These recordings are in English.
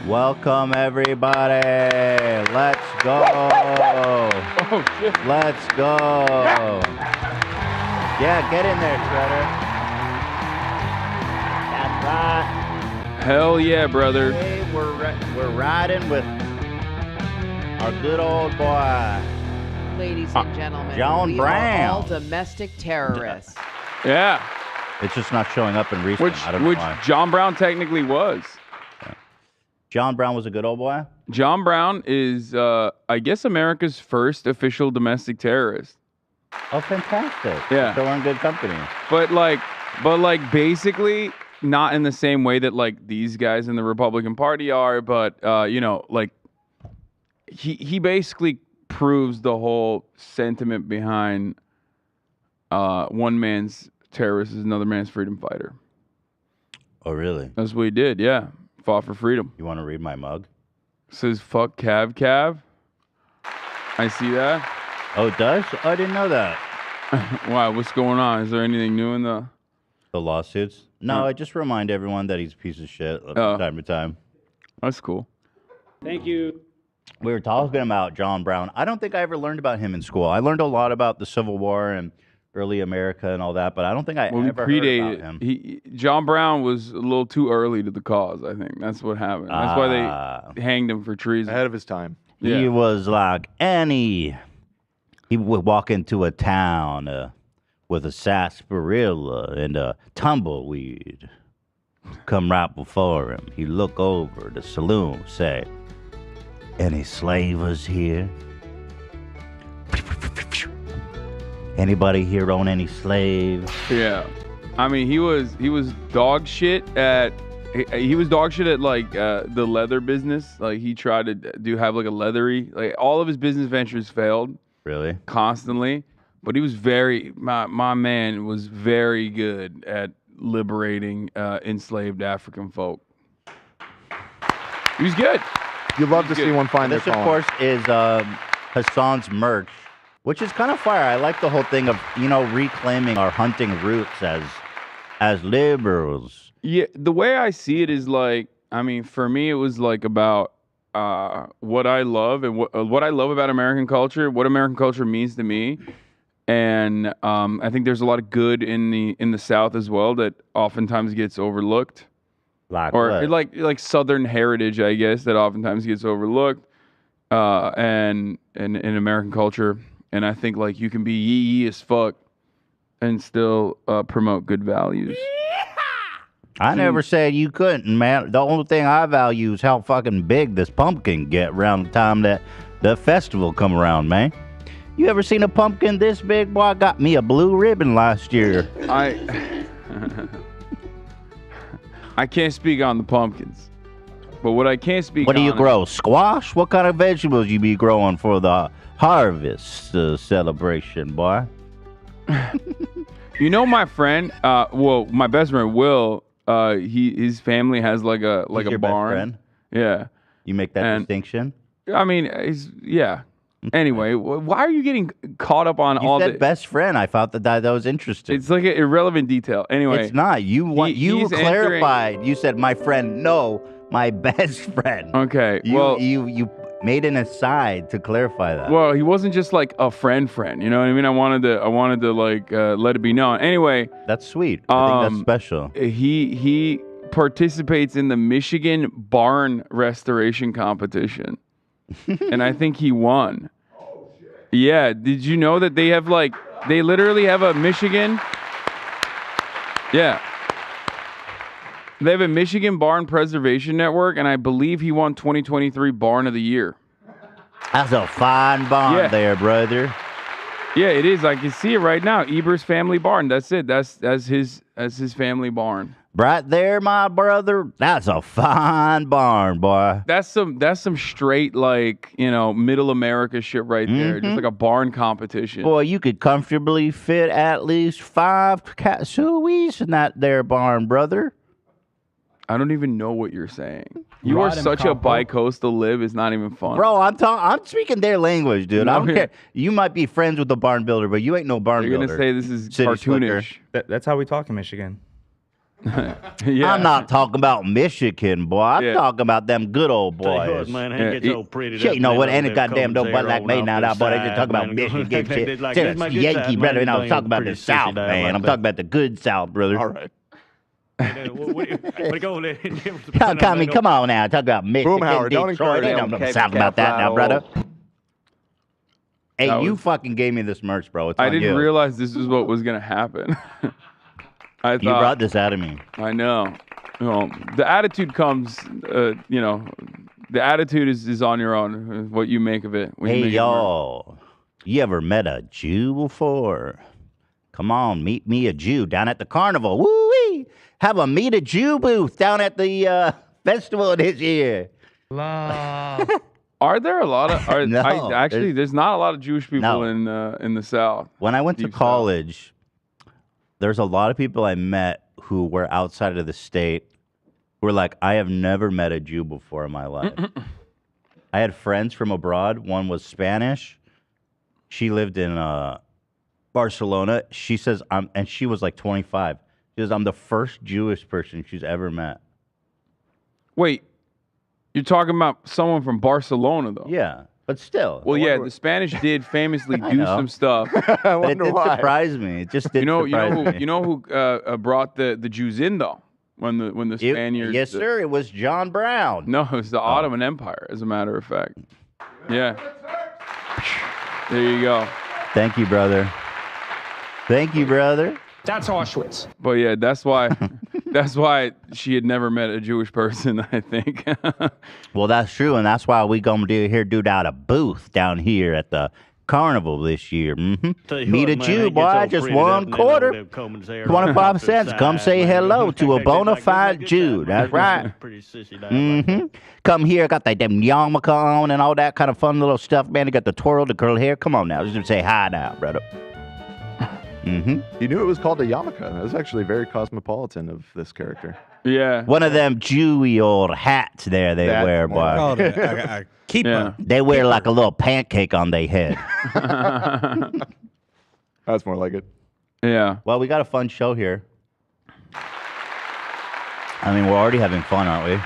Welcome, everybody. Let's go. Oh, shit. Let's go. Yeah, get in there, Shredder. That's right. Hell yeah, brother. Hey, we're riding with our good old boy. Ladies and gentlemen, John we Brown. are all domestic terrorists. Yeah. It's just not showing up in recent. I don't know Which why. John Brown technically was. John Brown was a good old boy? John Brown is, I guess, America's first official domestic terrorist. Oh, fantastic. Yeah. So we're in good company. But basically not in the same way that like these guys in the Republican Party are, but like he basically proves the whole sentiment behind one man's terrorist is another man's freedom fighter. Oh, really? That's what he did, yeah. Fought for freedom. You want to read my mug? Says fuck Cav. I see that. Oh, it does? Oh, I didn't know that. Why? What's going on? Is there anything new in the lawsuits? No, I just remind everyone that he's a piece of shit from time to time. That's cool. Thank you. We were talking about John Brown. I don't think I ever learned about him in school. I learned a lot about the Civil War and early America and all that, but I don't think I ever heard about him. John Brown was a little too early to the cause, I think. That's what happened. That's why they hanged him for treason. Ahead of his time. Yeah. He was like he would walk into a town with a sarsaparilla and a tumbleweed. Come right before him. He'd look over the saloon, say, "Any slavers here? Anybody here own any slaves?" Yeah. I mean, he was dog shit at like the leather business. Like he tried to have like a leathery, like all of his business ventures failed. Really? Constantly. But he was my man was very good at liberating enslaved African folk. He was good. You'd love to see one find their This, of phone. course, is Hasan's merch, which is kind of fire. I like the whole thing of, reclaiming our hunting roots as liberals. Yeah, the way I see it is like, I mean, for me, it was like about what I love and what I love about American culture, what American culture means to me. And I think there's a lot of good in the South as well that oftentimes gets overlooked. Like Southern heritage, I guess, that oftentimes gets overlooked and in American culture. And I think like you can be yee as fuck and still promote good values. I never said you couldn't, man. The only thing I value is how fucking big this pumpkin get around the time that the festival come around, man. You ever seen a pumpkin this big? Boy, I got me a blue ribbon last year. I can't speak on the pumpkins, but what I can speak on. What do you grow? Squash? What kind of vegetables you be growing for the harvest celebration, boy? My friend, my best friend Will, his family has like a He's your barn. Best friend? Yeah. You make that distinction? I mean, yeah. Anyway, why are you getting caught up on all You the said best friend. I thought that was interesting. It's like an irrelevant detail. Anyway, it's not. You clarified. You said my friend. No, my best friend. Okay. You made an aside to clarify that. Well, he wasn't just like a friend. You know what I mean? I wanted to like let it be known. Anyway, that's sweet. I think that's special. He participates in the Michigan barn restoration competition. And I think he won. Oh, shit. Yeah. Did you know that they literally have a Michigan? Yeah. They have a Michigan Barn Preservation Network, and I believe he won 2023 Barn of the Year. That's a fine barn there, brother. Yeah, it is. I can see it right now. Eber's family barn. That's it. That's his family barn. Right there, my brother. That's a fine barn, boy. That's some straight middle America shit right there. Just like a barn competition. Boy, you could comfortably fit at least 5 Katsuis in that there barn, brother. I don't even know what you're saying. You are such a bi-coastal live. It's not even fun. Bro, I'm speaking their language, dude. I don't care. You might be friends with the barn builder, but you ain't no barn builder. You're going to say this is cartoonish. That's how we talk in Michigan. I'm not talking about Michigan, boy. I'm talking about them good old boys. Man, it gets so pretty. Shit, you know what? Any goddamn nobody like me now, boy. They just talk about Michigan shit. Just Yankee, brother. And I'm talking about the South, man. I'm talking about the good South, brother. All right. Come on now. Talk about Michigan, Howard, don't Detroit. encourage Ain't no him. South about that now, brother. Hey, That you was- fucking gave me this merch, bro. It's I on didn't you. realize this is what was gonna happen. I thought You brought this out of me. I know. Well, the attitude comes, you know, the attitude is on your own. What you make of it. When you Hey, make it y'all. You ever met a Jew before? Come on, meet me a Jew down at the carnival. Woo-wee! Have a meet a Jew booth down at the festival this year. Are there a lot of? No, There's not a lot of Jewish people No. in the South. When I went to Deep South. college, there's a lot of people I met who were outside of the state who were like, I have never met a Jew before in my life. I had friends from abroad. One was Spanish. She lived in Barcelona. She says, and she was like 25. She says, I'm the first Jewish person she's ever met. Wait, you're talking about someone from Barcelona, though. Yeah, but still. Well, yeah, the Spanish did famously I do know. some stuff. I But it wonder did why. surprise me. It just did surprise me. You know who brought the Jews in though when the Spaniards. Yes, sir. It was John Brown. No, it was the Ottoman Empire, as a matter of fact. Yeah. There you go. Thank you, brother. Thank you, brother. That's Auschwitz. But yeah, that's why she had never met a Jewish person, I think. Well, that's true, and that's why we gonna do out a booth down here at the carnival this year. Meet a Jew, boy. Just $1 25 cents. Come say hello to a bona fide Jew. That's right. Come here, got that damn Yamaka on and all that kind of fun little stuff, man. They got the twirl, the curly hair. Come on now, just say hi now, brother. You knew it was called a Yamaka. That was actually very cosmopolitan of this character. Yeah. One of them Jewy old hats there they That's wear, more boy. Called a keeper. Yeah. They wear like a little pancake on their head. That's more like it. Yeah. Well, we got a fun show here. I mean, we're already having fun, aren't we?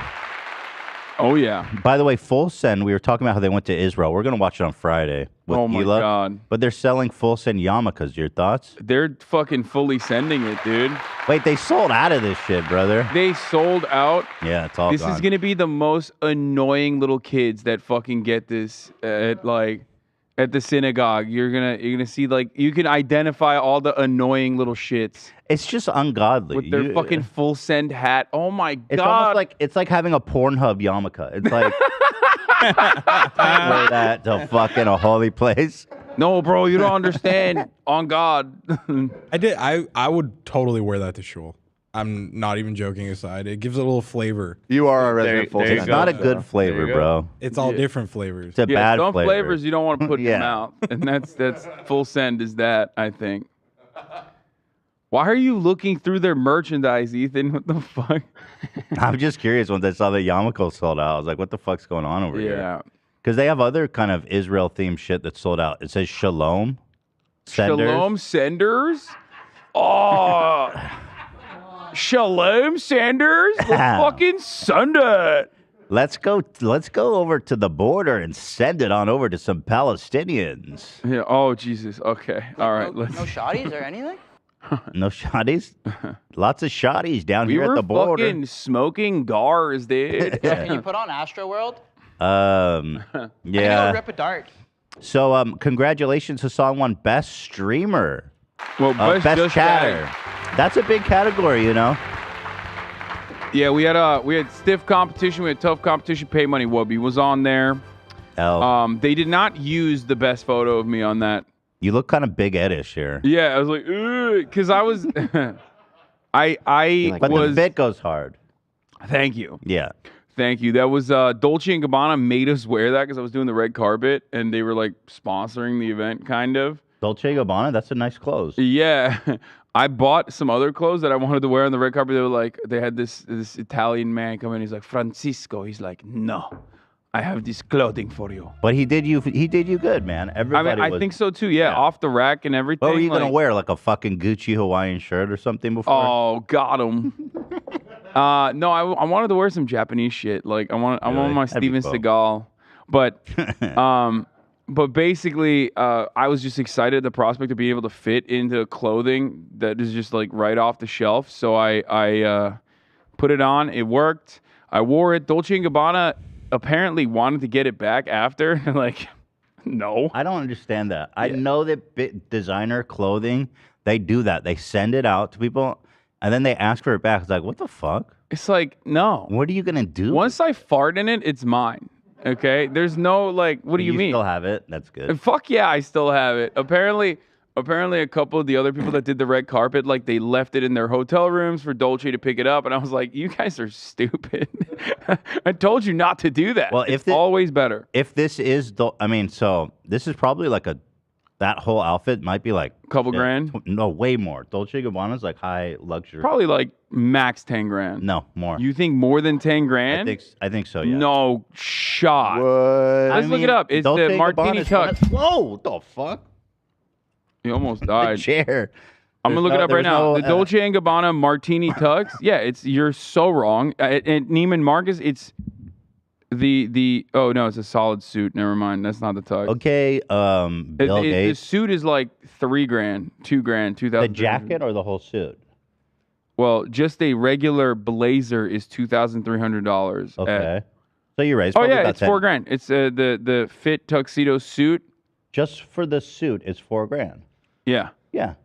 Oh yeah. By the way, Full Send, we were talking about how they went to Israel. We're going to watch it on Friday with Oh my Gila. God. But they're selling Full Send Yamakas. Your thoughts? They're fucking fully sending it, dude. Wait, they sold out of this shit, brother. They sold out. Yeah, it's all This gone. is gonna be the most annoying little kids that fucking get this at the synagogue. You're gonna see, like, you can identify all the annoying little shits It's just ungodly. with their fucking full send hat. Oh my It's god! almost like having a Pornhub yarmulke. It's like wear that to fucking a holy place. No, bro, you don't understand. On God. I would totally wear that to shul. I'm not even joking aside. It gives it a little flavor. You are a resident full there you It's send. not a go. good flavor, you go. bro. It's all different flavors. It's a Yeah, bad some flavor. flavors you don't want to put in Yeah. your mouth, and that's full send is that, I think. Why are you looking through their merchandise, Ethan? What the fuck? I'm just curious. Once I saw the yarmulke sold out, I was like, "What the fuck's going on over here?" Yeah. Because they have other kind of Israel themed shit that's sold out. It says Shalom. Senders. Shalom Sanders? Oh. Shalom Sanders? Let's fucking send it. Let's go over to the border and send it on over to some Palestinians. Yeah. Oh, Jesus. Okay. All right. Let's. No shotties or anything? No shotties? Lots of shotties down We here were at the border. fucking smoking gars, dude. Can you put on Astro World? Yeah. I can go rip a dart. So congratulations, Hasan won Best Streamer. Well, Best just Chatter. chatting. That's a big category, you know. Yeah, we had stiff competition. We had tough competition. Pay Money Wubby was on there. They did not use the best photo of me on that. You look kind of big Edish here. Yeah, I was like, because I was, I But was. the bit goes hard. Thank you. Yeah. Thank you. That was Dolce & Gabbana made us wear that because I was doing the red carpet and they were like sponsoring the event, kind of. Dolce & Gabbana, that's a nice clothes. Yeah. I bought some other clothes that I wanted to wear on the red carpet. They were like, they had this Italian man come in. He's like, Francisco. He's like, no, I have this clothing for you. But he did you good, man. Everybody I think so too. Yeah, off the rack and everything. What were you gonna like- wear? Like a fucking Gucci Hawaiian shirt or something before? Oh, got him. No, I wanted to wear some Japanese shit. Like I want my That'd be Steven cool. Seagal, but basically, I was just excited at the prospect of being able to fit into clothing that is just like right off the shelf. So I put it on. It worked. I wore it. Dolce & Gabbana apparently wanted to get it back after. Like, no. I don't understand that. I know that designer clothing, they do that. They send it out to people, and then they ask for it back. It's like, what the fuck? It's like, no. What are you gonna do? Once I fart in it, it's mine. Okay? There's no, like, what do you mean? You still have it? That's good. Fuck yeah, I still have it. Apparently, a couple of the other people that did the red carpet, like, they left it in their hotel rooms for Dolce to pick it up, and I was like, you guys are stupid. I told you not to do that. Well, it's always better. If this is, so this is probably like that whole outfit might be like couple grand. No, way more. Dolce & Gabbana's like high luxury. Probably like max 10 grand. No, more. You think more than 10 grand? I think so. Yeah. No shot. What? Let's look it up. It's Dolce the Martini Gabbana's Tux. Whoa! What the fuck? He almost The died. chair. I'm gonna look it up right now. No, The Dolce & Gabbana Martini Tux. Yeah, you're so wrong. And Neiman Marcus, it's oh no, it's a solid suit. Never mind, that's not the tux. Okay, Bill The Gates. suit is like $3 grand, $2 grand, 2,000. The jacket or the whole suit? Well, just a regular blazer is $2,300. Okay, so you're right. It's Oh probably yeah, about it's 10. $4 grand. It's the fit tuxedo suit. Just for the suit, it's $4 grand. Yeah, Yeah,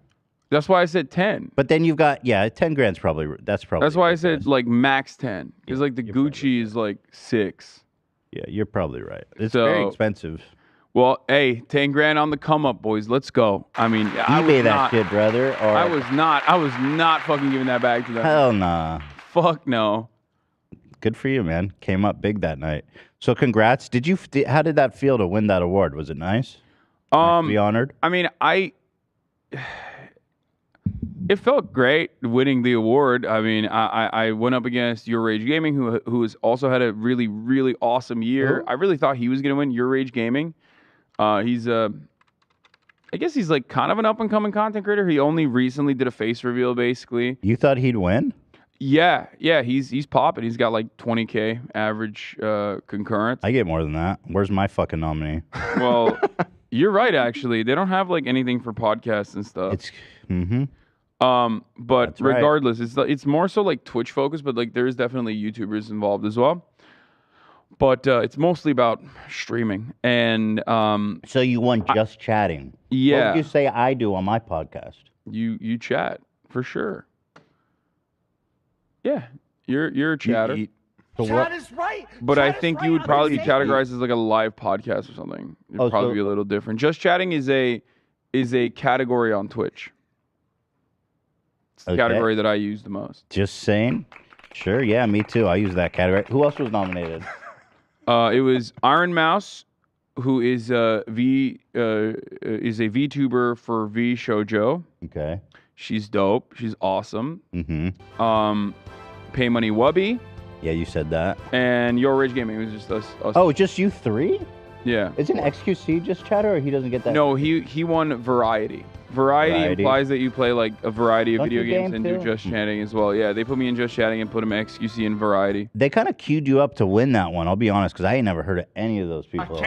that's why I said 10. but then you've got 10 grand's probably that's probably. That's why I the said best. like max 10 because like the Gucci is like 6. Yeah, you're probably right. It's So- very expensive. Well, hey, 10 grand on the come up, boys. Let's go. I mean, I eBay was that not, shit, brother. Or I was not fucking giving that back to them. hell nah. Fuck no. Good for you, man. Came up big that night. So congrats. How did that feel to win that award? Was it nice? Nice to be honored. I mean, it felt great winning the award. I mean, I went up against Your Rage Gaming, who has also had a really, really awesome year. I really thought he was going to win Your Rage Gaming. He's I guess he's like kind of an up and coming content creator. He only recently did a face reveal, basically. You thought he'd win? Yeah, he's popping. He's got like 20K average concurrents. I get more than that. Where's my fucking nominee? Well, you're right. Actually, they don't have like anything for podcasts and stuff. It's but That's right. regardless, it's more so like Twitch focused, but like there's definitely YouTubers involved as well. But it's mostly about streaming and so you won just chatting. yeah. What would you say I do on my podcast? You chat for sure. Yeah, you're a chatter. So what? But I think you would probably be categorized as like a live podcast or something. It'd Oh, probably so- be a little different. Just chatting is a category on Twitch. It's the Okay. category that I use the most. Just saying. Sure, yeah, me too. I use that category. Who else was nominated? It was Iron Mouse, who is a VTuber for V Shoujo. Okay. She's dope. She's awesome. Mm-hmm. Pay Money Wubby Yeah, you said that. and Your Rage Gaming. It was just us. Oh, just you three? Yeah. Isn't XQC just chatter, or he doesn't get that? No, he won Variety. Variety implies that you play like a variety of Don't video you games game and do too? Just Chatting as well. Yeah, they put me in Just Chatting and put him XQC in Variety. They kind of queued you up to win that one. I'll be honest, because I ain't never heard of any of those people.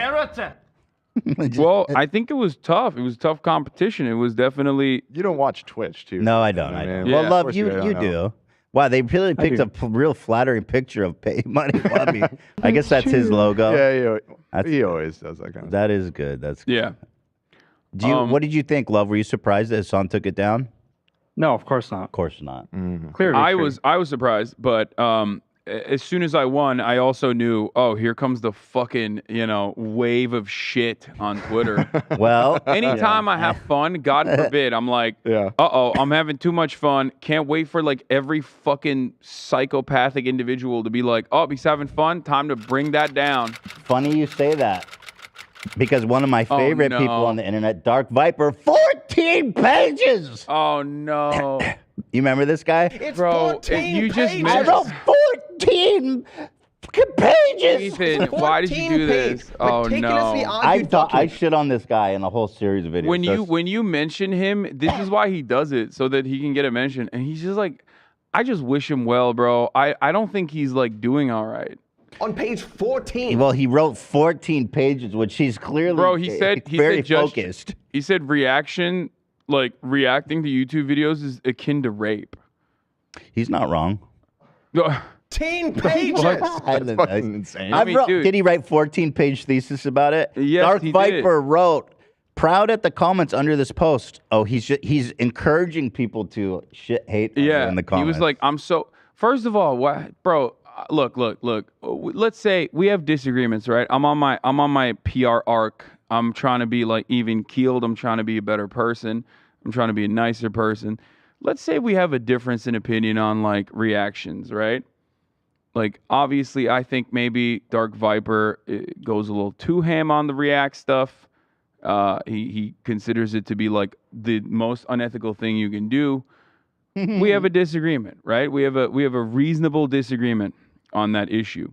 Well, I think it was tough. It was tough competition. It was definitely. You don't watch Twitch, too. No, I don't. I I don't. mean, Well, Yeah. love, of course you don't you know. do. Wow, they really picked a real flattering picture of Pay Money Wubby. I guess that's his logo. Yeah, That's he good. always does that kind of That is good. That's good. Yeah. Do you, what did you think, Love? Were you surprised that Hasan took it down? No, of course not. Of course not. Clear I victory. was surprised, but as soon as I won, I also knew, oh, here comes the fucking, wave of shit on Twitter. Well, Anytime I have fun, God forbid, I'm like, Yeah. uh-oh, I'm having too much fun. Can't wait for like every fucking psychopathic individual to be like, oh, he's having fun. Time to bring that down. funny you say that. Because one of my favorite no. people on the internet, Dark Viper, 14 pages. Oh, no. You remember this guy? Bro, you just I mentioned... wrote 14 fucking pages. Ethan, why did you do this? Oh meticulously no. I argued thought I document. shit on this guy in a whole series of videos. When you mention him, this is why he does it, so that he can get a mention. And he's just like, I just wish him well, bro. I don't think he's like doing all right. On page 14. Well, he wrote 14 pages, which he's clearly Bro, he said very just- focused. He said reacting to YouTube videos is akin to rape. He's not wrong. 14 pages. That's fucking insane. I mean, dude. Did he write 14-page thesis about it? Yes, Dark he Viper wrote, proud at the comments under this post. Oh, he's encouraging people to hate Yeah, in the comments. he was like, I'm so. First of all, what, bro? Look. Let's say we have disagreements, right? I'm on my PR arc. I'm trying to be like even keeled. I'm trying to be a better person. I'm trying to be a nicer person. Let's say we have a difference in opinion on like reactions, right? Like obviously, I think maybe Dark Viper goes a little too ham on the react stuff. He considers it to be like the most unethical thing you can do. We have a disagreement, right? We have a reasonable disagreement on that issue.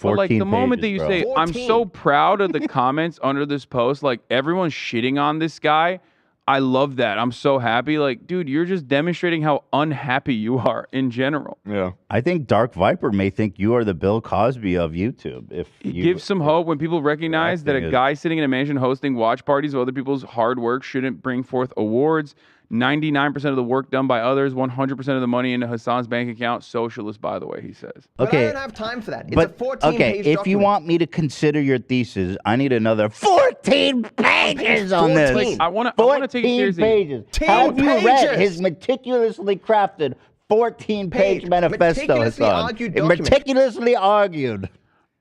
But like the moment that you say, I'm so proud of the comments under this post, like everyone's shitting on this guy. I love that. I'm so happy. Like, dude, you're just demonstrating how unhappy you are in general. Yeah. I think Dark Viper may think you are the Bill Cosby of YouTube. If you Give some hope when people recognize that a is- guy sitting in a mansion hosting watch parties of other people's hard work shouldn't bring forth awards. 99% of the work done by others, 100% of the money into Hasan's bank account. Socialist, by the way, he says. But I Okay. don't have time for that. It's a But 14 okay, page if document. you want me to consider your thesis, I need another 14 pages on this. 14. I want to 14 take it seriously. pages. 14 Have you read pages. his meticulously crafted 14-page manifesto, meticulously Hasan? argued It document. meticulously argued.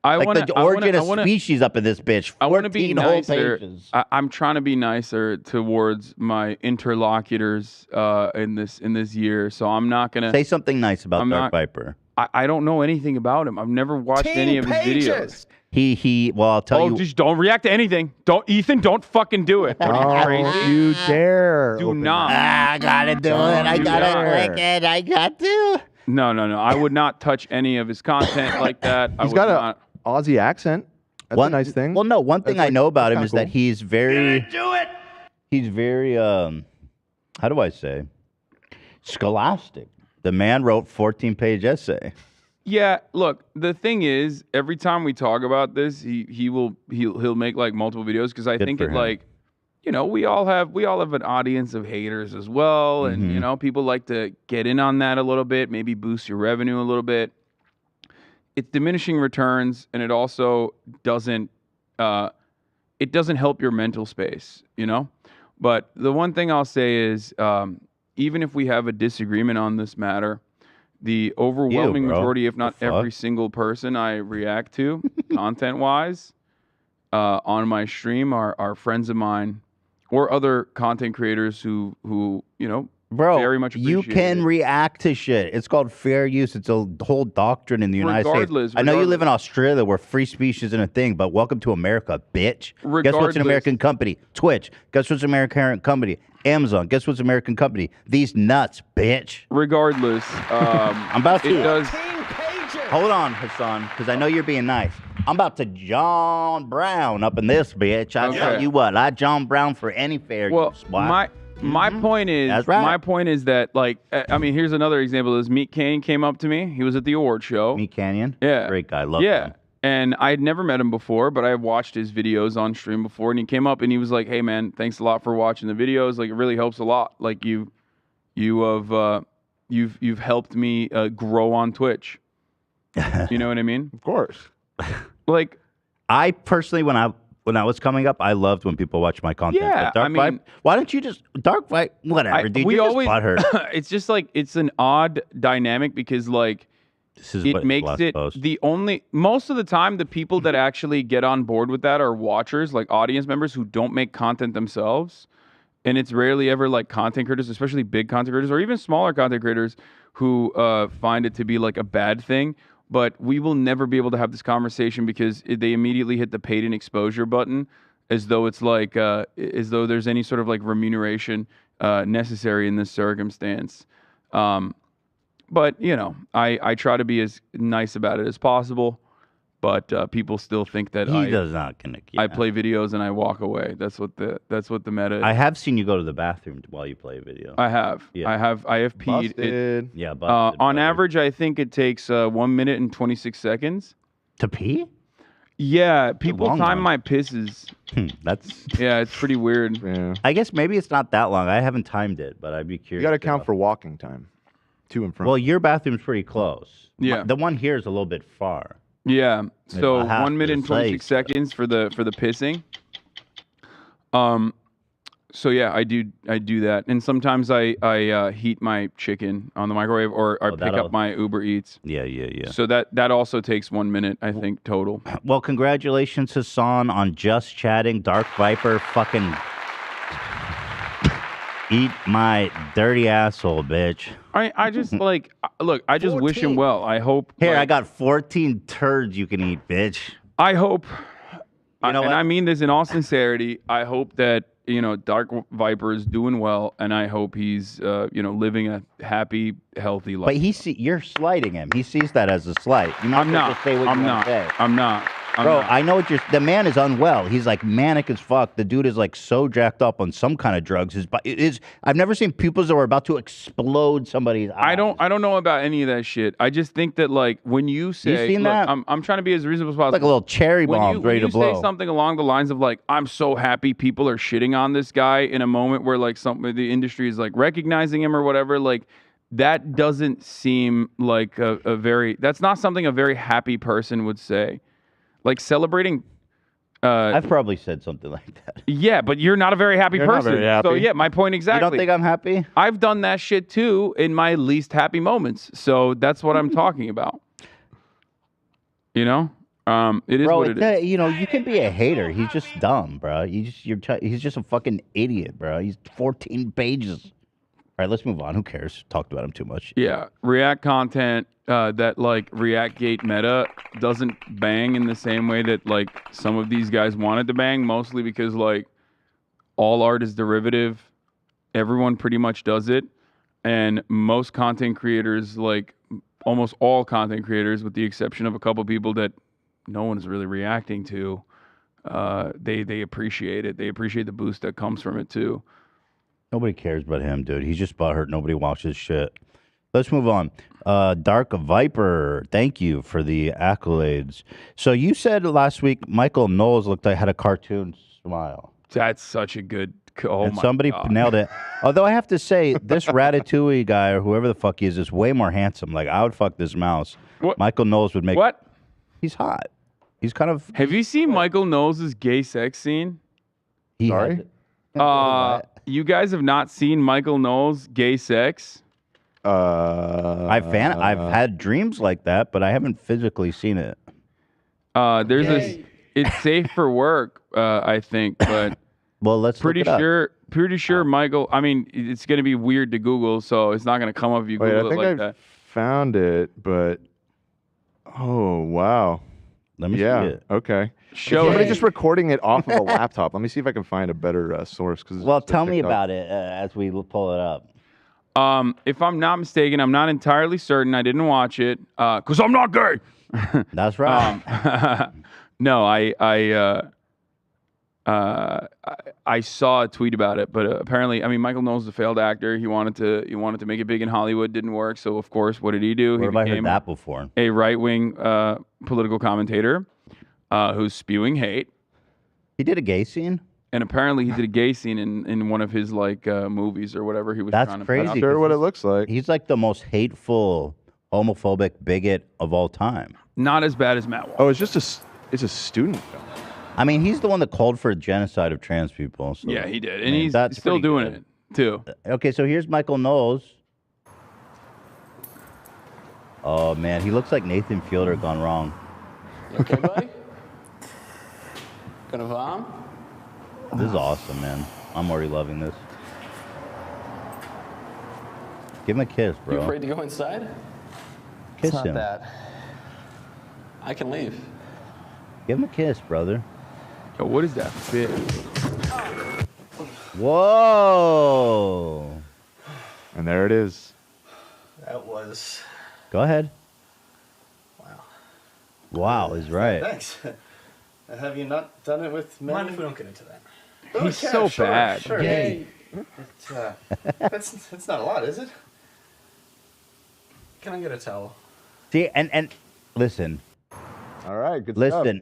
I Like want the origin of species up in this bitch. I want to be 14 whole nicer. pages. I'm trying to be nicer towards my interlocutors in this year. So I'm not gonna. Say something nice about I'm Dark not- Viper. I don't know anything about him. I've never watched 14 any of his pages. videos. Well, I'll tell Oh, you. just don't react to anything. Don't fucking do it. What are you crazy? You dare. Do open not. I gotta do it. I do gotta that. click it. I got to. No. I would not touch any of his content like that. I He's would got not. an Aussie accent. That's a nice thing. Well, no, one thing That's I know about him that's is that kinda he's very. He's very. How do I say? Scholastic. The man wrote 14-page essay. Yeah, look, the thing is, every time we talk about this, he'll make like multiple videos because I Good think for it him. like, you know, we all have an audience of haters as well, and you know, people like to get in on that a little bit, maybe boost your revenue a little bit. It's diminishing returns, and it also doesn't help your mental space, you know. But the one thing I'll say is, even if we have a disagreement on this matter, the overwhelming bro. majority, if not The fuck? every single person I react to, content-wise, on my stream are friends of mine or other content creators who you know, Bro, very much you appreciate can it. react to shit. It's called fair use. It's a whole doctrine in the United Regardless, States. I know you live in regardless. Australia where free speech isn't a thing, but welcome to America, bitch. Guess what's Regardless. an American company? Twitch. Guess what's an American company? Amazon. Guess what's an American company? These nuts, bitch. Regardless, I'm about it to. does. 14 pages. Hold on, Hasan, because I know you're being nice. I'm about to John Brown up in this bitch. I tell Okay. you what, I John Brown for any fair Well, use. Why? my point is, That's right. my point is that like, I mean, here's another example. This Meat Kane came up to me. He was at the award show. Meat Canyon? Yeah. Great guy. Love Yeah. him. And I had never met him before, but I had watched his videos on stream before, and he came up and he was like, "Hey man, thanks a lot for watching the videos. Like it really helps a lot. Like you've helped me grow on Twitch." You know what I mean? Of course. Like, I personally, when I was coming up, I loved when people watch my content. Yeah, But Dark I mean- Vibe, why don't you just Dark Vibe? Whatever, dude. we You're always. just butthurt. It's just like it's an odd dynamic because like. This is It what makes last it post. most of the time the people that actually get on board with that are watchers, like audience members who don't make content themselves. And it's rarely ever like content creators, especially big content creators or even smaller content creators who find it to be like a bad thing. But we will never be able to have this conversation because they immediately hit the paid in exposure button as though it's like as though there's any sort of like remuneration necessary in this circumstance. But you know, I try to be as nice about it as possible. But people still think that He does not connect. I play videos and I walk away. That's what the meta is. I have seen you go to the bathroom while you play a video. I have. Yeah. I have peed. Busted. Yeah, busted, on brother. average, I think it takes 1 minute and 26 seconds. To pee? Yeah, people long time one. my pisses. That's. Yeah, it's pretty weird. Yeah. I guess maybe it's not that long. I haven't timed it, but I'd be curious. You got to count for walking time, to and from. Well, your bathroom's pretty close. Yeah. The one here is a little bit far. Yeah. So half 1 minute and the 26 size. seconds for the pissing. So yeah, I do that, and sometimes I heat my chicken on the microwave, or I pick that'll- up my Uber Eats. Yeah. So that also takes 1 minute, I think, total. Well, congratulations, Hasan, on just chatting. Dark Viper, fucking eat my dirty asshole, bitch. I just like look. I just wish him 14. well. I hope. Here, like, I got 14 turds you can eat, bitch. I hope. You know and what? I mean this in all sincerity. I hope that Dark Viper is doing well, and I hope he's living a happy, healthy life. But you're slighting him. He sees that as a slight. You're not I'm supposed not. to say what you I'm wanna not. say. I'm not. Bro, I know what the man is unwell. He's like manic as fuck. The dude is like so jacked up on some kind of drugs. I've never seen pupils that were about to explode somebody's eyes. I don't know about any of that shit. I just think that like when you say, seen look, that? I'm trying to be as reasonable as possible. Like a little cherry bomb ready to when blow. you say something along the lines of like, I'm so happy people are shitting on this guy in a moment where like the industry is like recognizing him or whatever, like that doesn't seem like that's not something a very happy person would say. Like celebrating. I've probably said something like that. Yeah, but you're not a very happy You're not person. very happy. So yeah, my point You exactly. don't think I'm happy? I've done that shit too in my least happy moments. So that's what I'm talking about. It is Bro, what it is. you can be a hater. He's just dumb, bro. He's just a fucking idiot, bro. He's 14 pages. All right, let's move on. Who cares? Talked about him too much. Yeah, React content that like React-gate meta doesn't bang in the same way that like some of these guys wanted to bang, mostly because like all art is derivative. Everyone pretty much does it. And most content creators, like almost all content creators, with the exception of a couple people that no one is really reacting to, they appreciate it. They appreciate the boost that comes from it too. Nobody cares about him, dude. He's just butthurt. Nobody watches shit. Let's move on. Dark Viper, thank you for the accolades. So you said last week Michael Knowles had a cartoon smile. That's such a good. Oh And my somebody God. nailed it. Although I have to say, this Ratatouille guy or whoever the fuck he is way more handsome. Like, I would fuck this mouse. What? Michael Knowles would make... What? He's hot. He's kind of... Have you seen Michael Knowles' gay sex scene? Sorry? You guys have not seen Michael Knowles' gay sex? I've had dreams like that, but I haven't physically seen it. There's it's safe for work, I think, but Well, let's pretty look it up. sure Michael. I mean, it's gonna be weird to Google, so it's not gonna come up if you Wait, Google I think it like I that. found it, but oh wow. Let me see Yeah. it. Okay. Show Somebody it. just recording it off of a laptop. Let me see if I can find a better source. Well, tell me about it as we pull it up. If I'm not mistaken, I'm not entirely certain. I didn't watch it because I'm not gay. That's right. No, I saw a tweet about it, but apparently, I mean, Michael Knowles is a failed actor. He wanted to make it big in Hollywood, didn't work. So of course, what did he do? Where He have I heard became that before? a right-wing political commentator who's spewing hate. He did a gay scene? And apparently, he did a gay scene in one of his like movies or whatever he was That's trying to crazy. put out. Sure what it looks like. He's like the most hateful, homophobic bigot of all time. Not as bad as Matt Walsh. Oh, it's a student film. I mean, he's the one that called for a genocide of trans people. So, Yeah, he did, I and mean, he's that's still pretty doing good. it too. Okay, so here's Michael Knowles. Oh man, he looks like Nathan Fielder gone wrong. You okay, buddy? Gonna vom? This is awesome, man. I'm already loving this. Give him a kiss, You bro. afraid to go inside? Kiss It's not him. that. I can leave. Give him a kiss, brother. Yo, what is that fit? Whoa. And there it is. That was. Go ahead. Wow. Wow is right. Thanks. Have you not done it with men? Mind if we don't get into that? Oh, He's so bad. Sure. Yay. That's not a lot, is it? Can I get a towel? See, and listen. All right, good Listen,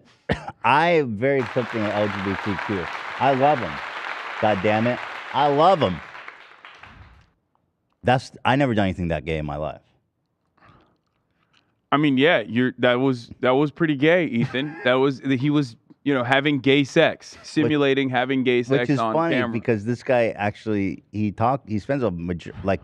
I am very accepting of LGBTQ. I love them. God damn it. I love them. I never done anything that gay in my life. I mean, yeah, that was pretty gay, Ethan. He was having gay sex, simulating having gay sex Which is on funny camera. because this guy actually he spends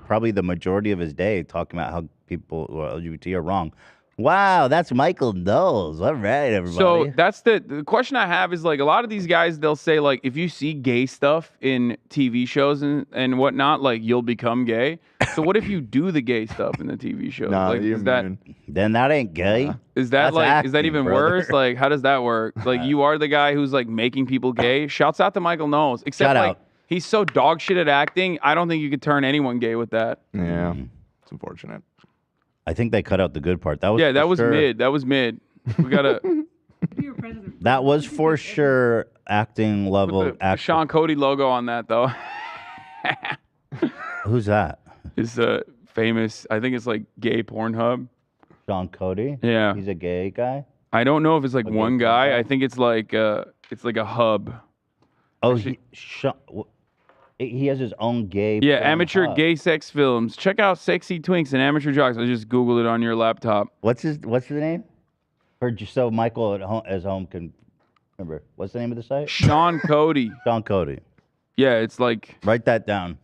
probably the majority of his day talking about how people who are LGBT are wrong. Wow, that's Michael Knowles. All right, everybody. So that's the question I have is like a lot of these guys, they'll say like if you see gay stuff in TV shows and whatnot, like you'll become gay. So what if you do the gay stuff in the TV show? Nah, like then that ain't gay. Is that That's like is that acting, even brother. worse? Like how does that work? Like you are the guy who's like making people gay. Shouts out to Michael Knowles. Except Shout like out. he's so dog shit at acting. I don't think you could turn anyone gay with that. Yeah, it's unfortunate. I think they cut out the good part. That was That for was sure. mid. That was mid. We gotta That was for sure acting level. put the Sean Cody logo on that though. Who's that? Is famous. I think it's like gay Pornhub. Sean Cody. Yeah. He's a gay guy. I don't know if it's like A one gay guy. guy? I think it's like a hub. Oh, he has his own gay. Yeah, porn amateur hub. gay sex films. Check out Sexy Twinks and Amateur Jocks. I just Googled it on your laptop. What's the name? So Michael at home can remember. What's the name of the site? Sean Cody. Sean Cody. Yeah, it's like Write that down.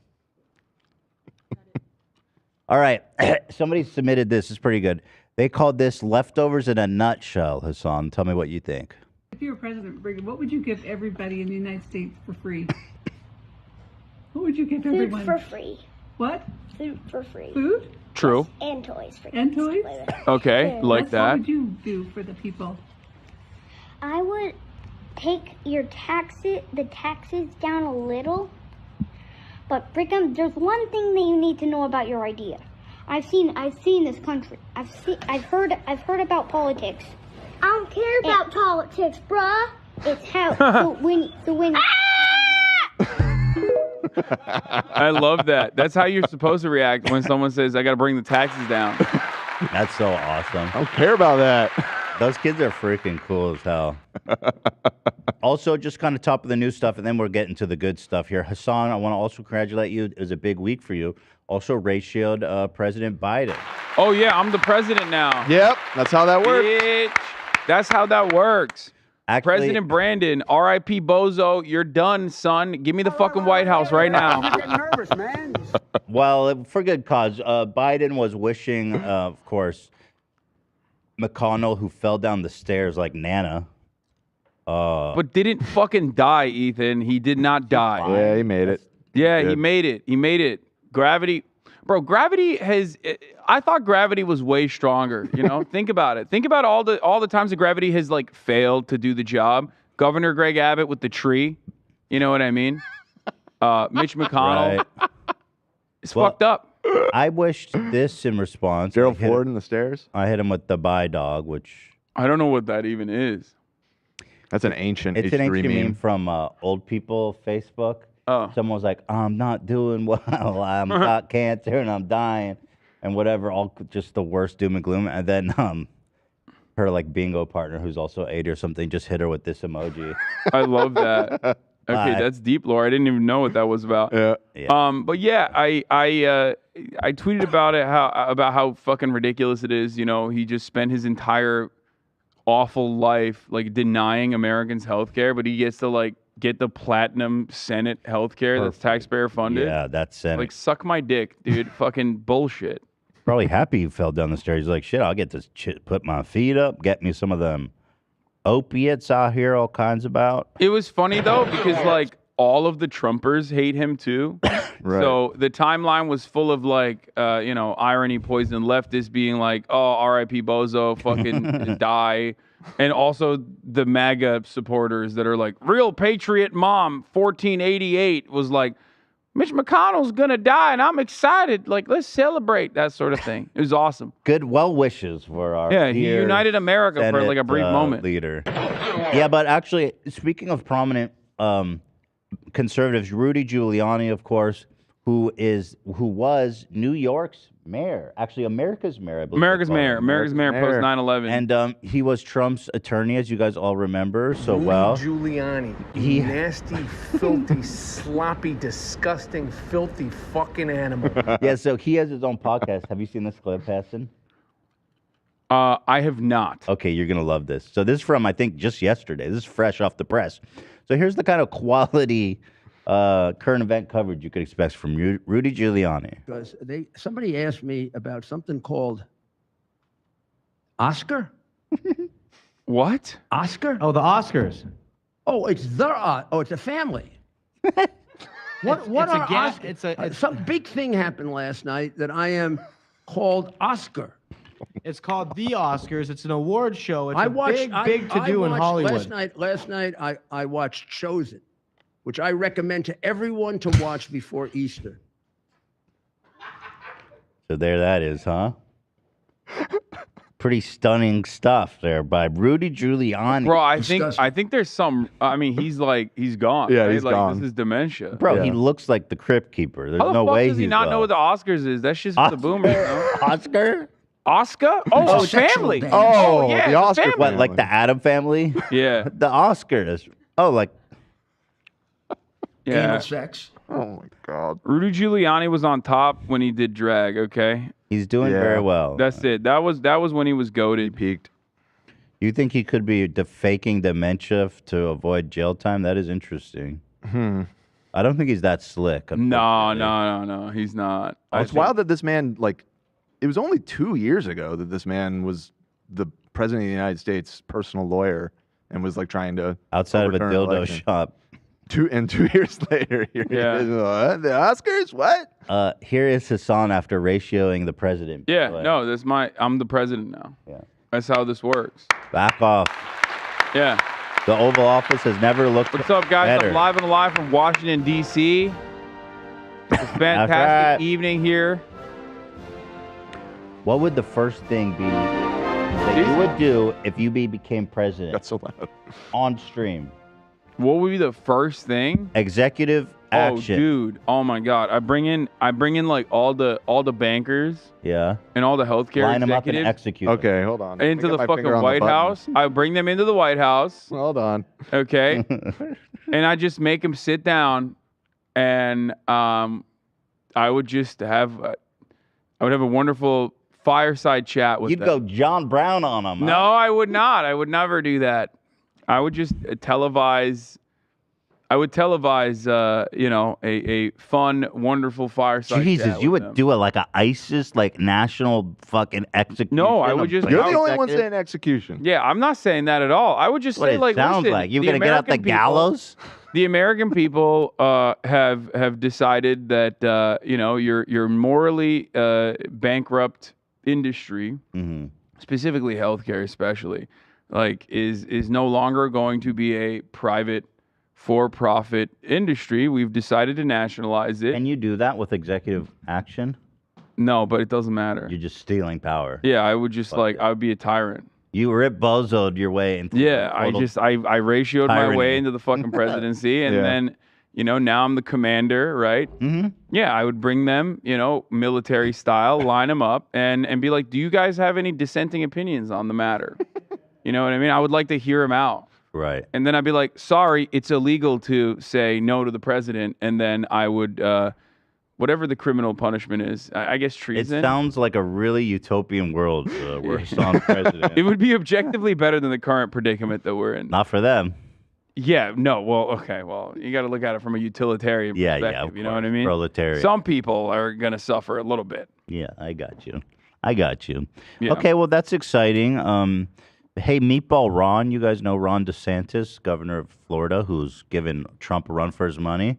All right. Somebody submitted this. It's pretty good. They called this leftovers in a nutshell, Hasan. Tell me what you think. If you were President Reagan, what would you give everybody in the United States for free? What would you give everyone? Food for free. What? Food for free. Food? true. And toys for And kids to toys? play with. Okay, like What that. would you do for the people? I would take the taxes down a little. But Brigham, there's one thing that you need to know about your idea. I've seen this country. I've heard about politics. I don't care about politics, bruh. It's how so when I love that. That's how you're supposed to react when someone says, I got to bring the taxes down. That's so awesome. I don't care about that. Those kids are freaking cool as hell. Also, just kind of top of the new stuff, and then we're getting to the good stuff here. Hasan, I want to also congratulate you. It was a big week for you. Also ratioed President Biden. Oh, yeah, I'm the president now. Yep, that's how that works. Bitch. That's how that works. Actually, President Brandon, R.I.P. Bozo, you're done, son. Give me the fucking White House right now. I'm getting nervous, man. well, for good cause. Biden was wishing, of course, McConnell, who fell down the stairs like Nana. But didn't fucking die, Ethan. He did not die. Yeah, he made it. Yeah, Good. he made it. He made it. Gravity. Bro, gravity has... I thought gravity was way stronger, you know? Think about it. Think about all the times that gravity has, like, failed to do the job. Governor Greg Abbott with the tree. You know what I mean? Mitch McConnell. Right. It's fucked up. I wished this in response. Gerald Ford in the stairs? I hit him with the bye dog, which... I don't know what that even is. That's an ancient It's an H3 ancient meme meme. from old people Facebook. Oh. Someone was like, I'm not doing well. I'm got cancer and I'm dying and whatever. All just the worst doom and gloom. And then her like bingo partner, who's also 80 or something, just hit her with this emoji. I love that. Okay, Bye. that's deep lore. I didn't even know what that was about. Yeah. But yeah, I tweeted about it about how fucking ridiculous it is. You know, he just spent his entire awful life like denying Americans healthcare, but he gets to like get the platinum Senate healthcare that's taxpayer funded. Yeah, that's Senate. Like suck my dick, dude. Fucking bullshit. Probably happy he fell down the stairs. He's like, shit, I'll get this put my feet up, get me some of them opiates out here, all kinds about. It was funny though because like all of the Trumpers hate him too. Right. So the timeline was full of like, irony, poison, leftists being like, oh, R.I.P. Bozo, fucking die. And also the MAGA supporters that are like, real patriot mom, 1488 was like, Mitch McConnell's gonna die, and I'm excited. Like, let's celebrate that sort of thing. It was awesome. Good well wishes for our He dear united America for like a brief Senate, moment. leader. Yeah, but actually, speaking of prominent conservatives, Rudy Giuliani, of course, who was New York's mayor, actually America's mayor, I believe. America's mayor post 9/11, and he was Trump's attorney, as you guys all remember so Rudy well. Giuliani, you nasty, filthy, sloppy, disgusting, filthy fucking animal. Yeah, so he has his own podcast. Have you seen this clip, Hasan? I have not. Okay, you're gonna love this. So this is from, I think, just yesterday. This is fresh off the press. So here's the kind of quality current event coverage you could expect from Rudy Giuliani. Because somebody asked me about something called Oscar. What? Oscar? Oh, the Oscars. Oh, it's it's a family. What are Oscars? Some big thing happened last night that I am called Oscar. It's called the Oscars. It's an award show. It's big to do in Hollywood. Last night I watched Chosen, which I recommend to everyone to watch before Easter. So there that is, huh? Pretty stunning stuff there by Rudy Giuliani. Bro, I think there's some. I mean, he's gone. Yeah, right? he's like, gone. This is dementia. Bro, he looks like the Crypt Keeper. There's How the no fuck way does he he's not know what the Oscars is? That's just for the boomers. No? Oscar? Oscar? Oh, family. Oh, yeah, the Oscar family. What, like the Adam family? Yeah. The Oscars. Oh, like. Yeah. Anal sex. Oh my God. Rudy Giuliani was on top when he did drag. Okay. He's doing very well. That's it. That was when he was goated. He peaked. You think he could be faking dementia to avoid jail time? That is interesting. I don't think he's that slick. No. He's not. It's wild that this man, like, it was only 2 years ago that this man was the president of the United States' personal lawyer and was like trying to outside of a overturn dildo election. shop. 2 years later, here he is. The Oscars? What? Here is Hasan after ratioing the president. Yeah. No. I'm the president now. Yeah. That's how this works. Back off. Yeah. The Oval Office has never looked What's up, guys? better. I'm live and live from Washington, D.C. It's a fantastic right. evening here. What would the first thing be that you would do if you became president? That's so loud. On stream. What would be the first thing? Executive action. Oh, dude. Oh my God. I bring in like all the bankers. Yeah. And all the healthcare Line them up and executives execute. Okay, hold on. into the fucking White House. I bring them into the White House. Hold on. Okay. And I just make them sit down, and I would just have a wonderful fireside chat with You'd them. go John Brown on them. No, I would not. I would never do that. I would just televise. I would televise, a fun, wonderful fireside. Jesus, chat you with would them. do it like a ISIS, like national fucking execution. No, I would just. You're the only one saying execution. Yeah, I'm not saying that at all. I would just What say, it like, sounds listen, like. You're the gonna get out the American people- gallows? The American people have decided that your morally bankrupt industry, specifically healthcare, especially, like is no longer going to be a private for-profit industry. We've decided to nationalize it. Can you do that with executive action? No, but it doesn't matter. You're just stealing power. Yeah, I would just I would be a tyrant. You Rip Bozo'd your way into Yeah, I ratioed my tyranny. way into the fucking presidency, and Yeah. then now I'm the commander, right? Mm-hmm. Yeah, I would bring them, military style, line them up, and be like, "Do you guys have any dissenting opinions on the matter?" You know what I mean? I would like to hear them out. Right. And then I'd be like, "Sorry, it's illegal to say no to the president," and then I would. Whatever the criminal punishment is, I guess treason. It sounds like a really utopian world where Hasan's president. It would be objectively better than the current predicament that we're in. Not for them. Yeah, no, well, okay, well, you got to look at it from a utilitarian perspective, of you know what I mean? Proletariat. Some people are going to suffer a little bit. Yeah, I got you. Yeah. Yeah. Okay, well, that's exciting. Hey, Meatball Ron, you guys know Ron DeSantis, governor of Florida, who's given Trump a run for his money.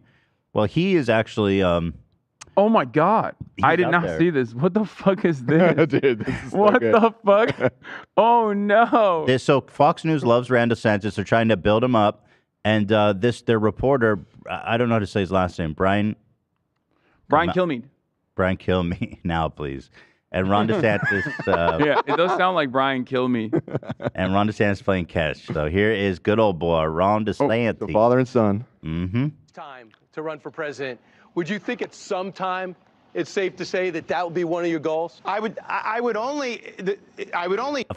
Well, he is actually... Oh my God. I did out not there. see this. What the fuck is this? Dude, this is so what good. the fuck? Oh no. So Fox News loves Ron DeSantis. They're trying to build him up. And their reporter, I don't know how to say his last name, Brian Brian Kilmeade. Brian Kilmeade now, please. And Ron DeSantis. Yeah, it does sound like Brian Kilmeade. And Ron DeSantis playing catch. So here is good old boy Ron DeSantis. The father and son. Mm-hmm. Time to run for president. Would you think at some time it's safe to say that that would be one of your goals? I would only.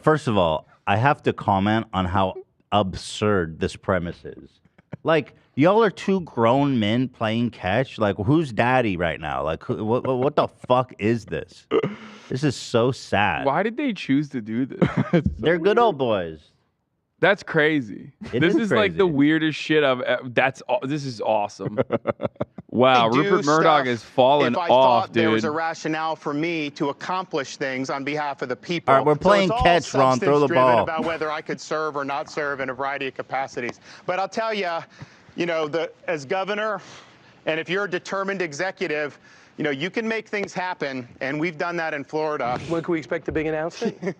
First of all, I have to comment on how absurd this premise is. Like, y'all are two grown men playing catch. Like, who's daddy right now? Like, what the fuck is this? This is so sad. Why did they choose to do this? They're good old boys. That's crazy. This is like the weirdest shit this is awesome. Wow, Rupert Murdoch has fallen if I off, thought dude. there was a rationale for me to accomplish things on behalf of the people. All right, we're playing catch, Ron. Throw the ball. About whether I could serve or not serve in a variety of capacities. But I'll tell you, as governor, and if you're a determined executive, you can make things happen, and we've done that in Florida. When can we expect a big announcement?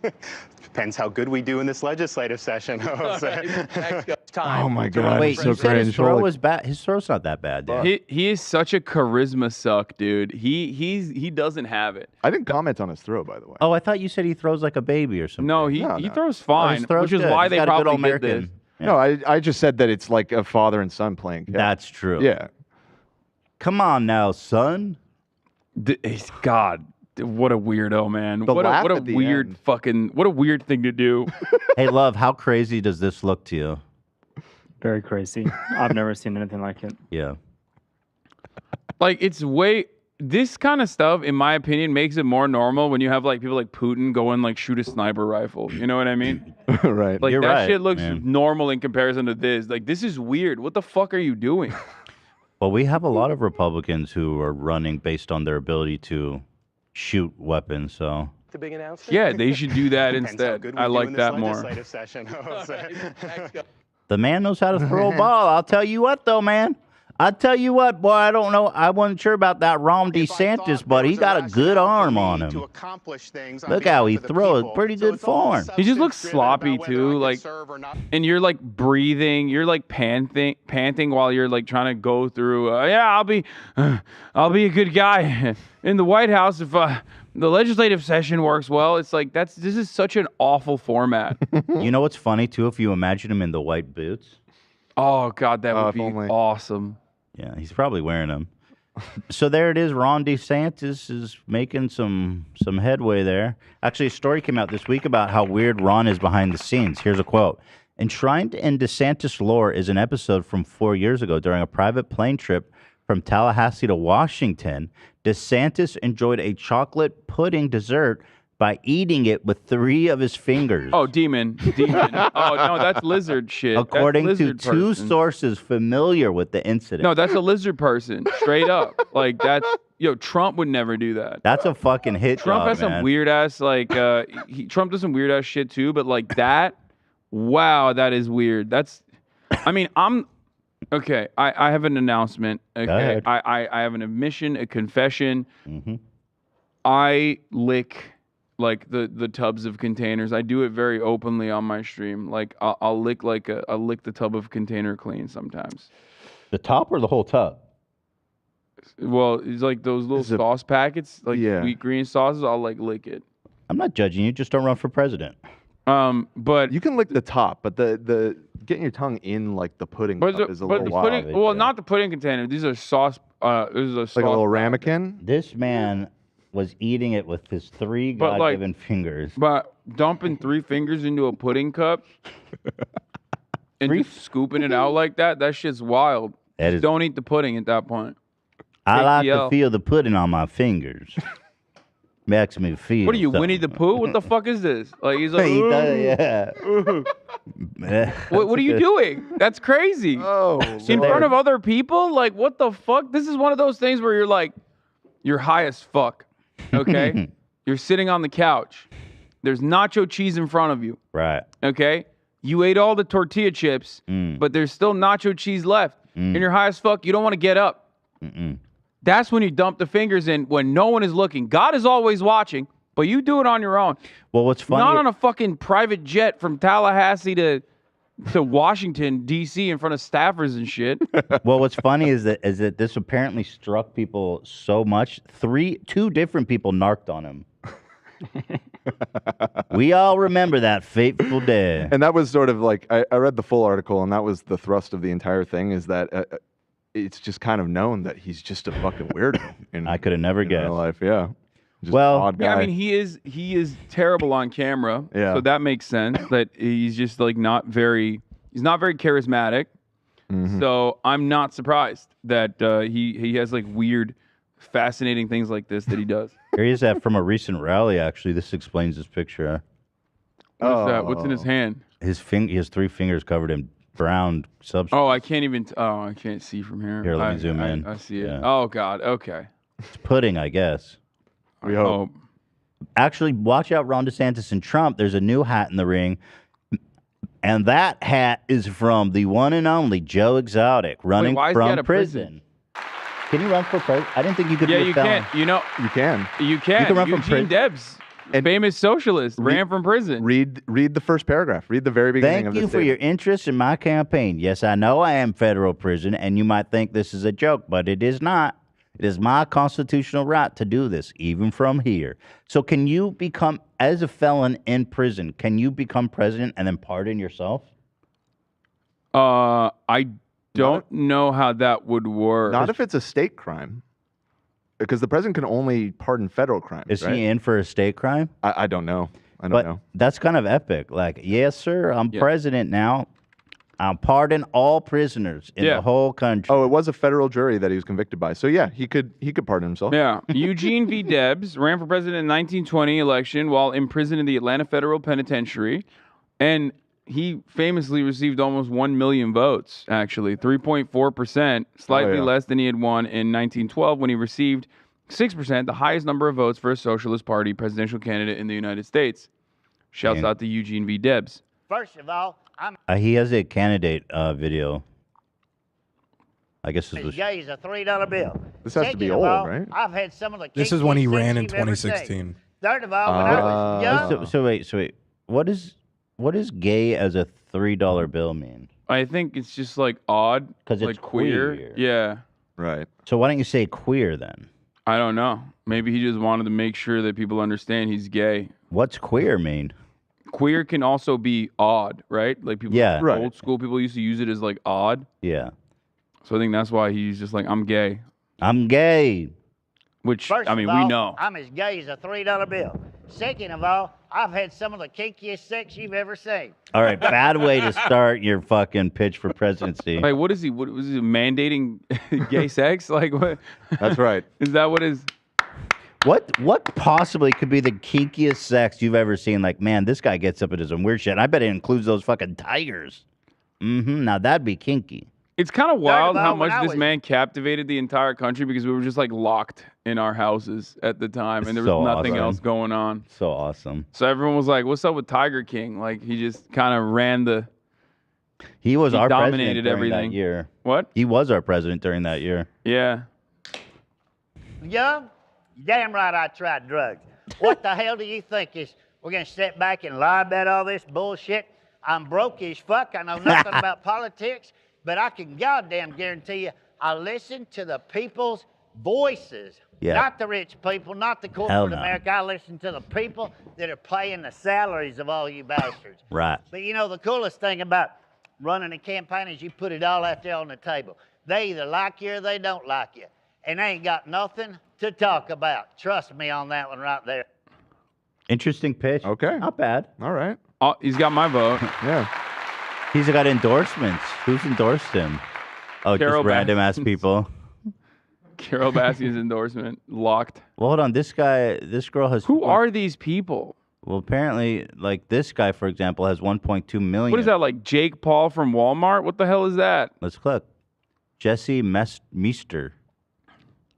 Depends how good we do in this legislative session. Oh my God! Wait, so you said his cringe. throw was bad. His throw's not that bad, dude. He is such a charisma suck, dude. He doesn't have it. I didn't comment on his throw, by the way. Oh, I thought you said he throws like a baby or something. No, he throws fine, his throw's which is good. why He's they got a good probably old did this. American. Yeah. No, I just said that it's like a father and son playing catch. That's true. Yeah. Come on now, son. God, what a weirdo, man. The What laugh a at the weird end. what a weird thing to do. Hey, love, how crazy does this look to you? Very crazy. I've never seen anything like it. Yeah. Like, this kind of stuff, in my opinion, makes it more normal when you have like people like Putin go and like shoot a sniper rifle. You know what I mean? Right. Like, You're that right, shit looks man. normal in comparison to this. Like, this is weird. What the fuck are you doing? Well, we have a lot of Republicans who are running based on their ability to shoot weapons, so. The big announcement? Yeah, they should do that Depends how instead. good we I do like in this that more. legislative session. The man knows how to throw a ball. I'll tell you what, though, man. I'll tell you what, boy, I don't know. I wasn't sure about that Ron DeSantis, but he got a good arm on him. Look how he throws. Pretty good form. He just looks sloppy too, like, and you're like breathing, you're like panting while you're like trying to go through. I'll be a good guy in the White House if the legislative session works well. It's like this is such an awful format. You know what's funny too? If you imagine him in the white boots. Oh God, that would be only. awesome. Yeah, he's probably wearing them. So there it is. Ron DeSantis is making some headway there. Actually, a story came out this week about how weird Ron is behind the scenes. Here's a quote. Enshrined in DeSantis lore is an episode from 4 years ago during a private plane trip from Tallahassee to Washington. DeSantis enjoyed a chocolate pudding dessert by eating it with 3 of his fingers. Oh, demon. Oh no, that's lizard shit. According That's to lizard two person. sources familiar with the incident. No, that's a lizard person. Straight up. Like that's Trump would never do that. That's a fucking hit. Trump job, has some man. weird ass like Trump does some weird ass shit too, but like that, wow, that is weird. Okay, I have an announcement. Okay. I have an admission, a confession. Mm-hmm. I lick like the tubs of containers. I do it very openly on my stream. Like I'll lick the tub of container clean sometimes. The top or the whole tub? Well, it's like those little sauce packets, like sweet green sauces. I'll like lick it. I'm not judging you. Just don't run for president. But you can lick the top, but the getting your tongue in like the pudding cup is a little wild. Well, not the pudding container. These are sauce. This is a sauce like a little packet. ramekin. This man was eating it with his 3 But, God-given fingers. But dumping 3 fingers into a pudding cup and just scooping it out like that shit's wild. That is- Don't eat the pudding at that point. I Take like the to L. feel the pudding on my fingers. Makes me feel. What are you, something. Winnie the Pooh? What the fuck is this? Like he's like, He does, "Ooh." yeah. What are you doing? That's crazy. Oh, in front of other people? Like, what the fuck? This is one of those things where you're like, you're high as fuck. Okay? You're sitting on the couch. There's nacho cheese in front of you. Right. Okay? You ate all the tortilla chips, but there's still nacho cheese left. And you're high as fuck. You don't want to get up. That's when you dump the fingers in when no one is looking. God is always watching, but you do it on your own. Well, what's funny? Not on a fucking private jet from Tallahassee to to Washington D.C. in front of staffers and shit. Well, what's funny is that this apparently struck people so much. Two different people narked on him. We all remember that fateful day. And that was sort of like I read the full article, and that was the thrust of the entire thing. Is that it's just kind of known that he's just a fucking weirdo. I could have never guessed. Real life, yeah. Just Well, an odd guy. Yeah, I mean, he is terrible on camera. Yeah. So that makes sense that he's just like he's not very charismatic. Mm-hmm. So I'm not surprised that he has like weird, fascinating things like this that he does. Here he is at from a recent rally, actually. This explains his picture. What is that? What's in his hand? He has 3 fingers covered in brown substance. Oh, I can't even. I can't see from here. Here, let me zoom in. I see it. Yeah. Oh God. Okay. It's pudding, I guess. We hope. Actually, watch out, Ron DeSantis and Trump. There's a new hat in the ring. And that hat is from the one and only Joe Exotic, running why is he out from of prison. Can you run for president? I didn't think you could Yeah, be a you felon. can. You know, You can. you can. You can run from Eugene prison. Debs, famous socialist, ran from prison. Read the first paragraph. Read the very beginning Thank of you this for your statement. interest in my campaign. Yes, I know I am federal prison, and you might think this is a joke, but it is not. It is my constitutional right to do this, even from here. So can you become, as a felon in prison, can you become president and then pardon yourself? I don't know how that would work. Not if it's a state crime. Because the president can only pardon federal crimes. Is right? he in for a state crime? I don't know. I don't But know. that's kind of epic. Like, yes, sir, I'm president now. I'll pardon all prisoners in the whole country. Oh, it was a federal jury that he was convicted by. So yeah, he could pardon himself. Yeah. Eugene V. Debs ran for president in the 1920 election while imprisoned in the Atlanta Federal Penitentiary. And he famously received almost 1 million votes, actually, 3.4%, slightly less than he had won in 1912 when he received 6%, the highest number of votes for a Socialist Party presidential candidate in the United States. Shouts out to Eugene V. Debs. First of all, I'm He has a candidate video. I guess this as was. gay as a $3 bill. This has to be Second of old, all, right? I've had some of the This is when he kinkiest sex ran in you've ever seen. 2016. Third of all, when I was young, So wait. What is gay as a $3 bill mean? I think it's just like odd. 'Cause it's like queer. queer. Yeah. Right. So why don't you say queer then? I don't know. Maybe he just wanted to make sure that people understand he's gay. What's queer mean? Queer can also be odd, right? Like people, Yeah. Right. old school people used to use it as like odd. Yeah. So I think that's why he's just like, I'm gay. I'm gay. Which, first I mean, of all, we know. I'm as gay as a $3 bill. Second of all, I've had some of the kinkiest sex you've ever seen. All right, bad way to start your fucking pitch for presidency. Like, what is he? What was he mandating gay sex? Like, what? That's right. Is that what is? What possibly could be the kinkiest sex you've ever seen? Like, man, this guy gets up into some weird shit. And I bet it includes those fucking tigers. Now that'd be kinky. It's kind of wild all, how when much I this was- man captivated the entire country because we were just like locked in our houses at the time, and there was So nothing awesome. else going on. So awesome. So everyone was like, "What's up with Tiger King?" Like he just kind of ran the. He was our president dominated during everything. that year. What? He was our president during that year. Yeah. Young? Damn right I tried drugs. What the hell do you think is we're gonna sit back and lie about all this bullshit? I'm broke as fuck. I know nothing about politics, but I can goddamn guarantee you I listen to the people's voices. Yeah. Not the rich people, not the Hell corporate no. America. I listen to the people that are paying the salaries of all you bastards. Right. But you know, the coolest thing about running a campaign is you put it all out there on the table. They either like you or they don't like you. And they ain't got nothing to talk about. Trust me on that one right there. Interesting pitch. Okay. Not bad. All right. Oh, he's got my vote. Yeah. He's got endorsements. Who's endorsed him? Oh, Carol just random ass Baskins. people. Carol Baskins endorsement locked. Well, hold on. This girl has. Who are these people? Well, apparently, like this guy, for example, has 1.2 million. What is that, like Jake Paul from Walmart? What the hell is that? Let's click. Jesse Meester.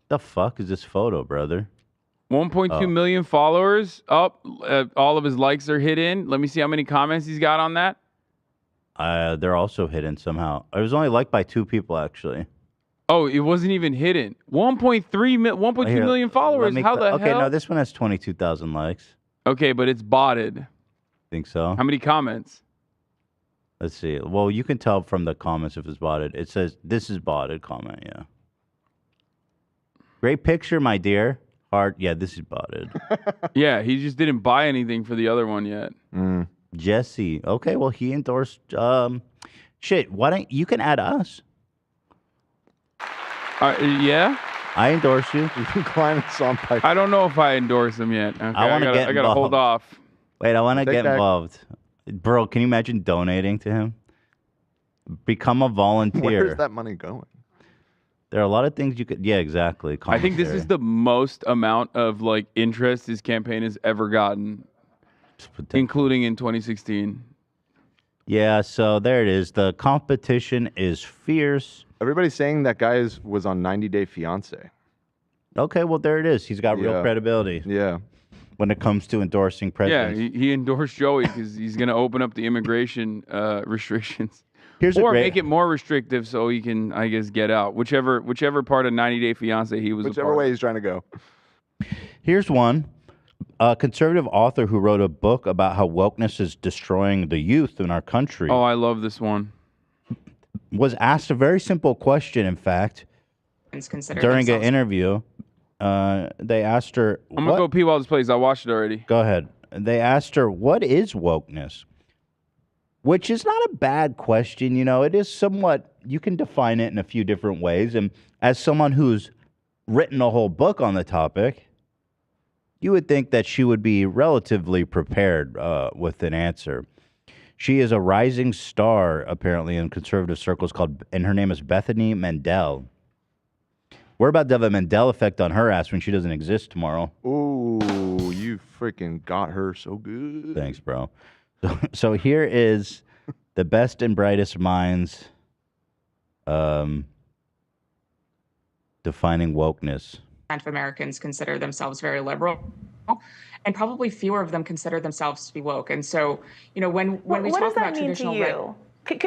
The fuck is this photo, brother? 1.2 million followers. Oh, all of his likes are hidden. Let me see how many comments he's got on that. They're also hidden somehow. It was only liked by 2 people, actually. Oh, it wasn't even hidden. 1.2 million followers. How the Okay, hell? no, this one has 22,000 likes. Okay, but it's botted. Think so? How many comments? Let's see. Well, you can tell from the comments if it's botted. It says, this is botted comment, yeah. Great picture, my dear. Heart, yeah, this is botted. Yeah, he just didn't buy anything for the other one yet. Jesse. Okay, well, he endorsed, shit, why don't, you can add us. Yeah? I endorse you. You can climb a song pipe. I don't know if I endorse him yet. Okay, I want to get I gotta hold involved. off. Wait, I want to Take get back. involved. Bro, can you imagine donating to him? Become a volunteer. Where's that money going? There are a lot of things you could. Yeah, exactly. I think this Commentary. is the most amount of like interest his campaign has ever gotten, including in 2016. Yeah, so there it is. The competition is fierce. Everybody's saying that guy was on 90 Day Fiance. Okay, well there it is. He's got real Yeah. credibility. Yeah. When it comes to endorsing Yeah, presidents. he endorsed Joey because he's going to open up the immigration restrictions. Here's a or great- make it more restrictive so he can, I guess, get out. Whichever part of 90 Day Fiance he was a Whichever part way of. he's trying to go. Here's one. A conservative author who wrote a book about how wokeness is destroying the youth in our country. Oh, I love this one. Was asked a very simple question, in fact, Consider during an themselves- interview. They asked her, I'm going to go pee while this plays. I watched it already. Go ahead. They asked her, what is wokeness? Which is not a bad question. You know, it is somewhat, you can define it in a few different ways. And as someone who's written a whole book on the topic, you would think that she would be relatively prepared with an answer. She is a rising star, apparently, in conservative circles and her name is Bethany Mandel. We're about to have a Mandela effect on her ass when she doesn't exist tomorrow. Ooh, you freaking got her so good. Thanks, bro. So here is the best and brightest minds defining wokeness. of Americans consider themselves very liberal, and probably fewer of them consider themselves to be woke. And so, you know, when we what talk does that about mean to traditional you?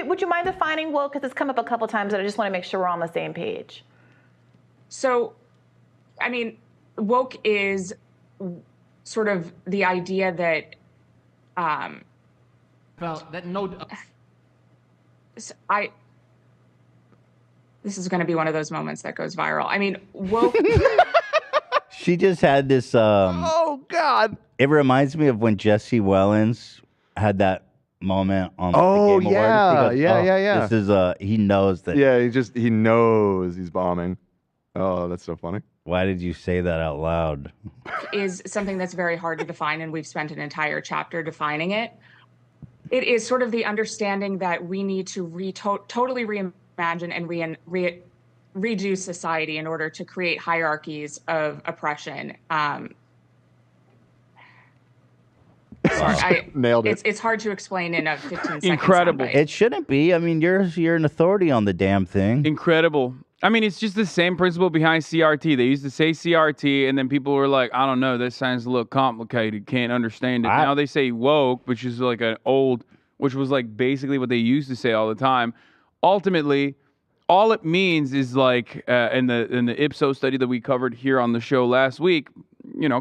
Would you mind defining woke? Because it's come up a couple times, and I just want to make sure we're on the same page. So, I mean, woke is sort of the idea that this is going to be one of those moments that goes viral. I mean, woke. She just had this. Oh God! It reminds me of when Jesse Wellens had that moment on. Oh, the Game yeah. Awards. He goes, Yeah. This is he knows that. Yeah, he knows he's bombing. Oh, that's so funny. Why did you say that out loud? is something that's very hard to define, and we've spent an entire chapter defining it. It is sort of the understanding that we need to totally reimagine and redo society in order to create hierarchies of oppression. Sorry, Nailed it. It's hard to explain in a 15 seconds. Incredible. soundbite. It shouldn't be. I mean, you're an authority on the damn thing. Incredible. I mean, it's just the same principle behind CRT. They used to say CRT, and then people were like, I don't know, that sounds a little complicated, can't understand it. Now they say woke, which is like which was like basically what they used to say all the time. Ultimately, all it means is like, in the Ipsos study that we covered here on the show last week,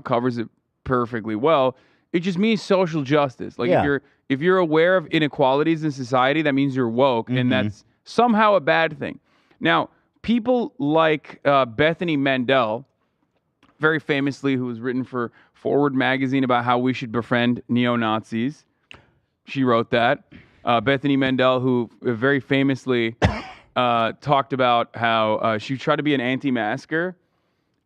covers it perfectly well. It just means social justice. Like if you're aware of inequalities in society, that means you're woke, and that's somehow a bad thing. Now, people like Bethany Mandel, very famously, who has written for Forward magazine about how we should befriend neo-Nazis. She wrote that. Bethany Mandel, who very famously talked about how she tried to be an anti-masker,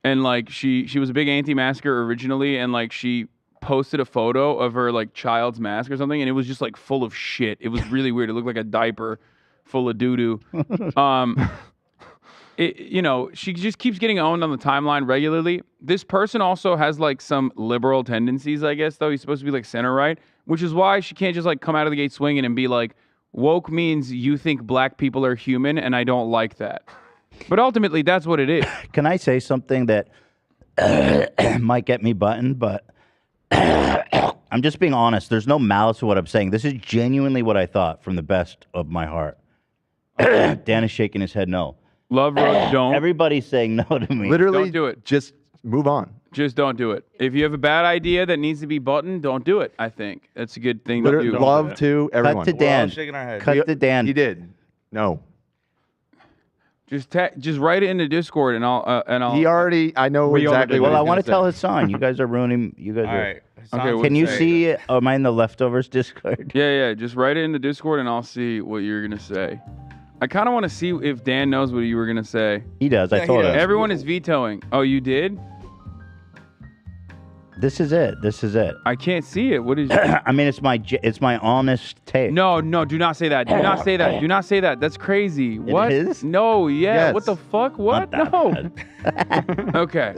and like she was a big anti-masker originally, and like she posted a photo of her like child's mask or something, and it was just like full of shit. It was really weird. It looked like a diaper full of doo-doo. She just keeps getting owned on the timeline regularly. This person also has like some liberal tendencies, I guess, though. He's supposed to be like center right, which is why she can't just like come out of the gate swinging and be like, woke means you think black people are human, and I don't like that. But ultimately, that's what it is. Can I say something that might get me buttoned, but I'm just being honest. There's no malice to what I'm saying. This is genuinely what I thought from the best of my heart. Dan is shaking his head no. Love Road, don't. Everybody's saying no to me. Literally, Don't do it. Just move on. Just don't do it. If you have a bad idea that needs to be buttoned, don't do it. I think that's a good thing to Literally, do. love to everyone. Cut to Dan. shaking our head. Cut to Dan. He did. No. Just write it in the Discord and I'll. He already. I know exactly what. Well, I he's want to gonna tell say. Hasan. You guys are ruining. You guys All are. right. Okay, Can you see? Am I in the leftovers Discord? Yeah. Just write it in the Discord and I'll see what you're gonna say. I kind of want to see if Dan knows what you were gonna say. He does. I told him. Everyone is vetoing. Oh, you did? This is it. This is it. I can't see it. What is? I mean, it's my honest take. No. Do not say that. Do not say that. Do not say that. That's crazy. What? is? No. Yeah. Yes. What the fuck? What? Not that No. Okay.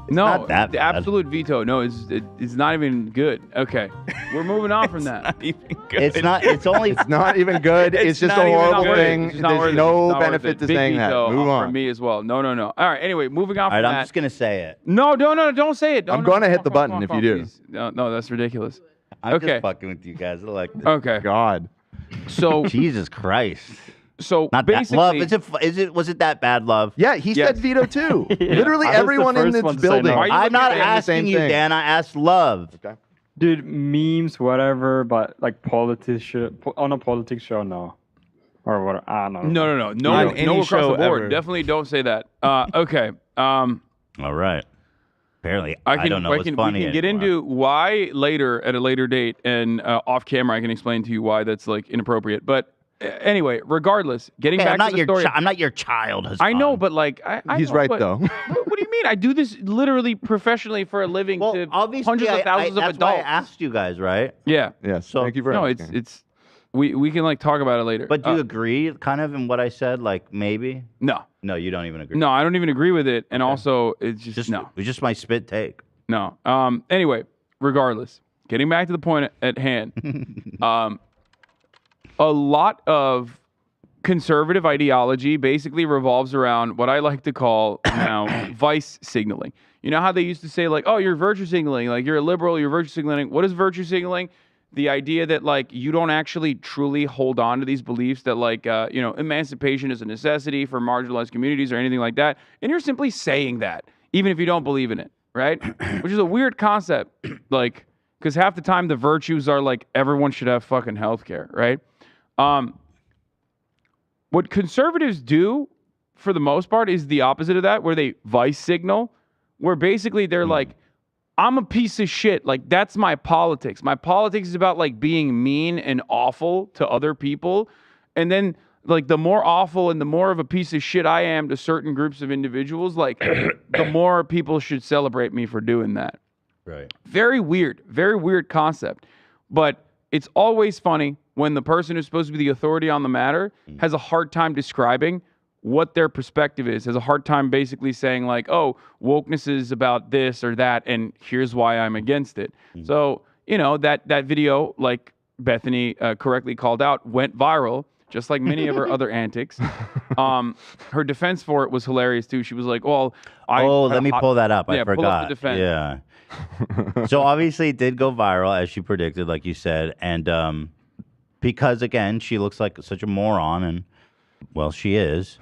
No. not that the bad. absolute veto. No, it's not even good. Okay. We're moving on from that. Not even good. It's not. It's only. It's not even good. It's just a not even horrible good. thing. It's just not worth There's it. no It's not worth benefit it. to Big saying that. veto Move for on. me as well. No. All right. Anyway, moving on All from right, that. I'm just gonna say it. No, don't say it. I'm gonna hit the button if you do. Please. No, that's ridiculous. I'm Okay. just fucking with you guys. I like this. Okay. God. So Jesus Christ. So Not that basically, love. Is it? Was it that bad love? Yeah, he Yes. said veto too. Literally I was the everyone in first this one to say building. no. Why are you I'm not looking at the same asking you, thing. Dan. I asked love. Okay. Dude, memes, whatever, but like politics, on a politics show, no. Or what? I don't know. No. On No any across show the board. ever. Definitely don't say that. Okay. All right. Apparently, I don't know what's funny We can get anymore. into why later at a later date and off camera. I can explain to you why that's like inappropriate. But anyway, regardless, getting Hey, back I'm not to the your. story. I'm not your child. Hasan. I know, but like, I He's know, right but though. What do you mean? I do this literally professionally for a living Well, to obviously, hundreds of thousands of that's why I adults. asked you guys, right? Yeah. Yes. So- Thank you for No, asking. it's we can like talk about it later. But do you agree, kind of, in what I said? Like maybe. No. No, you don't even agree. No, I don't even agree with it. And also, it's just no. It's just my spit take. No. Anyway, regardless, getting back to the point at hand, a lot of conservative ideology basically revolves around what I like to call now vice signaling. You know how they used to say like, oh, you're virtue signaling, like you're a liberal, you're virtue signaling. What is virtue signaling? The idea that like you don't actually truly hold on to these beliefs that like emancipation is a necessity for marginalized communities or anything like that, and you're simply saying that even if you don't believe in it, right? Which is a weird concept, like because half the time the virtues are like everyone should have fucking healthcare, right? What conservatives do for the most part is the opposite of that, where they vice signal, where basically they're like, I'm a piece of shit. Like, that's my politics. My politics is about, like, being mean and awful to other people. And then, like, the more awful and the more of a piece of shit I am to certain groups of individuals, like, the more people should celebrate me for doing that. Right. Very weird concept. But it's always funny when the person who's supposed to be the authority on the matter has a hard time describing what their perspective is, has a hard time basically saying like, oh, wokeness is about this or that, and here's why I'm against it. So, that video, like Bethany correctly called out, went viral, just like many of her other antics. Her defense for it was hilarious too. She was like, well, let me pull that up. I Pull up forgot. the defense. Yeah. So obviously it did go viral, as she predicted, like you said. And because, again, she looks like such a moron, and, well, she is.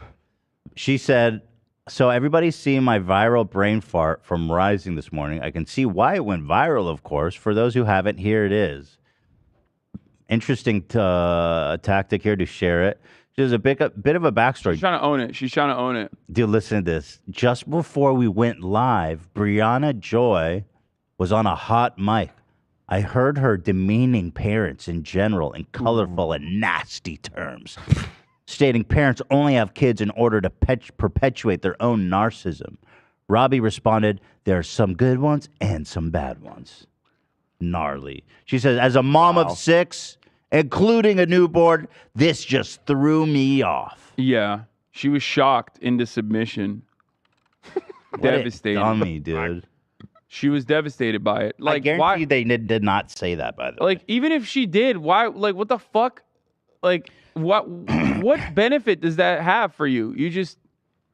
She said, so everybody's seeing my viral brain fart from Rising this morning. I can see why it went viral, of course. For those who haven't, here it is. Interesting tactic here to share it. There's a bit of a backstory. She's trying to own it. Dude, listen to this. Just before we went live, Brianna Joy was on a hot mic. I heard her demeaning parents in general in colorful and nasty terms, stating parents only have kids in order to perpetuate their own narcissism. Robbie responded, there are some good ones and some bad ones. Gnarly. She says, as a mom of 6, including a newborn, this just threw me off. Yeah. She was shocked into submission. Devastated. What a dummy, dude. She was devastated by it. Like, I guarantee why? you they did not say that, by the way. Like, even if she did, why? Like, what the fuck? Like, what benefit does that have for you? You just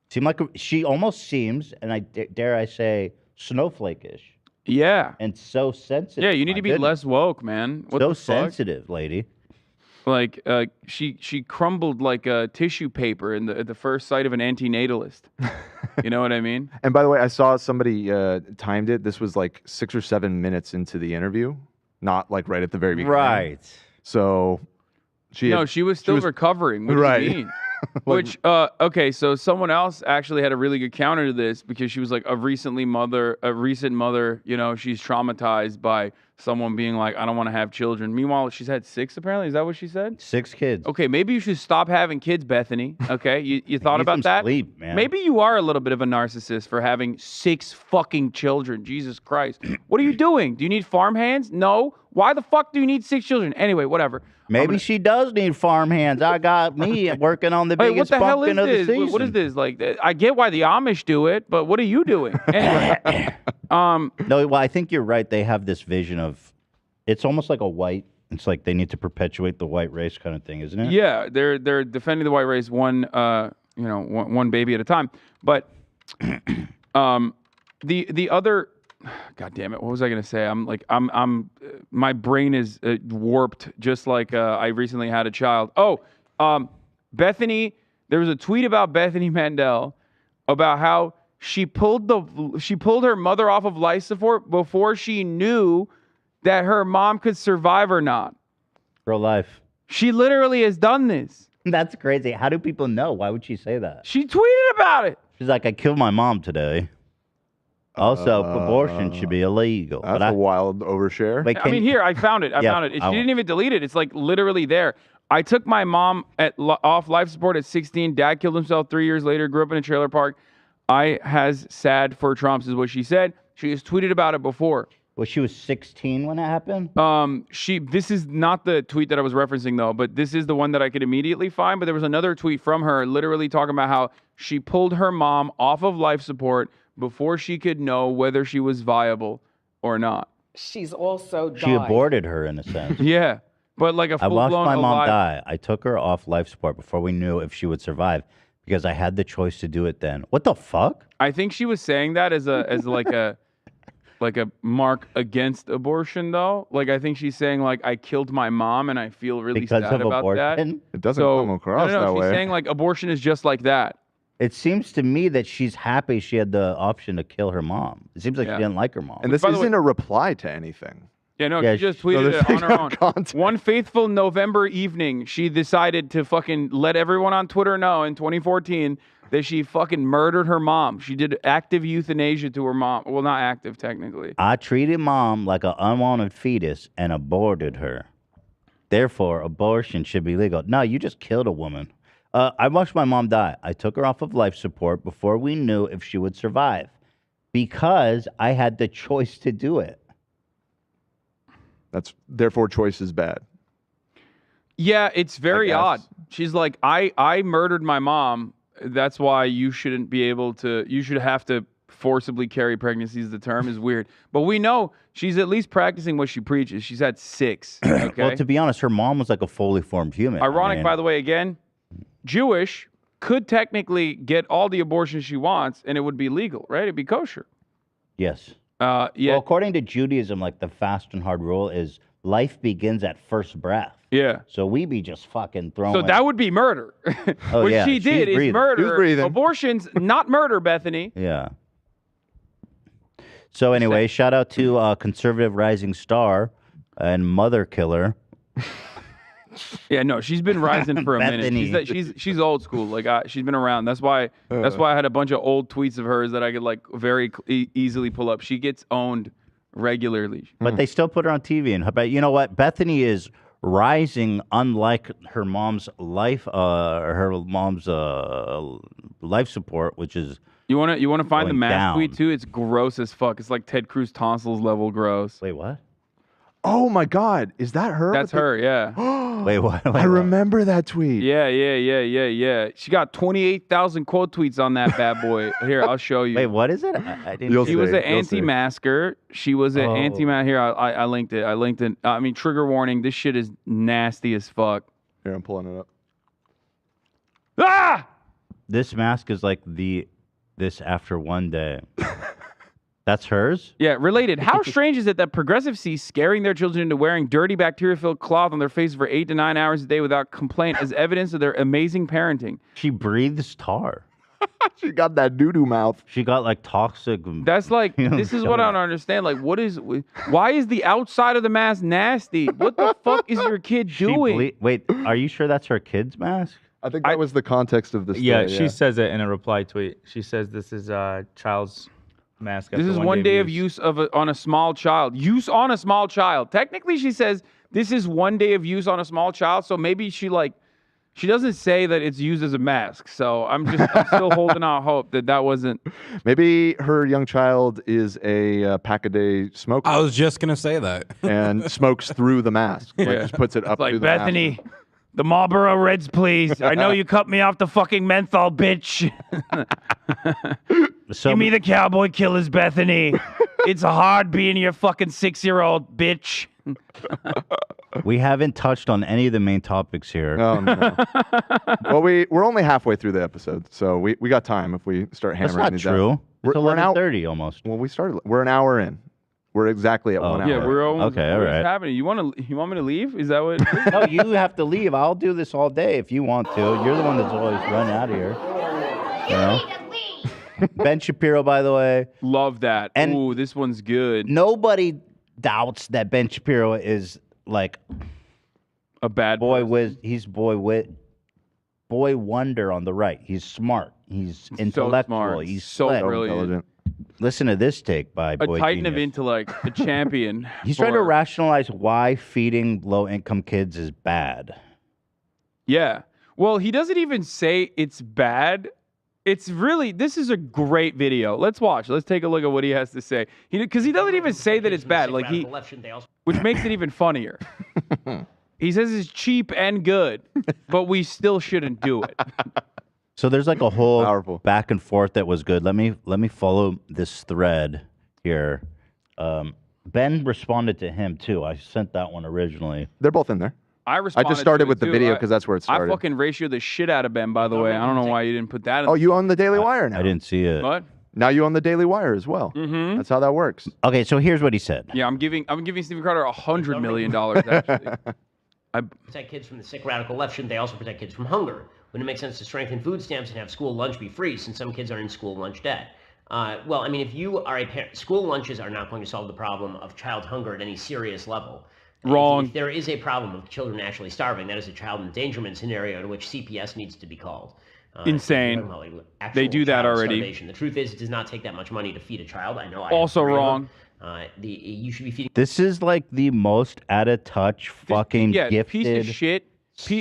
seem like she almost seems, and I dare I say, snowflake-ish. Yeah. And so sensitive. Yeah, you need to be less woke, man. What so the fuck? sensitive, lady. Like she crumbled like a tissue paper at the first sight of an antinatalist. You know what I mean? And by the way, I saw somebody timed it. This was like 6 or 7 minutes into the interview, not like right at the very beginning. Right. So she was still recovering. What do you mean? Which okay, so someone else actually had a really good counter to this because she was like a recent mother, you know, she's traumatized by someone being like, I don't want to have children. Meanwhile, she's had 6 apparently. Is that what she said? 6 kids. Okay, maybe you should stop having kids, Bethany. Okay, you thought about that? Sleep, man. Maybe you are a little bit of a narcissist for having 6 fucking children. Jesus Christ. What are you doing? Do you need farm hands? No. Why the fuck do you need 6 children? Anyway, whatever. Maybe she does need farm hands. I got me working on the Hey, biggest what the hell pumpkin is of the this? season. What is this? Like, I get why the Amish do it, but what are you doing? Anyway, No, well, I think you're right. They have this vision of, it's almost like a white. It's like they need to perpetuate the white race kind of thing, isn't it? yeah, they're defending the white race one baby at a time. But the other, God damn it, what was I gonna say? My brain is warped, just like I recently had a child. Bethany. There was a tweet about Bethany Mandel about how she pulled her mother off of life support before she knew that her mom could survive or not. Real life. She literally has done this. That's crazy. How do people know? Why would she say that? She tweeted about it. She's like, I killed my mom today. Also, abortion should be illegal. That's a wild overshare. Wait, I mean, here, I found it. I found it. She didn't even delete it. It's like literally there. I took my mom off life support at 16. Dad killed himself 3 years later. Grew up in a trailer park. I has sad for Trumps is what she said. She has tweeted about it before. Well, she was 16 when it happened? This is not the tweet that I was referencing though, but this is the one that I could immediately find. But there was another tweet from her literally talking about how she pulled her mom off of life support before she could know whether she was viable or not. She's also died. She aborted her in a sense. Yeah, but like a I full-blown watched my mom alive- die. I took her off life support before we knew if she would survive because I had the choice to do it then. What the fuck? I think she was saying that as like a mark against abortion though. Like I think she's saying like I killed my mom and I feel really Because sad of about that. abortion? It doesn't come across no, that she's way. saying like abortion is just like that. It seems to me that she's happy she had the option to kill her mom. It seems like she didn't like her mom. And this isn't a reply to anything. Yeah, no, Yeah, she just so tweeted there's it on her no own. context. One fateful November evening, she decided to fucking let everyone on Twitter know in 2014 that she fucking murdered her mom. She did active euthanasia to her mom. Well, not active technically. I treated mom like an unwanted fetus and aborted her. Therefore, abortion should be legal. No, you just killed a woman. I watched my mom die. I took her off of life support before we knew if she would survive because I had the choice to do it. Therefore choice is bad. Yeah, it's very guess. odd. She's like, I murdered my mom. That's why you shouldn't be able to, you should have to forcibly carry pregnancies. The term is weird. But we know she's at least practicing what she preaches. She's had 6. Okay. Well, to be honest, her mom was like a fully formed human. Ironic, by the way, again, Jewish could technically get all the abortions she wants and it would be legal, right? It'd be kosher. Yes. Yeah. Well, according to Judaism, like the fast and hard rule is life begins at first breath. Yeah. So we be just fucking throwing. So that would be murder. Oh, what yeah, she she's did is breathing. murder. She's breathing. Abortion's not murder, Bethany. Yeah. So anyway, shout out to conservative rising star and mother killer. Yeah, no, she's been rising for a Bethany. minute. She's old school. Like she's been around. That's why I had a bunch of old tweets of hers that I could like very easily pull up. She gets owned regularly. But they still put her on TV. And but you know what? Bethany is rising, unlike her mom's life support, which is You want to find the going mass down. tweet too? It's gross as fuck. It's like Ted Cruz tonsils level gross. Wait, what? Oh my God, is that her? That's her. Yeah. Wait, what? I remember that tweet. Yeah. She got 28,000 quote tweets on that bad boy. Here, I'll show you. Wait, what is it? I didn't. You'll She was see, an you'll see. anti-masker. She was an Oh. anti-masker. Here, I linked it. I mean, trigger warning. This shit is nasty as fuck. Here, I'm pulling it up. Ah! This mask is like this after one day. That's hers? Yeah, related. How strange is it that progressives see scaring their children into wearing dirty bacteria-filled cloth on their face for 8 to 9 hours a day without complaint as evidence of their amazing parenting? She breathes tar. She got that doo-doo mouth. She got like toxic. That's like, this is what I don't understand. Like, why is the outside of the mask nasty? What the fuck is your kid doing? Wait, are you sure that's her kid's mask? I think that was the context of this. Yeah, she says it in a reply tweet. She says this is a child's mask. This is one day of use on a small child. Use on a small child. Technically, she says this is 1 day of use on a small child. So maybe she doesn't say that it's used as a mask. So I'm still holding out hope that wasn't. Maybe her young child is a pack-a-day smoker. I was just gonna say that. And smokes through the mask. Like, just puts it up Like, through the Bethany, mask. the Marlboro Reds, please. I know you cut me off the fucking menthol, bitch. Give me the cowboy killers, Bethany. It's hard being your fucking 6-year-old, bitch. We haven't touched on any of the main topics here. Oh, no. Well, we're only halfway through the episode, so we got time if we start hammering That's not these true. out. It's We're an hour 11:30 almost. Well, we're an hour in. We're exactly at 1 hour. Yeah, we're almost. Okay, all what's right. happening? You want me to leave? Is that what? No, you have to leave. I'll do this all day if you want to. You're the one that's always running out of here. You know? Ben Shapiro, by the way. Love that. And ooh, this one's good. Nobody doubts that Ben Shapiro is like a bad boy. He's boy wonder on the right. He's smart. He's intellectual. Smart. He's so slick. brilliant. Listen to this take by A Boy titan of Genius. intellect, a champion. He's trying to rationalize why feeding low-income kids is bad. Yeah. Well, he doesn't even say it's bad. It's really, this is a great video. Let's watch. Let's take a look at what he has to say. Because he doesn't even say that it's bad. Like which makes it even funnier. He says it's cheap and good, but we still shouldn't do it. So there's like a whole back and forth that was good. Let me follow this thread here. Ben responded to him too. I sent that one originally. They're both in there. I just started with the video because that's where it started. I fucking ratioed the shit out of Ben, by the way. I don't know why you didn't put that in. Oh, you own the Daily Wire now. I didn't see it. What? Now you own the Daily Wire as well. Mm-hmm. That's how that works. Okay, so here's what he said. Yeah, I'm giving Stephen Carter $100 million actually. Protect kids from the sick radical left. Shouldn't they also protect kids from hunger? Wouldn't it make sense to strengthen food stamps and have school lunch be free, since some kids are in school lunch debt? Well, I mean, if you are a parent, school lunches are not going to solve the problem of child hunger at any serious level. Wrong. If there is a problem of children actually starving, that is a child endangerment scenario to which CPS needs to be called. Insane. They do that already. Starvation. The truth is, it does not take that much money to feed a child. I know. Also wrong. You should be feeding. This is like the most out of touch, fucking gifted piece of shit.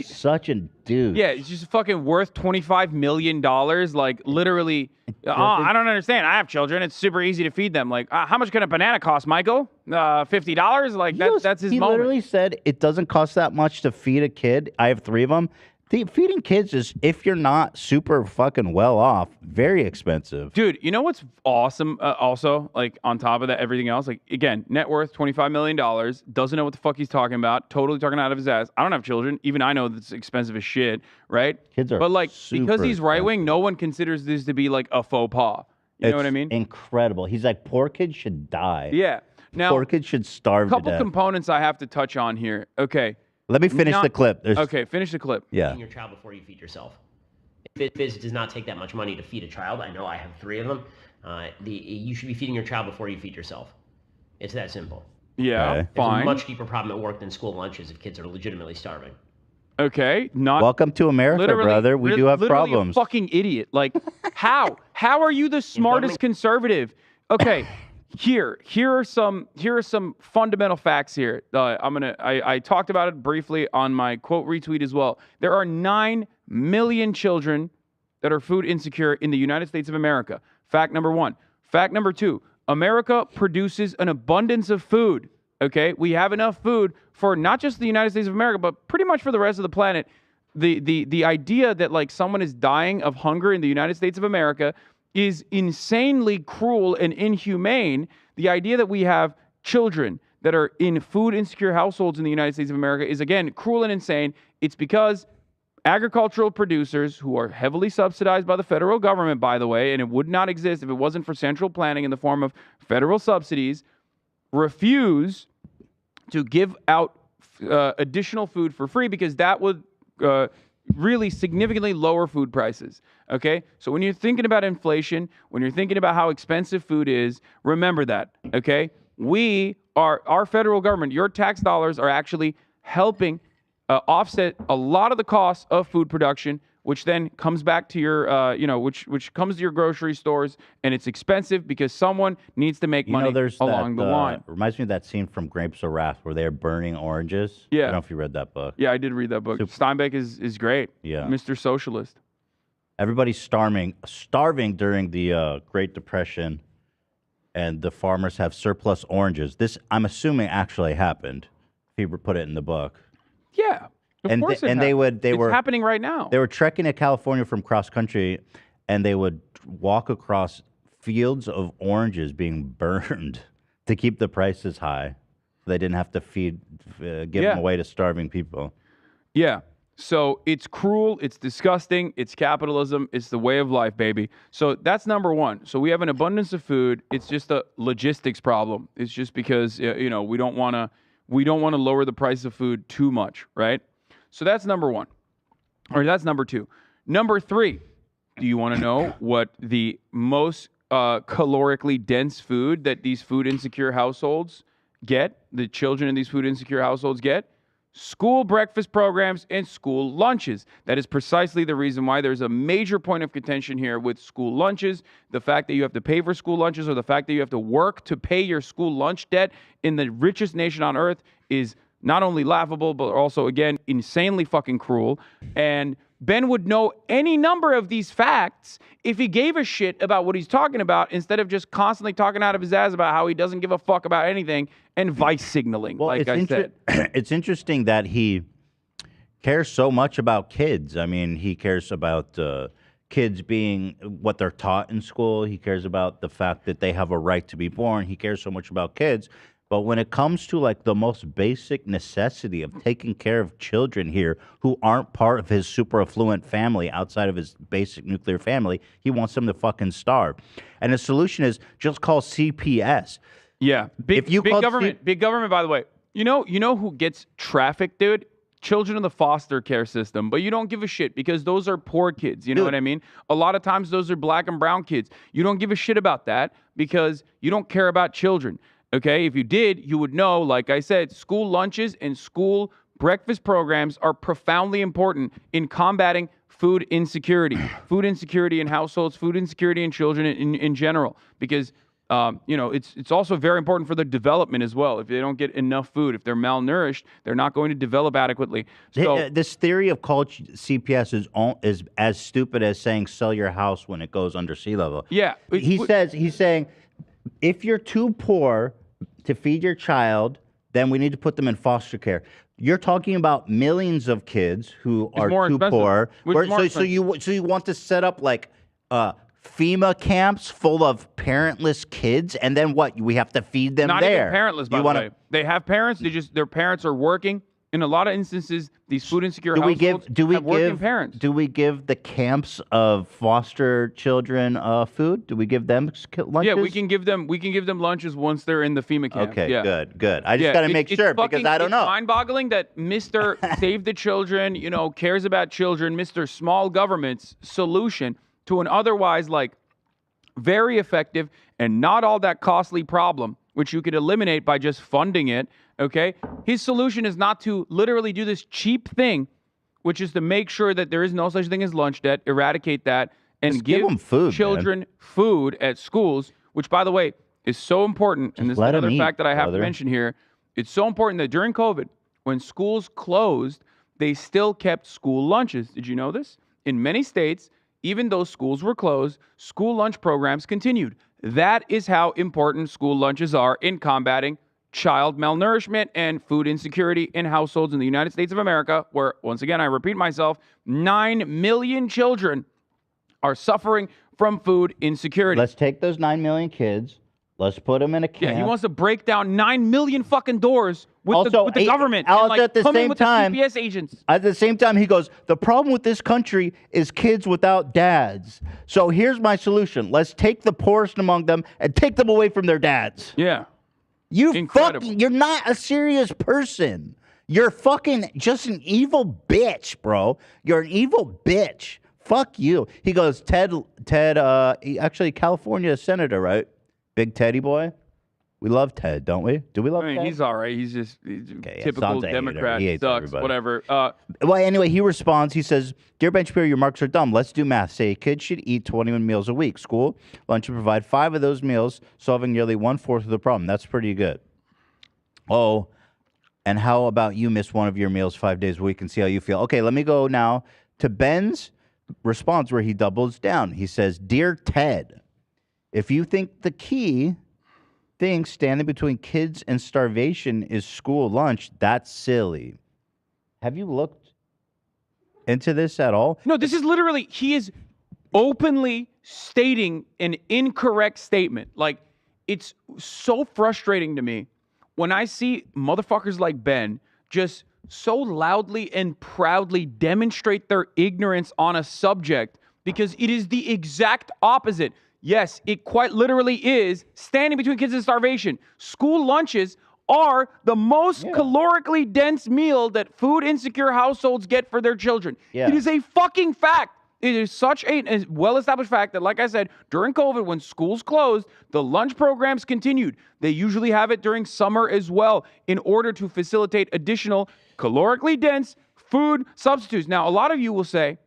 Such a dude. Yeah, it's just fucking worth $25 million. Like literally, I don't understand. I have children. It's super easy to feed them. Like, how much can a banana cost, Michael? $50? Like that's his He moment. literally said it doesn't cost that much to feed a kid. I have 3 of them. Feeding kids is, if you're not super fucking well off, very expensive. Dude, you know what's awesome? Also, like on top of that, everything else, like again, net worth $25 million, doesn't know what the fuck he's talking about, totally talking out of his ass. I don't have children, even I know that's expensive as shit, right? Kids are but like because he's super right wing, no one considers this to be like a faux pas. You know what I mean? Incredible. He's like, poor kids should die. Yeah. Now, poor kids should starve to couple death. components I have to touch on here. Okay. Let me finish the clip. Okay, finish the clip. Yeah. Feeding your child before you feed yourself. If it does not take that much money to feed a child, I know I have 3 of them. You should be feeding your child before you feed yourself. It's that simple. Yeah, It's fine. a much deeper problem at work than school lunches if kids are legitimately starving. Okay, not. Welcome to America, brother. We do have literally problems. A fucking idiot. Like, how? How are you the smartest conservative? Okay, here are some fundamental facts here. I talked about it briefly on my quote retweet as well. There are 9 million children that are food insecure in the United States of America. Fact number 1. Fact number 2. America produces an abundance of food. Okay, we have enough food for not just the United States of America, but pretty much for the rest of the planet. The idea that like someone is dying of hunger in the United States of America is insanely cruel and inhumane. The idea that we have children that are in food insecure households in the United States of America is again cruel and insane. It's because agricultural producers who are heavily subsidized by the federal government, by the way, and it would not exist if it wasn't for central planning in the form of federal subsidies, refuse to give out additional food for free because that would really significantly lower food prices. Okay? So when you're thinking about inflation, when you're thinking about how expensive food is, remember that. Okay? Our federal government, your tax dollars are actually helping offset a lot of the costs of food production, which then comes back to your, which comes to your grocery stores, and it's expensive because someone needs to make money along the line. Reminds me of that scene from Grapes of Wrath where they're burning oranges. Yeah. I don't know if you read that book. Yeah, I did read that book. Steinbeck is great. Yeah. Mr. Socialist. Everybody's starving during the Great Depression, and the farmers have surplus oranges. This, I'm assuming, actually happened. If he put it in the book. Yeah. Of course it happened. It's happening right now. They were trekking to California from cross country, and they would walk across fields of oranges being burned to keep the prices high. So they didn't have to give them away to starving people. Yeah. So it's cruel, it's disgusting, it's capitalism, it's the way of life, baby. So that's number one. So we have an abundance of food. It's just a logistics problem. It's just because we don't want to lower the price of food too much, right? So that's number one. Or that's number two. Number three, do you want to know what the most calorically dense food that these food insecure households get, the children in these food insecure households get? School breakfast programs and school lunches. That is precisely the reason why there's a major point of contention here with school lunches. The fact that you have to pay for school lunches, or the fact that you have to work to pay your school lunch debt in the richest nation on earth, is not only laughable, but also, again, insanely fucking cruel. And Ben would know any number of these facts if he gave a shit about what he's talking about, instead of just constantly talking out of his ass about how he doesn't give a fuck about anything and vice signaling, like I said. It's interesting that he cares so much about kids. I mean, he cares about kids being what they're taught in school. He cares about the fact that they have a right to be born. He cares so much about kids. But when it comes to like the most basic necessity of taking care of children here who aren't part of his super affluent family outside of his basic nuclear family, he wants them to fucking starve. And the solution is just call CPS. Yeah. Big government, by the way. You know who gets trafficked, dude? Children in the foster care system. But you don't give a shit because those are poor kids. You know what I mean? A lot of times those are black and brown kids. You don't give a shit about that because you don't care about children. Okay, if you did, you would know, like I said, school lunches and school breakfast programs are profoundly important in combating food insecurity in households, food insecurity in children in general, because it's also very important for their development as well. If they don't get enough food, if they're malnourished, they're not going to develop adequately. So this theory of called CPS is as stupid as saying sell your house when it goes under sea level. Yeah, he's saying, if you're too poor to feed your child, then we need to put them in foster care. You're talking about millions of kids who are too poor. So you want to set up like FEMA camps full of parentless kids, and then what? We have to feed them Not there. Not even parentless, by the way. They have parents. Their parents are working. In a lot of instances, these food insecure households have working parents. Do we give the camps of foster children food? Do we give them lunches? Yeah, we can give them lunches once they're in the FEMA camp. Okay, yeah. good. I just got to make sure because I don't know. It's mind-boggling that Mr. Save the Children, cares about children, Mr. Small Government's solution to an otherwise very effective and not all that costly problem, which you could eliminate by just funding it. Okay, his solution is not to literally do this cheap thing, which is to make sure that there is no such thing as lunch debt, eradicate that, and just give them food, children food at schools, which, by the way, is so important. And this is another fact that I have to mention here. It's so important that during COVID, when schools closed, they still kept school lunches. Did you know this? In many states, even though schools were closed, school lunch programs continued. That is how important school lunches are in combating child malnourishment and food insecurity in households in the United States of America, where, once again, I repeat myself, 9 million children are suffering from food insecurity. Let's take those 9 million kids, Let's put him in a camp. Yeah, he wants to break down 9 million fucking doors with the government. Also, And, like, at the come in same with time, the CPS agents. At the same time, he goes, the problem with this country is kids without dads. So here's my solution. Let's take the poorest among them and take them away from their dads. Yeah. You're not a serious person. You're fucking just an evil bitch, bro. You're an evil bitch. Fuck you. He goes, Ted, actually California senator, right? Big Teddy boy. We love Ted, don't we? Do we love Ted? He's all right. He's just typical Hasan's a hater. Democrat. He hates Sucks. everybody. Whatever. Well, anyway, he responds. He says, Dear Ben Shapiro, your marks are dumb. Let's do math. Say a kid should eat 21 meals a week. School, lunch, and provide 5 of those meals, solving nearly 1/4 of the problem. That's pretty good. Oh, and how about you miss one of your meals 5 days a week and see how you feel? Okay, let me go now to Ben's response where he doubles down. He says, Dear Ted, if you think the key thing standing between kids and starvation is school lunch, that's silly. Have you looked into this at all? No, this is literally, he is openly stating an incorrect statement. Like, it's so frustrating to me when I see motherfuckers like Ben just so loudly and proudly demonstrate their ignorance on a subject, because it is the exact opposite. Yes, it quite literally is standing between kids and starvation. School lunches are the most calorically dense meal that food insecure households get for their children. Yeah. It is a fucking fact. It is such a well-established fact that, like I said, during COVID, when schools closed, the lunch programs continued. They usually have it during summer as well in order to facilitate additional calorically dense food substitutes. Now, a lot of you will say,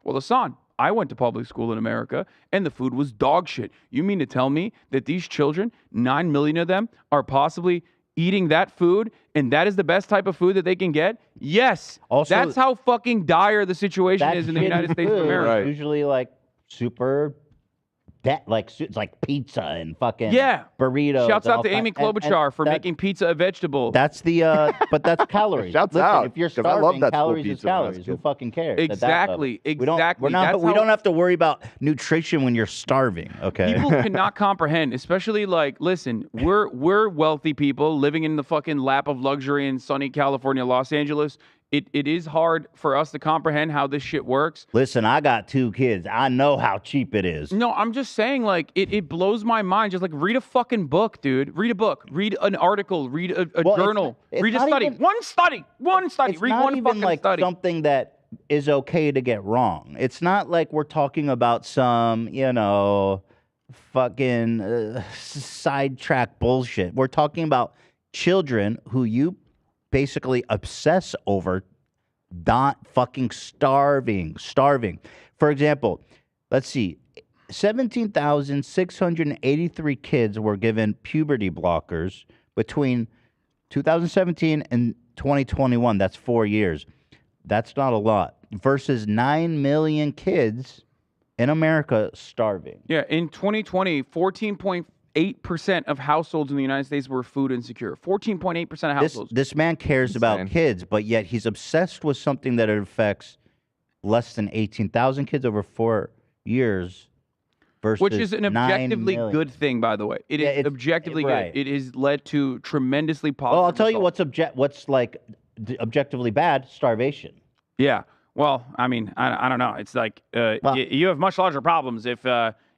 well, Hasan, I went to public school in America, and the food was dog shit. You mean to tell me that these children, 9 million of them, are possibly eating that food, and that is the best type of food that they can get? Yes. Also, that's how fucking dire the situation is in the United States of America. Right. Usually, like, super... it's like pizza and fucking burritos. Shouts out to Amy Klobuchar for making pizza a vegetable. That's the, but that's calories. Shouts Listen, out, if you're 'cause I love starving, that school calories is pizza when I was a calories. Who kid. fucking cares? Exactly, We don't That's have to worry about nutrition when you're starving. Okay. People cannot comprehend, especially like, listen, we're wealthy people living in the fucking lap of luxury in sunny California, Los Angeles. It is hard for us to comprehend how this shit works. Listen, I got 2 kids. I know how cheap it is. No, I'm just saying, like, it blows my mind. Just like, read a fucking book, dude. Read a book. Read an article. Read a journal. Read a study. One study. It's read not one even fucking like study. something that is okay to get wrong. It's not like we're talking about some, fucking sidetrack bullshit. We're talking about children who you basically obsess over not fucking starving. For example, let's see, 17,683 kids were given puberty blockers between 2017 and 2021. That's 4 years. That's not a lot. Versus 9 million kids in America starving. Yeah, in 2020, 14.8% of households in the United States were food insecure. 14.8% of households. This man cares about kids, but yet he's obsessed with something that affects less than 18,000 kids over 4 years. Versus Which is an 9 objectively million. good thing, by the way. It is objectively good. It has led to tremendously positive. Well, I'll tell you results. what's like objectively bad: starvation. Yeah. Well, I mean, I don't know. It's like you have much larger problems if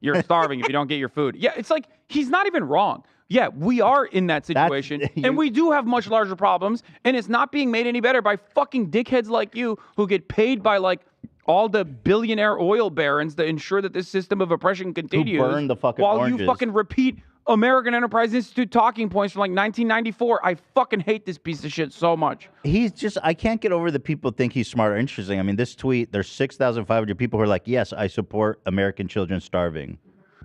you're starving if you don't get your food. Yeah, it's like he's not even wrong. Yeah, we are in that situation, and we do have much larger problems, and it's not being made any better by fucking dickheads like you who get paid by like all the billionaire oil barons to ensure that this system of oppression continues. Who burn the fucking while oranges. you fucking repeat American Enterprise Institute talking points from like 1994. I fucking hate this piece of shit so much. He's just, I can't get over that people think he's smart or interesting. I mean, this tweet, there's 6,500 people who are like, yes, I support American children starving.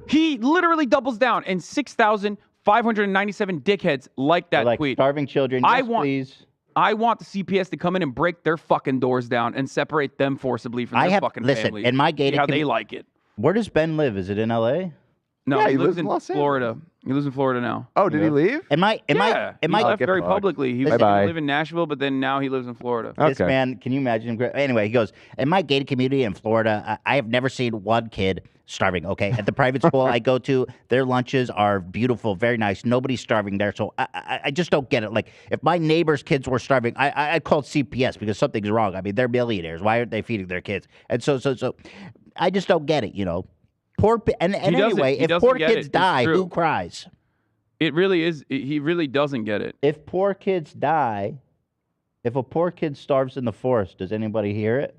He literally doubles down, and 6,597 dickheads like that tweet. Starving children, yes, please. I want the CPS to come in and break their fucking doors down and separate them forcibly from their fucking listen, families. in my See gated how they like it. Where does Ben live? Is it in L.A.? No, Yeah, he lives in Los Florida. He lives in Florida now. Oh, did he leave? Am I? He Get left very fucked. publicly. He was going to live in Nashville, but then now he lives in Florida. This man, can you imagine? Anyway, he goes, in my gated community in Florida, I have never seen one kid starving, okay? At the private school I go to, their lunches are beautiful, very nice. Nobody's starving there, so I just don't get it. Like, if my neighbor's kids were starving, I'd call CPS because something's wrong. I mean, they're millionaires. Why aren't they feeding their kids? And so I just don't get it, you know? And anyway, if poor kids die, who cries? It really is. He really doesn't get it. If poor kids die, if a poor kid starves in the forest, does anybody hear it?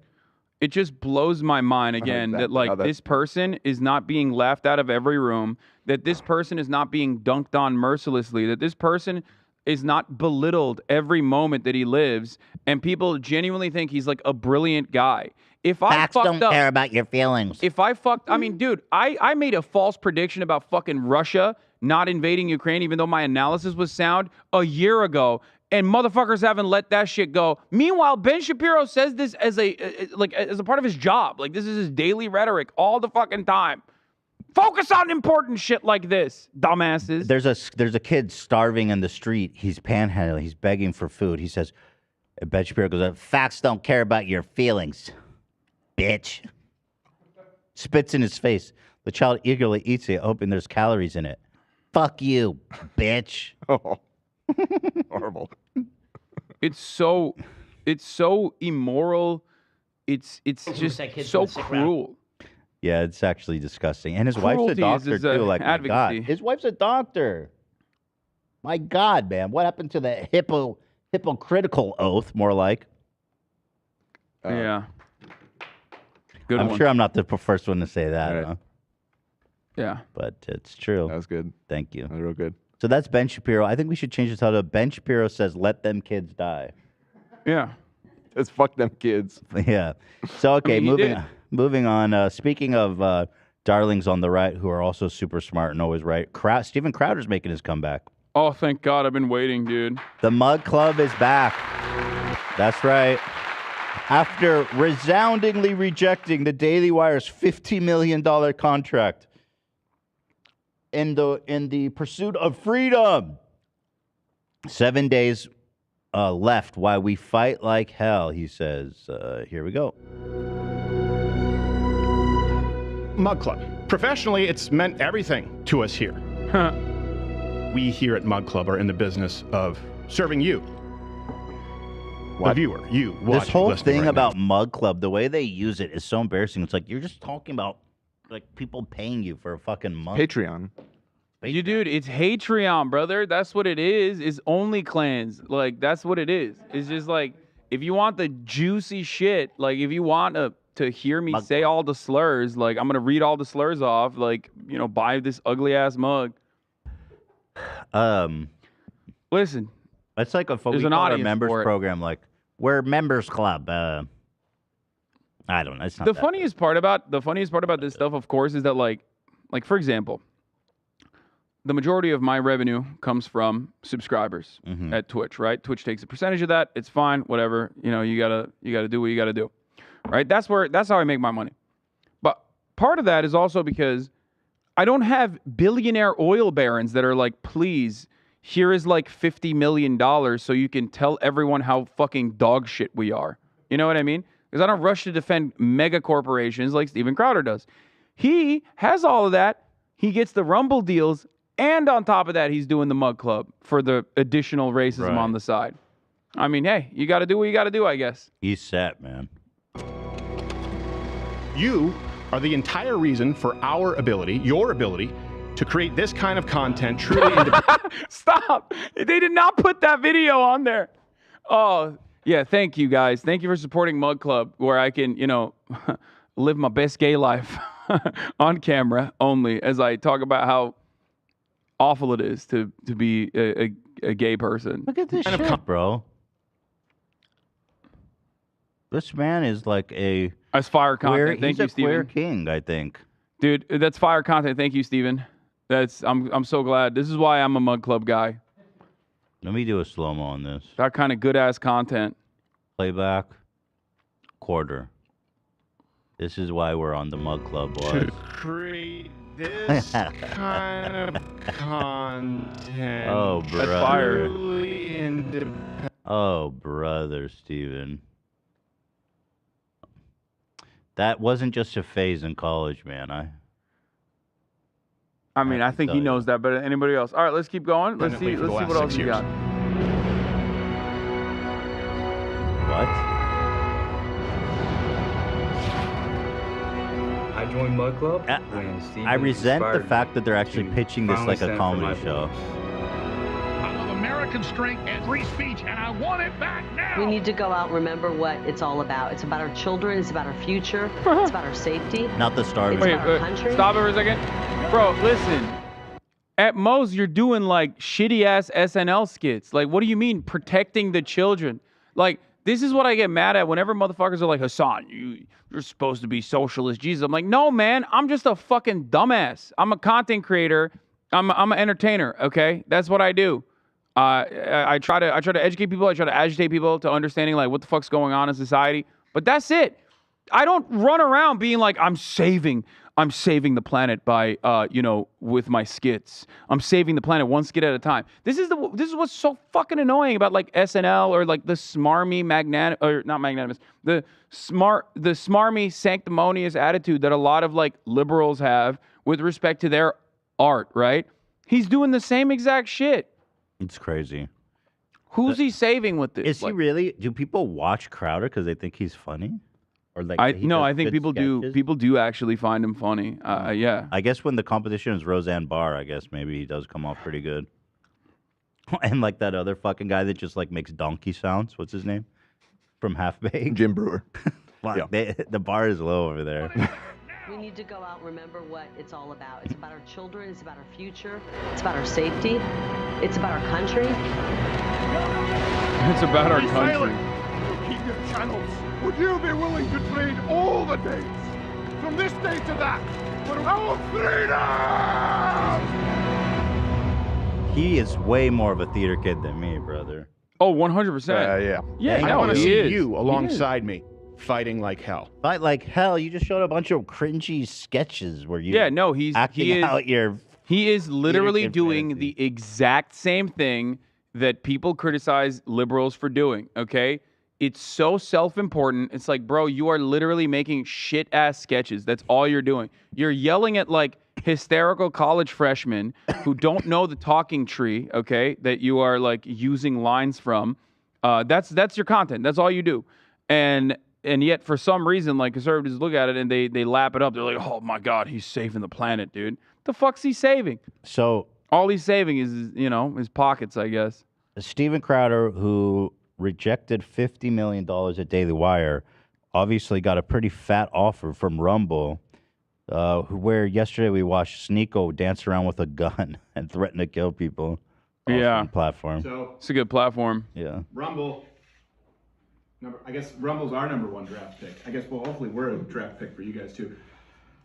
It just blows my mind again that like this person is not being laughed out of every room, that this person is not being dunked on mercilessly, that this person is not belittled every moment that he lives, and people genuinely think he's like a brilliant guy. If I Facts don't care about your feelings. If I fucked, I mean, dude, I made a false prediction about fucking Russia not invading Ukraine, even though my analysis was sound a year ago, and motherfuckers haven't let that shit go. Meanwhile, Ben Shapiro says this as a part of his job. Like, this is his daily rhetoric all the fucking time. Focus on important shit like this, dumbasses. There's a kid starving in the street. He's panhandling. He's begging for food. He says, Ben Shapiro goes, facts don't care about your feelings, bitch. Spits in his face. The child eagerly eats it, hoping there's calories in it. Fuck you, bitch. Oh, horrible. It's so immoral. It's just so cruel. Yeah, it's actually disgusting. And his wife's a Cruelty doctor is, too. Like, my God, advocacy. his wife's a doctor. My God, man, what happened to the hypocritical oath? More like. Yeah. Good I'm one. sure I'm not the first one to say that. Right. Huh? Yeah. But it's true. That was good. Thank you. That was real good. So that's Ben Shapiro. I think we should change the title to Ben Shapiro says, let them kids die. Yeah. Just fuck them kids. Yeah. So, okay, I mean, moving on. Speaking of darlings on the right who are also super smart and always right, Steven Crowder's making his comeback. Oh, thank God. I've been waiting, dude. The Mug Club is back. That's right. After resoundingly rejecting the Daily Wire's $50 million contract in the pursuit of freedom, 7 days left while we fight like hell, he says. Here we go. Mug Club. Professionally, it's meant everything to us here. We here at Mug Club are in the business of serving you, the viewer, you watching, This whole listening thing right about Mug Club, the way they use it is so embarrassing. It's like you're just talking about like people paying you for a fucking month. Patreon. You dude, it's Hatreon, brother. That's what it is only clans. Like, that's what it is. It's just like, if you want the juicy shit, like if you want to hear me say all the slurs, like I'm gonna read all the slurs off, like, you know, buy this ugly ass mug. Listen. It's like there's an audience members for it. program, like we're members club. I don't know. It's not The that funniest part about this stuff, of course, is that like for example, the majority of my revenue comes from subscribers at Twitch, right? Twitch takes a percentage of that. It's fine, whatever. You know, you gotta do what you gotta do, right? That's how I make my money. But part of that is also because I don't have billionaire oil barons that are like, please, here is like $50 million so you can tell everyone how fucking dog shit we are. You know what I mean? Because I don't rush to defend mega corporations like Steven Crowder does. He has all of that. He gets the Rumble deals. And on top of that, he's doing the Mug Club for the additional racism on the side. I mean, hey, you got to do what you got to do, I guess. He's set, man. You are the entire reason for your ability, to create this kind of content truly independent. Stop! They did not put that video on there. Oh, yeah, thank you, guys. Thank you for supporting Mug Club, where I can, you know, live my best gay life on camera only as I talk about how awful it is to be a gay person. Look at this shit, bro. This man is like a... That's fire content. Thank you, he's a queer Steven. king, I think. Dude, that's fire content. Thank you, Steven. I'm so glad. This is why I'm a Mug Club guy. Let me do a slow-mo on this. That kind of good-ass content. Playback. Quarter. This is why we're on the Mug Club, boys. To create this kind of content. Oh, That's brother. fire. Truly independent. Oh, brother, Steven. That wasn't just a phase in college, man. I mean, I think he knows that better than anybody else. All right, let's keep going. Let's see what else you got. What? I joined Mug Club when Steven I resent the inspired fact that they're actually to pitching this finally like a stand for my comedy show. I love American strength and free speech, and I want it back now. We need to go out and remember what it's all about. It's about our children. It's about our future. It's about our safety. Not the starving. It's about our country. Stop it for a second. Bro, listen. At most, you're doing like shitty ass SNL skits. Like, what do you mean protecting the children? Like, this is what I get mad at whenever motherfuckers are like, Hasan, you're supposed to be socialist Jesus. I'm like, no, man, I'm just a fucking dumbass. I'm a content creator. I'm an entertainer. Okay, that's what I do. I try to educate people. I try to agitate people to understanding like what the fuck's going on in society. But that's it. I don't run around being like I'm saving the planet by with my skits. I'm saving the planet one skit at a time. This is what's so fucking annoying about like SNL or like the smarmy the smarmy sanctimonious attitude that a lot of like liberals have with respect to their art, right? He's doing the same exact shit. It's crazy. Who's he saving with this? Is he really? Do people watch Crowder because they think he's funny? Or like I think people do actually find him funny. Yeah. I guess when the competition is Roseanne Barr, I guess maybe he does come off pretty good. And like that other fucking guy that just like makes donkey sounds. What's his name? From Half Baked? Jim Brewer. Fuck, the bar is low over there. We need to go out and remember what it's all about. It's about our children. It's about our future. It's about our safety. It's about our country. It's about our country. Keep your channels. Would you be willing to trade all the dates from this day to that for our freedom? He is way more of a theater kid than me, brother. Oh, 100%. Yeah. Yeah, I want to he see is. you He alongside me, fighting like hell. Fight like hell. You just showed a bunch of cringy sketches where you He is literally doing the exact same thing that people criticize liberals for doing, okay? It's so self-important. It's like, bro, you are literally making shit-ass sketches. That's all you're doing. You're yelling at, like, hysterical college freshmen who don't know the talking tree, okay, that you are, like, using lines from. That's your content. That's all you do. And yet, for some reason, like, conservatives look at it and they lap it up. They're like, oh, my God, he's saving the planet, dude. The fuck's he saving? So all he's saving is, his pockets, I guess. Steven Crowder, who rejected $50 million at Daily Wire, obviously got a pretty fat offer from Rumble, where yesterday we watched Sneeko dance around with a gun and threaten to kill people. Yeah. Platform. So it's a good platform. Yeah. Rumble. I guess Rumble's our #1 draft pick. I guess, well, hopefully we're a draft pick for you guys too.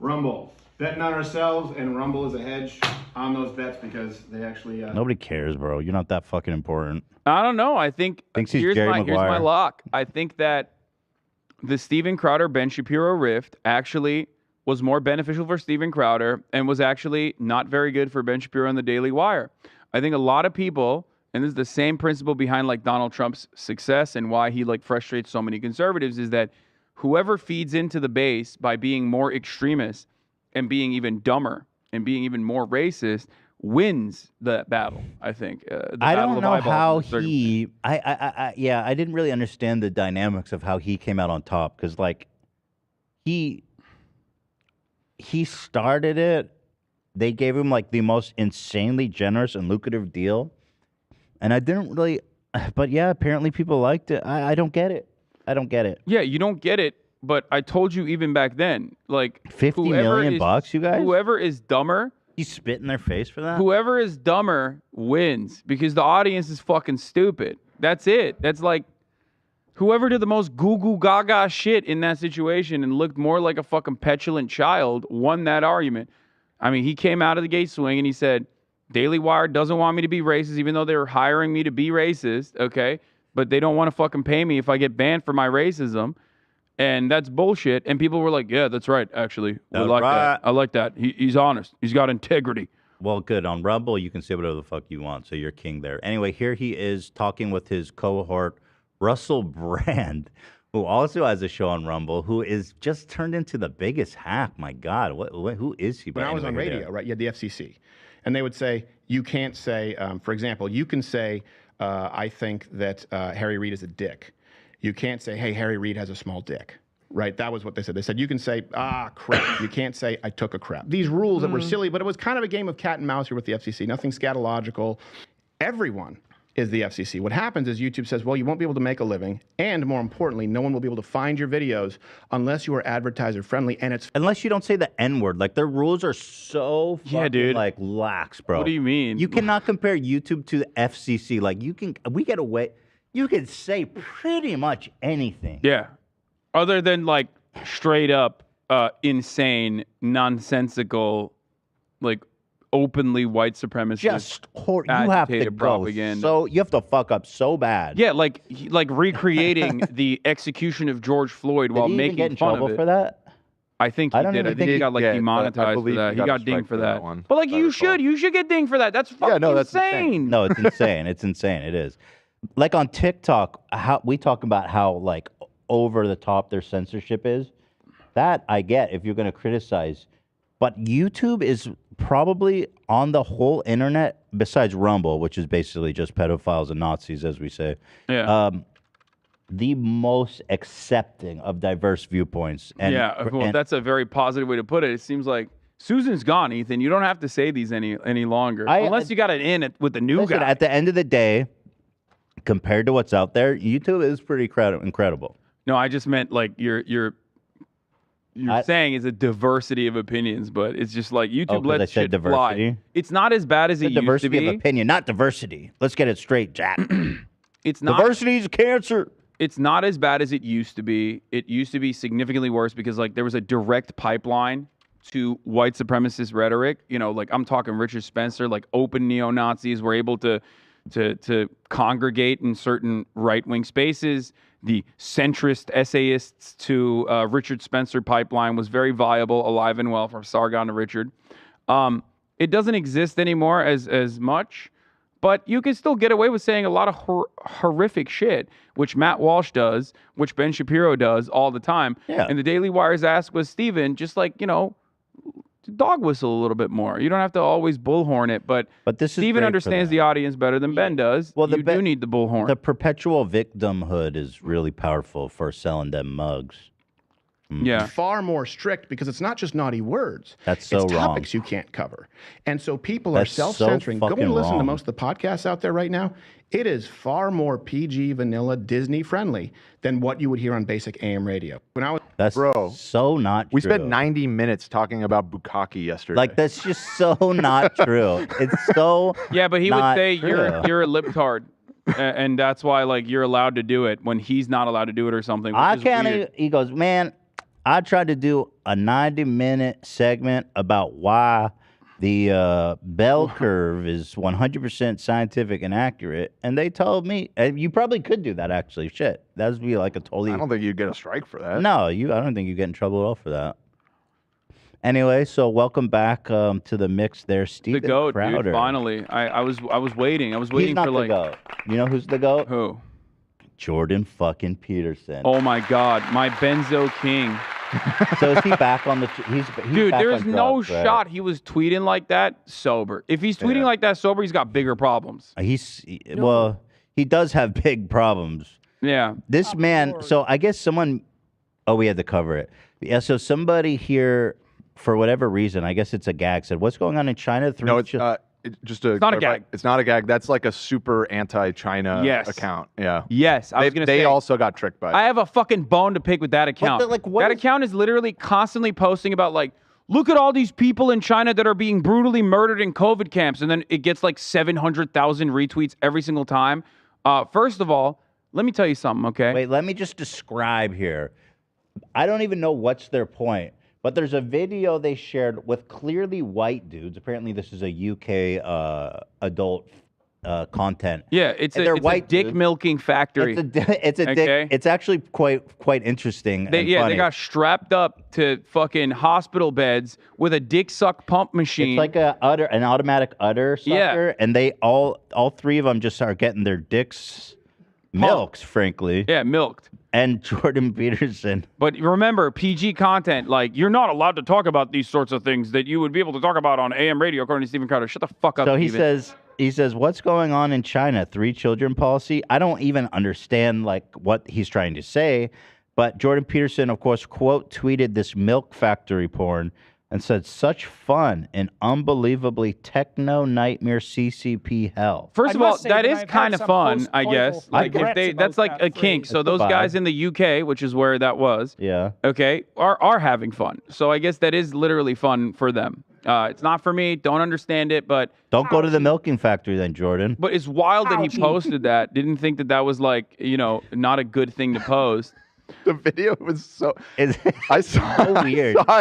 Rumble. Betting on ourselves, and Rumble is a hedge on those bets because they actually... Nobody cares, bro. You're not that fucking important. I don't know. I think Thinks he's here's Jerry my Maguire. lock. I think that the Steven Crowder Ben Shapiro rift actually was more beneficial for Steven Crowder and was actually not very good for Ben Shapiro and the Daily Wire. I think a lot of people, and this is the same principle behind like Donald Trump's success and why he like frustrates so many conservatives, is that whoever feeds into the base by being more extremist and being even dumber and being even more racist wins the battle, I think. I don't know how he... I didn't really understand the dynamics of how he came out on top, because, like, he started it. They gave him, like, the most insanely generous and lucrative deal, and I didn't really... But, yeah, apparently people liked it. I don't get it. I don't get it. Yeah, you don't get it, but I told you even back then, like... $50 million bucks, you guys? Whoever is dumber... You spit in their face for that? Whoever is dumber wins because the audience is fucking stupid. That's it. That's like whoever did the most goo goo gaga shit in that situation and looked more like a fucking petulant child won that argument. I mean, he came out of the gate swing and he said, Daily Wire doesn't want me to be racist, even though they were hiring me to be racist, okay? But they don't want to fucking pay me if I get banned for my racism. And that's bullshit. And people were like, yeah, that's right, actually. We That's like right. that. I like that. He's honest. He's got integrity. Well, good. On Rumble, you can say whatever the fuck you want, so you're king there. Anyway, here he is talking with his cohort, Russell Brand, who also has a show on Rumble, who is just turned into the biggest hack. My God, who is he? When I was on radio, right, you had the FCC, and they would say, you can't say, for example, you can say, I think that Harry Reid is a dick. You can't say, hey, Harry Reid has a small dick. Right, that was what they said. They said you can say, crap. You can't say, I took a crap. These rules that were silly, but it was kind of a game of cat and mouse here with the FCC. Nothing scatological. Everyone is the FCC. What happens is YouTube says, well, you won't be able to make a living, and more importantly, no one will be able to find your videos unless you are advertiser friendly, and it's unless you don't say the N-word. Like, their rules are so fucking, dude. like, lax, bro. What do you mean? You cannot compare YouTube to the FCC. Like, we get away. You can say pretty much anything. Yeah. Other than, like, straight up insane, nonsensical, like, openly white supremacist, Just you have to propaganda. go. So you have to fuck up so bad. Yeah, like recreating the execution of George Floyd while Did he even making get in fun trouble of it. for that? I think he did. I think he got like demonetized for that. He got dinged for that. But like you should get dinged for that. That's fucking insane. No, it's insane. It's insane. It is. Like on TikTok, how we talk about how like over the top their censorship is. That I get if you're going to criticize. But YouTube is probably on the whole internet, besides Rumble, which is basically just pedophiles and Nazis, as we say. Yeah. The most accepting of diverse viewpoints. And, well, that's a very positive way to put it. It seems like Susan's gone, Ethan. You don't have to say these any longer, unless you got it in with the new guy. At the end of the day, compared to what's out there, YouTube is pretty incredible. No, I just meant like you're saying is a diversity of opinions, but it's just like YouTube lets shit fly. It's not as bad as it used to be. Diversity of opinion, not diversity. Let's get it straight, Jack. It's not diversity is cancer. It's not as bad as it used to be. It used to be significantly worse because like there was a direct pipeline to white supremacist rhetoric. You know, like I'm talking Richard Spencer, like open neo-Nazis were able to congregate in certain right-wing spaces. The centrist essayists to Richard Spencer pipeline was very viable, alive and well from Sargon to Richard. It doesn't exist anymore as much, but you can still get away with saying a lot of horrific shit, which Matt Walsh does, which Ben Shapiro does all the time. Yeah. And the Daily Wire's ask was, Steven, just like, you know, dog whistle a little bit more. You don't have to always bullhorn it, but this is Steven great understands the audience better than Ben does. Well, you do need the bullhorn. The perpetual victimhood is really powerful for selling them mugs. Yeah. Far more strict because it's not just naughty words. That's so it's wrong. topics you can't cover. And so people That's are so self-censoring. Go fucking and listen to wrong. most of the podcasts out there right now. It is far more PG, vanilla, Disney friendly than what you would hear on basic AM radio. When I was That's so not We true. spent 90 minutes talking about bukkake yesterday. Like, that's just so not true. It's so Yeah, but he would not say true. you're a libtard. And that's why like you're allowed to do it when he's not allowed to do it or something. Which I is can't. weird. He goes, man. I tried to do a 90-minute segment about why the bell curve is 100% scientific and accurate, and they told me you probably could do that. Actually, shit, that would be like a totally. I don't think you'd get a strike for that. No, I don't think you get in trouble at all for that. Anyway, so welcome back to the mix there, Steven The goat, Crowder. dude. Finally, I was waiting. I was He's waiting not for like the goat. You know who's the goat? Who? Jordan fucking Peterson. Oh my God, my Benzo King. So is he back on the? He's Dude, back there's on no drugs, right? shot he was tweeting like that sober. If he's tweeting like that sober, he's got bigger problems. Well, he does have big problems. Yeah. This man. So I guess someone. Oh, we had to cover it. Yeah. So somebody here, for whatever reason, I guess it's a gag, said, "What's going on in China?" No, it's just to It's not a clarify, gag. It's not a gag. That's like a super anti-China account. Yeah. Yes, I was gonna say they also got tricked by it. I have a fucking bone to pick with that account. That account is literally constantly posting about like, look at all these people in China that are being brutally murdered in COVID camps, and then it gets like 700,000 retweets every single time. First of all, let me tell you something, okay? Wait, let me just describe here. I don't even know what's their point, but there's a video they shared with clearly white dudes. Apparently, this is a UK adult content. Yeah, it's And they're a white dick dudes. milking factory. It's a dick. It's actually quite interesting. They, and yeah, funny. they got strapped up to fucking hospital beds with a dick suck pump machine. It's like an automatic udder sucker, and they all three of them just are getting their dicks milked, frankly. Yeah, milked. And Jordan Peterson. But remember, PG content, like, you're not allowed to talk about these sorts of things that you would be able to talk about on AM radio, according to Stephen Crowder. Shut the fuck up, So he Steven. says, what's going on in China? 3 children policy? I don't even understand, like, what he's trying to say. But Jordan Peterson, of course, quote tweeted this milk factory porn and said, such fun and unbelievably techno nightmare CCP hell. First of all, that is kind of fun, I guess. Like, if that's like a kink. So those guys in the UK, which is where that was, okay, are having fun. So I guess that is literally fun for them. It's not for me. Don't understand it, but don't go to the milking factory then, Jordan. But it's wild that he posted that. Didn't think that was like, not a good thing to post. The video was so. I saw, weird. I saw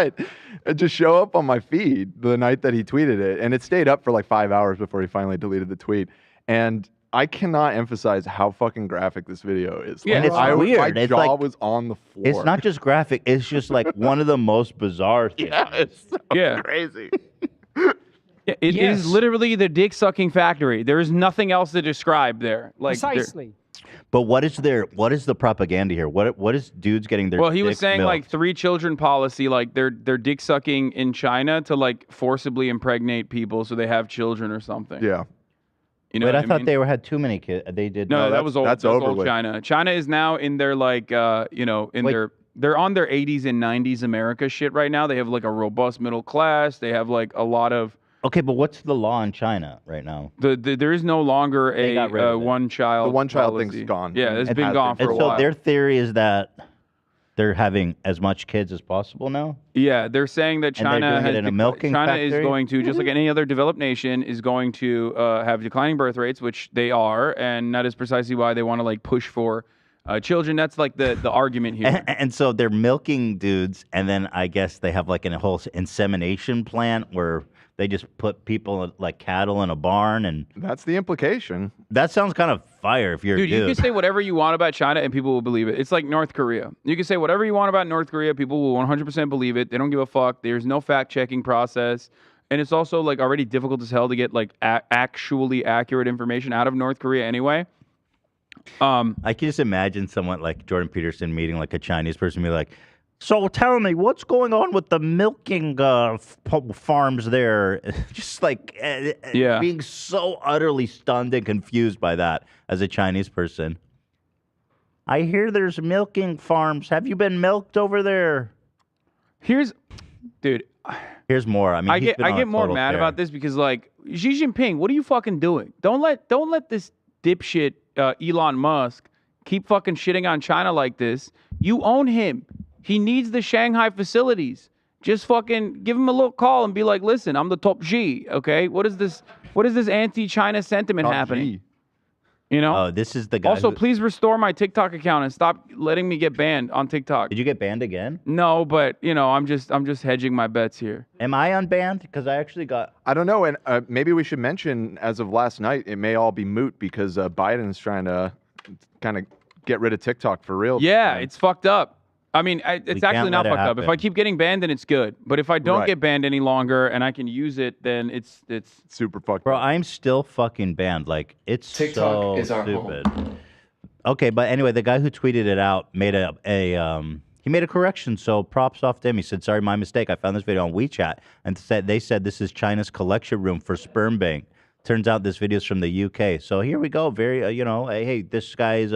it just show up on my feed the night that he tweeted it, and it stayed up for like 5 hours before he finally deleted the tweet. And I cannot emphasize how fucking graphic this video is. Yeah, and it's weird. My It's jaw like- was on the floor. It's not just graphic. It's just like one of the most bizarre things. Yeah, it's so Yeah. crazy. Yeah, it is literally the dick sucking factory. There is nothing else to describe there. Like there- But what is the propaganda here? What is dudes getting their Well, he was dicks saying milked? like 3 children policy, like they're dick sucking in China to like forcibly impregnate people so they have children or something. Yeah. You know Wait, what I I thought mean? they had too many kids. They did. No, that was old. that's That was over old with. China. China is now in their like, they're on their 80s and 90s America shit right now. They have like a robust middle class. They have like a lot of. Okay, but what's the law in China right now? There is no longer They got rid a of it. one child. The one-child policy. thing's gone. Yeah, it's It been has gone been. for a And so while. their theory is that they're having as much kids as possible now. Yeah, they're saying that And they're China doing it has in a milking China factory? is going to, just like any other developed nation, is going to have declining birth rates, which they are, and that is precisely why they want to like push for children. That's like the argument here. And so they're milking dudes, and then I guess they have like a whole insemination plant where they just put people like cattle in a barn, and that's the implication. That sounds kind of fire if you're Dude, a dude. you can say whatever you want about China and people will believe it. It's like North Korea. You can say whatever you want about North Korea, people will 100% believe it. They don't give a fuck. There's no fact-checking process. And it's also like already difficult as hell to get like actually accurate information out of North Korea anyway. I can just imagine someone like Jordan Peterson meeting like a Chinese person and be like, so tell me, what's going on with the milking farms there? Just like being so utterly stunned and confused by that as a Chinese person. I hear there's milking farms. Have you been milked over there? Here's more. I mean, I he's get been on a more total mad tear. about this because like Xi Jinping, what are you fucking doing? Don't let this dipshit Elon Musk keep fucking shitting on China like this. You own him. He needs the Shanghai facilities. Just fucking give him a little call and be like, listen, I'm the top G, okay? What is this anti-China sentiment happening? You know? Oh, this is the guy. Also, who- please restore my TikTok account and stop letting me get banned on TikTok. Did you get banned again? No, but I'm just hedging my bets here. Am I unbanned? Because I actually got. I don't know, and maybe we should mention, as of last night, it may all be moot because Biden's trying to kind of get rid of TikTok for real. Yeah, it's fucked up. I mean, it's can't actually not let it fucked up. If happen. I keep getting banned, then it's good. But if I don't Right. get banned any longer and I can use it, then it's super fucked Bro, I'm still fucking banned. Like, it's TikTok so is our stupid. Okay, but anyway, the guy who tweeted it out made he made a correction. So props off to him. He said, "Sorry, my mistake. I found this video on WeChat and they said this is China's collection room for sperm bank. Turns out this video is from the UK. So here we go. Very, hey, this guy is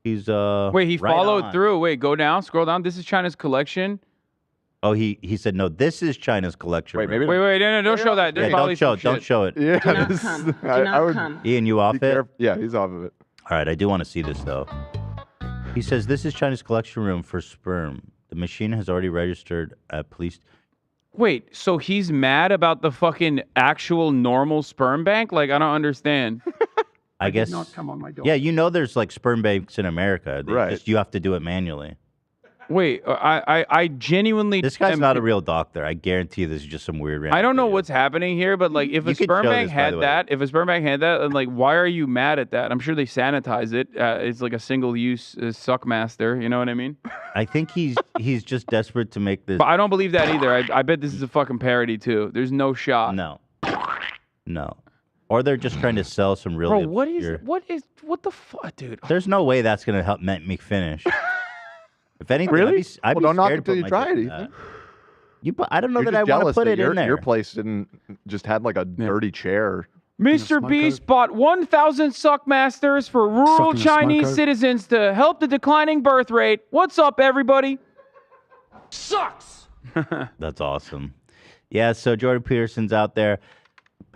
he's Wait, he right followed on. through. Wait, go down, scroll down. This is China's collection. Oh, he said no. This is China's collection. Wait, room. maybe Wait, no, don't show that. There's Yeah, probably don't some show it. shit. Don't show it. Yeah, Do not come. Do not come. Ian, you off it? Yeah, he's off of it. All right, I do want to see this though. He says this is China's collection room for sperm. The machine has already registered at police. Wait, so he's mad about the fucking actual normal sperm bank? Like, I don't understand. I guess. not come on my door. Yeah, there's like sperm banks in America. They Right. Just you have to do it manually. Wait, I genuinely. This guy's not a real doctor. I guarantee this is just some weird. I don't know what's happening here, but like, if You a could sperm show bank this, by had the way. that, and like, why are you mad at that? I'm sure they sanitize it. It's like a single-use suckmaster. You know what I mean? I think he's just desperate to make this. But I don't believe that either. I bet this is a fucking parody too. There's no shot. No. Or they're just trying to sell some really Bro, obscure- what the fuck, dude? There's no way that's gonna help make me finish. If anything, Really? I'd be Well, don't knock scared it to till you put try my it, dick in Ethan. that. I don't know You're that I just want to jealous put that it your, in there. Your place didn't just had like a dirty chair. Mr. Beast bought 1,000 suckmasters for rural Sucking a Chinese smoker. citizens to help the declining birth rate. What's up, everybody? Sucks. That's awesome. Yeah, so Jordan Peterson's out there.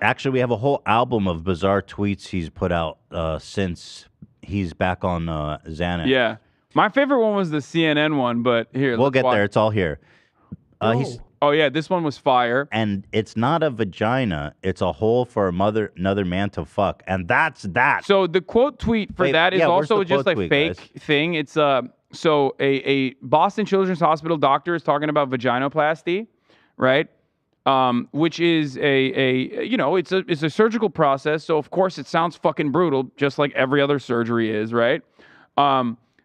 Actually, we have a whole album of bizarre tweets he's put out since he's back on Xanax. Yeah. My favorite one was the CNN one, but here. We'll let's get watch. there. It's all here. Oh, yeah, this one was fire. And it's not a vagina. It's a hole for another man to fuck. And that's that. So the quote tweet for Wait, that is yeah, where's also the just quote a tweet, fake guys? thing. It's so a Boston Children's Hospital doctor is talking about vaginoplasty, right? Which is it's a surgical process. So of course it sounds fucking brutal, just like every other surgery is, right?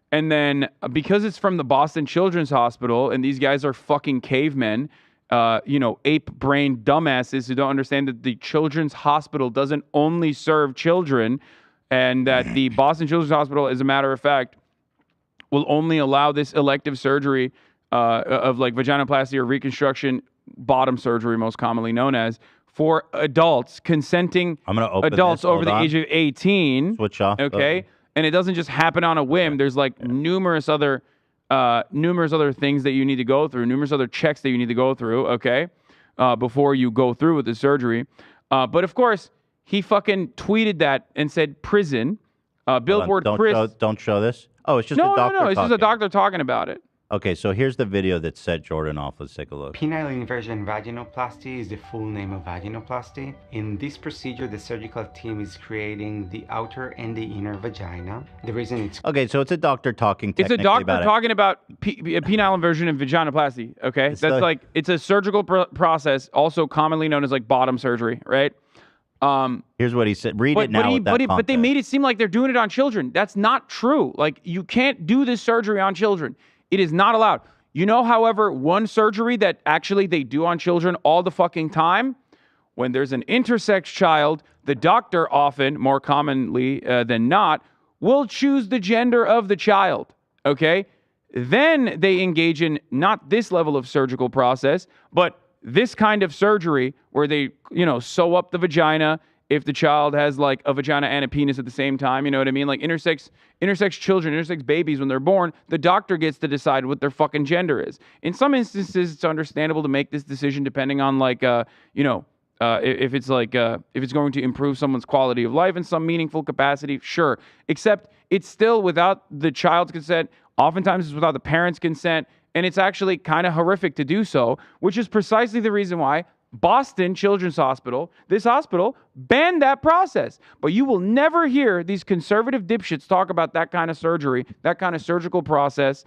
And then because it's from the Boston Children's Hospital, and these guys are fucking cavemen, ape-brained dumbasses who don't understand that the Children's Hospital doesn't only serve children, and that the Boston Children's Hospital, as a matter of fact, will only allow this elective surgery of like vaginoplasty or reconstruction, bottom surgery, most commonly known as, for adults, consenting I'm gonna open adults this. over Hold the on. age of 18. Switch off. Okay. And it doesn't just happen on a whim. There's like numerous other things that you need to go through, numerous other checks that you need to go through, okay, before you go through with the surgery. But of course, he fucking tweeted that and said prison. Billboard prison. Don't show this. Oh, it's just a No, doctor it's just a talking. doctor talking about it. Okay, so here's the video that set Jordan off. Let's take a look. Penile inversion vaginoplasty is the full name of vaginoplasty. In this procedure, the surgical team is creating the outer and the inner vagina. The reason it's Okay, so it's a doctor talking It's a technically doctor about it. talking about penile inversion and vaginoplasty. Okay, it's a surgical process, also commonly known as like bottom surgery, right? Here's what he said. Read it now. But they made it seem like they're doing it on children. That's not true. Like, you can't do this surgery on children. It is not allowed. You know, however, one surgery that actually they do on children all the fucking time? When there's an intersex child, the doctor often, more commonly than not, will choose the gender of the child, okay? Then they engage in not this level of surgical process, but this kind of surgery where they, sew up the vagina if the child has like a vagina and a penis at the same time, you know what I mean? Like intersex children, intersex babies, when they're born, the doctor gets to decide what their fucking gender is. In some instances, it's understandable to make this decision depending on like, if it's going to improve someone's quality of life in some meaningful capacity, sure. Except it's still without the child's consent. Oftentimes it's without the parent's consent. And it's actually kind of horrific to do so, which is precisely the reason why Boston Children's Hospital, this hospital, banned that process. But you will never hear these conservative dipshits talk about that kind of surgery, that kind of surgical process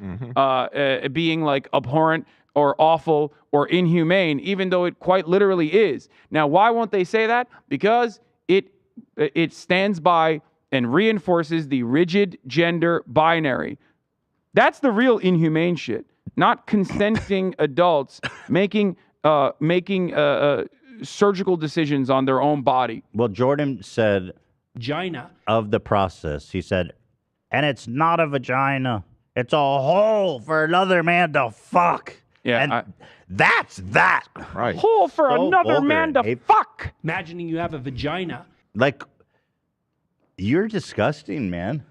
being like abhorrent or awful or inhumane, even though it quite literally is. Now, why won't they say that? Because it stands by and reinforces the rigid gender binary. That's the real inhumane shit. Not consenting adults making surgical decisions on their own body. Well, Jordan said vagina of the process. He said, and it's not a vagina. It's a hole for another man to fuck. Yeah, and that's that. Right. Hole for So another vulgar man to and fuck. Imagining you have a vagina. Like, you're disgusting, man.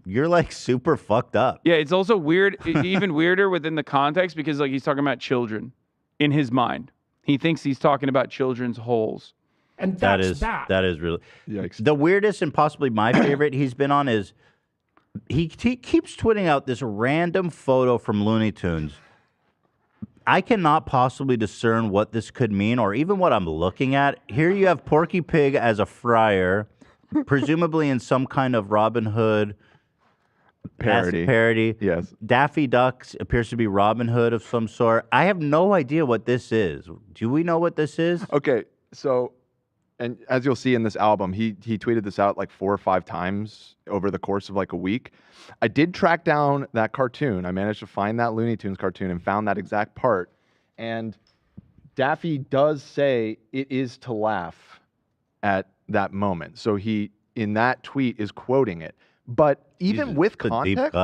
You're like super fucked up. Yeah, it's also weird, even weirder within the context, because like he's talking about children in his mind. He thinks he's talking about children's holes. And That that's is that. that is really Yikes. The weirdest and possibly my favorite he's been on is he keeps tweeting out this random photo from Looney Tunes. I cannot possibly discern what this could mean or even what I'm looking at. Here you have Porky Pig as a friar, presumably in some kind of Robin Hood Parody. Parody. Yes. Daffy Duck appears to be Robin Hood of some sort. I have no idea what this is. Do we know what this is? Okay, so, and as you'll see in this album, he tweeted this out like 4 or 5 times over the course of like a week. I did track down that cartoon. I managed to find that Looney Tunes cartoon and found that exact part. And Daffy does say it is to laugh at that moment. So he, in that tweet, is quoting it. But even with context,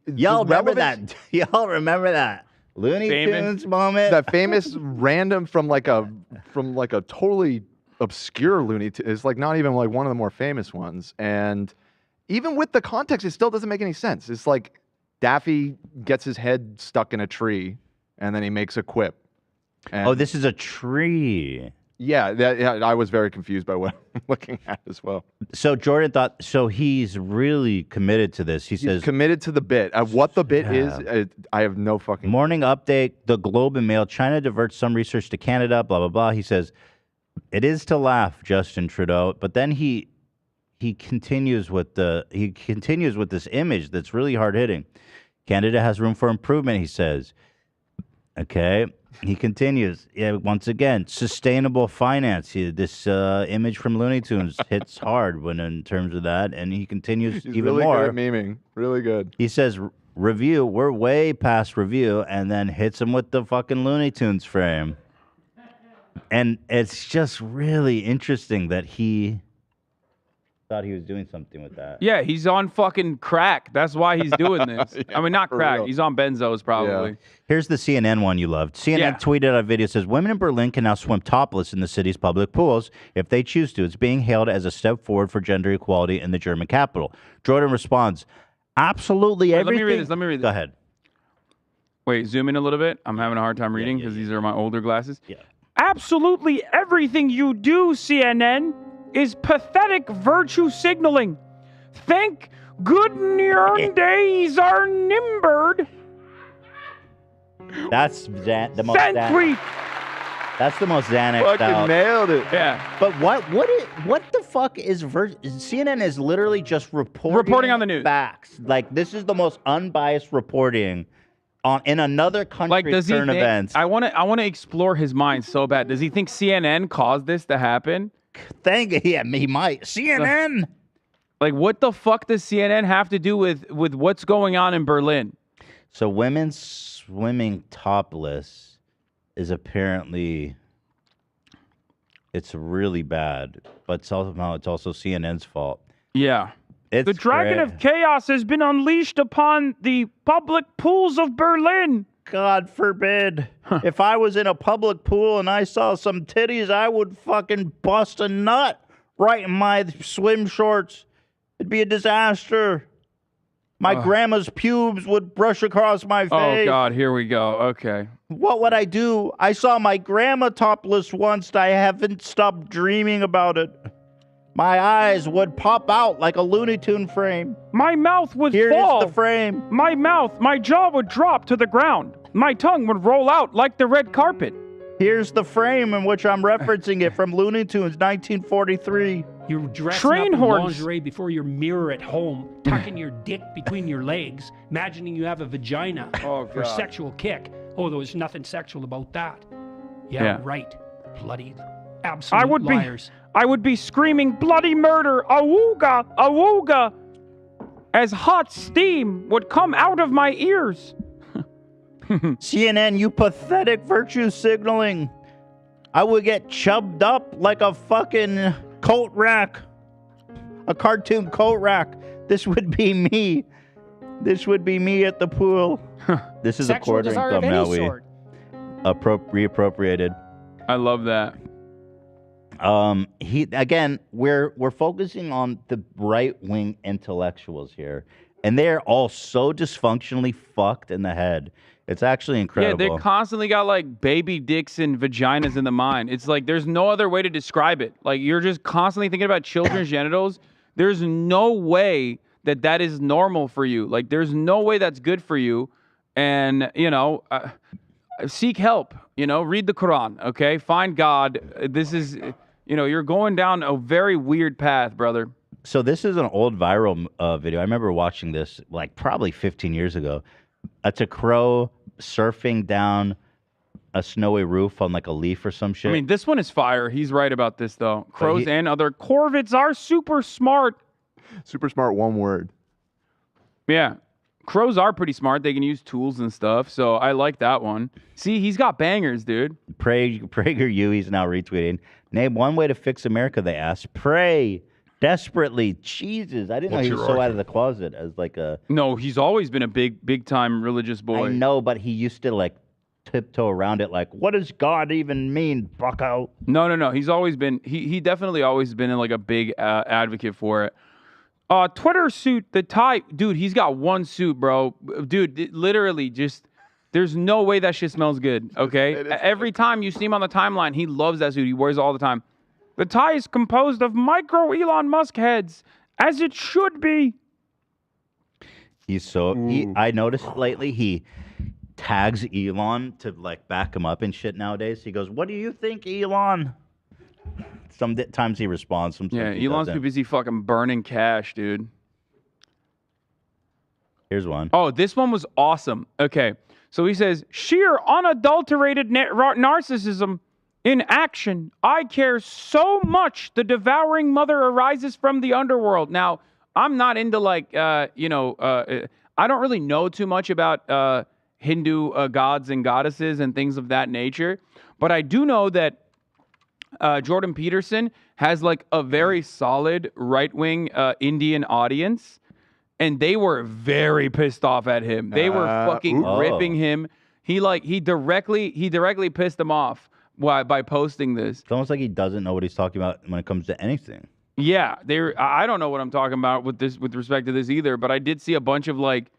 y'all remember that? Y'all remember that Looney Tunes moment? That famous random from like a totally obscure Looney Tunes. It's like not even like one of the more famous ones. And even with the context, it still doesn't make any sense. It's like Daffy gets his head stuck in a tree, and then he makes a quip. And this is a tree. Yeah, I was very confused by what I'm looking at as well. So Jordan thought, so he's really committed to this. He says, committed to the bit. What the bit is, I have no fucking... Morning update, the Globe and Mail, China diverts some research to Canada, blah, blah, blah. He says, it is to laugh, Justin Trudeau. But then he continues with this image that's really hard-hitting. Canada has room for improvement, he says. Okay. He continues, once again, sustainable finance. This image from Looney Tunes hits hard in terms of that, and he continues He's even really more. good at memeing. Really good. He says, review, we're way past review, and then hits him with the fucking Looney Tunes frame. And it's just really interesting that he thought he was doing something with that. Yeah, he's on fucking crack. That's why he's doing this. I mean, not crack. He's on benzos probably. Yeah. Here's the CNN one you loved. CNN tweeted a video that says, women in Berlin can now swim topless in the city's public pools if they choose to. It's being hailed as a step forward for gender equality in the German capital. Jordan responds, absolutely everything. Let me read this. Go ahead. Wait, zoom in a little bit. I'm having a hard time reading because these are my older glasses. Yeah. Absolutely everything you do, CNN, is pathetic virtue signaling. Thank good your days are numbered. That's the most Xanax. That's the most Xanax Fucking out. nailed it. Yeah. But what the fuck is CNN is literally just reporting on the news. Facts. Like this is the most unbiased reporting in another country's current events. I want to explore his mind so bad. Does he think CNN caused this to happen? He might. CNN. Like, what the fuck does CNN have to do with what's going on in Berlin? So women swimming topless is apparently it's really bad, but it's also CNN's fault. Yeah. The dragon of chaos has been unleashed upon the public pools of Berlin. God forbid. If I was in a public pool and I saw some titties, I would fucking bust a nut right in my swim shorts. It'd be a disaster. My grandma's pubes would brush across my face. Oh, God, here we go. Okay. What would I do? I saw my grandma topless once. I haven't stopped dreaming about it. My eyes would pop out like a Looney Tune frame. My mouth would fall. fall. Here's the frame. My jaw would drop to the ground. My tongue would roll out like the red carpet. Here's the frame in which I'm referencing it from Looney Tunes 1943. You're dressing up in lingerie before your mirror at home, tucking your dick between your legs, imagining you have a vagina for a sexual kick. Oh, there was nothing sexual about that. Yeah. Right. Bloody absolute liars. I would be screaming bloody murder, awooga, awooga, as hot steam would come out of my ears. CNN, you pathetic virtue signaling. I would get chubbed up like a fucking coat rack. A cartoon coat rack. This would be me. This would be me at the pool. This is Sexual a quartering desire of any thumbnail we sort. reappropriated. I love that. We're focusing on the right-wing intellectuals here, and they're all so dysfunctionally fucked in the head. It's actually incredible. Yeah, they constantly got like baby dicks and vaginas in the mind. It's like there's no other way to describe it. Like you're just constantly thinking about children's genitals. There's no way that is normal for you. Like there's no way that's good for you. And seek help. Read the Quran. Okay, find God. This is. You're going down a very weird path, brother. So this is an old viral video. I remember watching this like probably 15 years ago. It's a crow surfing down a snowy roof on like a leaf or some shit. I mean, this one is fire. He's right about this though. Crows and other corvids are super smart. Super smart, one word. Yeah. Crows are pretty smart. They can use tools and stuff. So I like that one. See, he's got bangers, dude. PragerU, he's now retweeting. Name one way to fix America, they asked. Pray desperately. Jesus, I didn't know he was so out of the closet as like a... No, he's always been a big time religious boy. I know, but he used to like tiptoe around it like, what does God even mean, bucko? No. He's always been... He definitely always been like a big advocate for it. Twitter suit, the tie. Dude, he's got one suit, bro. Dude, literally just... There's no way that shit smells good, okay? Every time you see him on the timeline, he loves that suit. He wears it all the time. The tie is composed of micro Elon Musk heads, as it should be. He's so... I noticed lately he tags Elon to like back him up and shit nowadays. He goes, what do you think, Elon? Sometimes he responds. Sometimes he Elon's doesn't. too busy fucking burning cash, dude. Here's one. Oh, this one was awesome. Okay, so he says, sheer unadulterated narcissism in action. I care so much the devouring mother arises from the underworld. Now, I'm not into like, I don't really know too much about Hindu gods and goddesses and things of that nature, but I do know that Jordan Peterson has like a very solid right-wing Indian audience, and they were very pissed off at him. They were fucking ripping him. He directly pissed them off by posting this. It's almost like he doesn't know what he's talking about when it comes to anything. Yeah, I don't know what I'm talking about with respect to this either, but I did see a bunch of like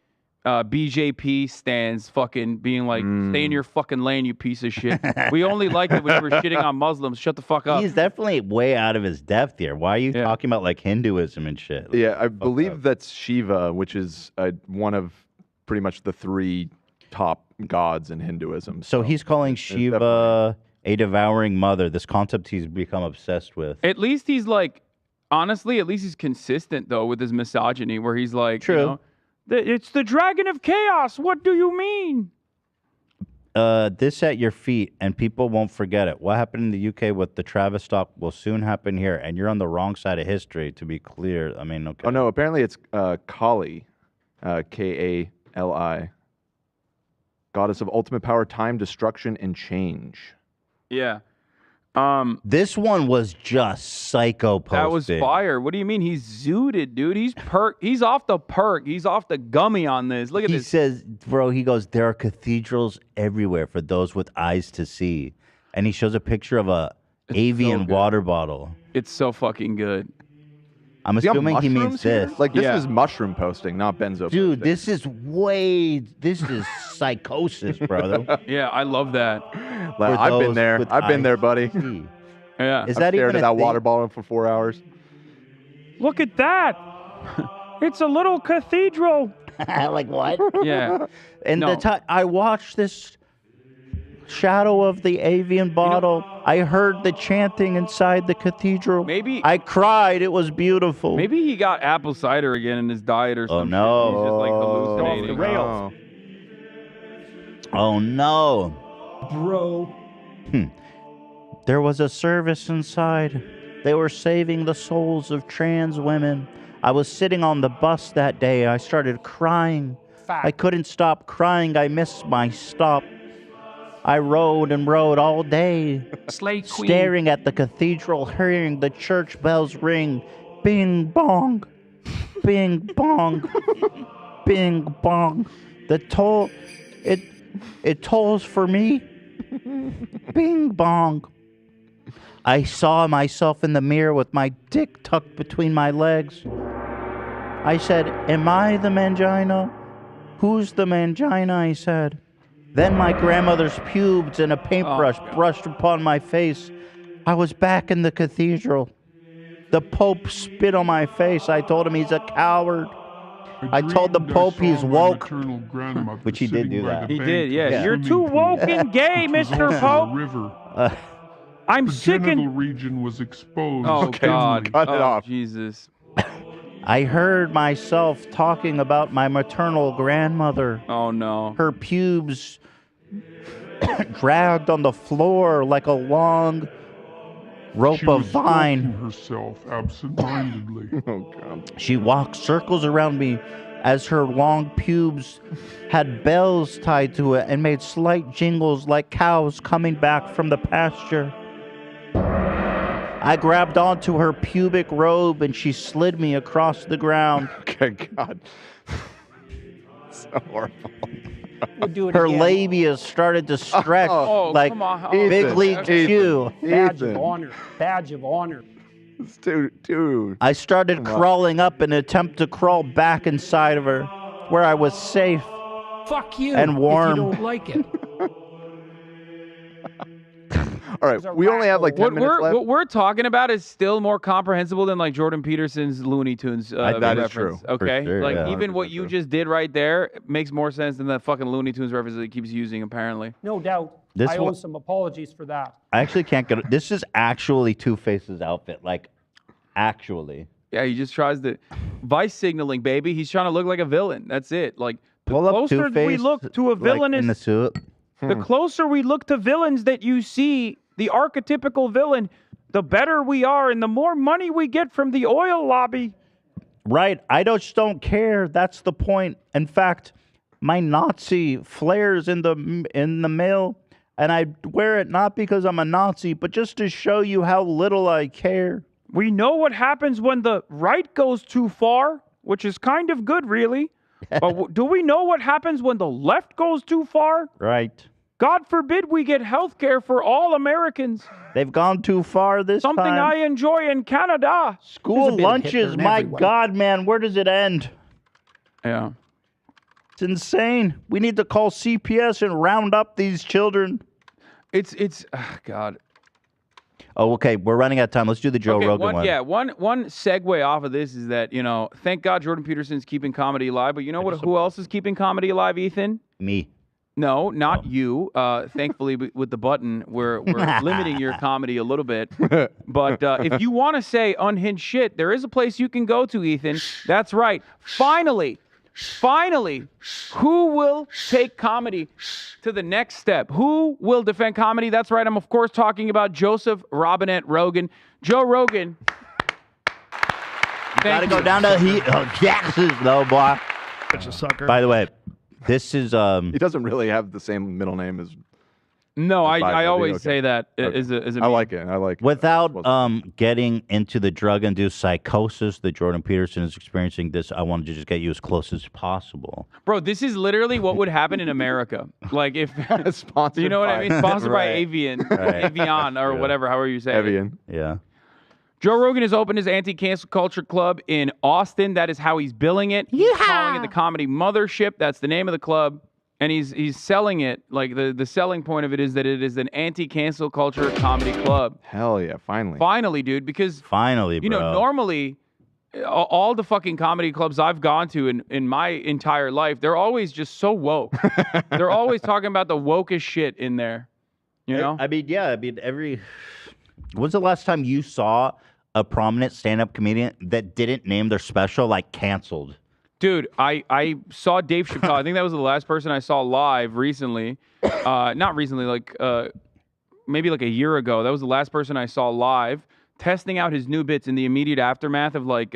BJP stands fucking being like, stay in your fucking lane, you piece of shit. We only like it when you were shitting on Muslims. Shut the fuck up. He's definitely way out of his depth here. Why are you talking about like Hinduism and shit? Yeah, I believe that's Shiva, which is one of pretty much the three top gods in Hinduism. So he's calling Shiva a devouring mother, this concept he's become obsessed with. At least he's like, honestly, at least he's consistent though with his misogyny, where he's like, True. You know, it's the dragon of chaos. What do you mean? This at your feet, and people won't forget it. What happened in the UK with the Travis stock will soon happen here, and you're on the wrong side of history, to be clear. I mean, okay. Oh, no, apparently it's Kali, Kali. Goddess of ultimate power, time, destruction, and change. Yeah. This one was just psycho posting. That was fire. What do you mean? He's zooted, dude. He's off the perk. He's off the gummy on this. Look at this. He says, bro, he goes, there are cathedrals everywhere for those with eyes to see. And he shows a picture of a avian water bottle. It's so fucking good. I'm assuming he means this. Like, this is mushroom posting, not benzo Dude, posting. this is psychosis, brother. Yeah, I love that. Like, I've been there. I've been there, buddy. Yeah. Is that I've stared even at a that thing? water bottle for 4 hours. Look at that. It's a little cathedral. Like what? Yeah. And I watched this shadow of the avian bottle. I heard the chanting inside the cathedral. Maybe I cried. It was beautiful. Maybe he got apple cider again in his diet or something. no. He's just like hallucinating. Off the rails. Oh no. Bro. There was a service inside. They were saving the souls of trans women. I was sitting on the bus that day. I started crying. I couldn't stop crying. I missed my stop. I rode and rode all day, Slay Queen. staring at the cathedral, hearing the church bells ring. Bing bong, bing bong, bing bong. The toll, it tolls for me. Bing bong. I saw myself in the mirror with my dick tucked between my legs. I said, am I the mangina? Who's the mangina? I said. Then my grandmother's pubes and a paintbrush brushed upon my face. I was back in the cathedral. The Pope spit on my face. I told him he's a coward. I told the Pope he's woke. Which he did do that. He did, yeah. You're too woke and gay, Mr. Pope. I'm sick and region was exposed. Oh, God. Cut it off. Jesus. I heard myself talking about my maternal grandmother. Oh no. Her pubes dragged on the floor like a long rope of vine. herself absent-mindedly. Oh, God. She walked circles around me as her long pubes had bells tied to it and made slight jingles like cows coming back from the pasture. I grabbed onto her pubic robe and she slid me across the ground. Okay, God. So horrible. We'll do it Her again. labia started to stretch like come on. Big League Chew. Badge of honor. Badge of honor. Dude. I started crawling up in an attempt to crawl back inside of her, where I was safe. Fuck you. And warm. If you don't like it. All right, we only have like 10 minutes left. What we're talking about is still more comprehensible than like Jordan Peterson's Looney Tunes that reference. is true. Okay, For sure, like yeah. even what you just did right there makes more sense than the fucking Looney Tunes reference that he keeps using. Apparently, No doubt. This I wa- owe some apologies for that. I actually can't get. This is actually Two-Face's outfit. Like, actually. yeah, he just tries to vice signaling, baby. He's trying to look like a villain. That's it. Like the Pull up closer Two-Face. we look to a like, villain in the suit. the closer we look to villains that you see, the archetypical villain, the better we are and the more money we get from the oil lobby. Right. I just don't care. That's the point. In fact, my Nazi flares in the mail, and I wear it not because I'm a Nazi, but just to show you how little I care. We know what happens when the right goes too far, which is kind of good, really. But do we know what happens when the left goes too far? Right. God forbid we get health care for all Americans. They've gone too far this Something time. I enjoy in Canada. School lunches, my God, man, where does it end? Yeah. It's insane. We need to call CPS and round up these children. It's God. Oh, okay. We're running out of time. Let's do the Joe Rogan one. Yeah, one segue off of this is that, thank God Jordan Peterson's keeping comedy alive, but you know who else is keeping comedy alive, Ethan? Me. No, not you. Thankfully, with the button, we're limiting your comedy a little bit. But if you want to say unhinged shit, there is a place you can go to, Ethan. That's right. Finally, who will take comedy to the next step? Who will defend comedy? That's right. I'm, of course, talking about Joseph Robinette Rogan. Joe Rogan. Gotta go down to Jackson's, though, boy. Such a sucker. By the way, this is He doesn't really have the same middle name as. No, I Bobby, always okay. say that Okay. as a I like it. I like it. Without getting into the drug-induced psychosis that Jordan Peterson is experiencing, I wanted to just get you as close as possible. Bro, this is literally what would happen in America. Like if Sponsored you know what I mean? Sponsored by Right. Avian, Right. Avian, or whatever, however you say it. Evian. Yeah. Joe Rogan has opened his anti-cancel culture club in Austin. That is how he's billing it. He's calling it the Comedy Mothership. That's the name of the club. And he's selling it, like the selling point of it is that it is an anti-cancel culture comedy club. Hell yeah, finally. Finally, dude, because Finally, you know, bro. normally all the fucking comedy clubs I've gone to in my entire life, they're always just so woke. They're always talking about the wokest shit in there. You know? I mean, when's the last time you saw a prominent stand-up comedian that didn't name their special like canceled? Dude, I saw Dave Chappelle. I think that was the last person I saw live recently. Not recently, like maybe like a year ago. That was the last person I saw live, testing out his new bits in the immediate aftermath of like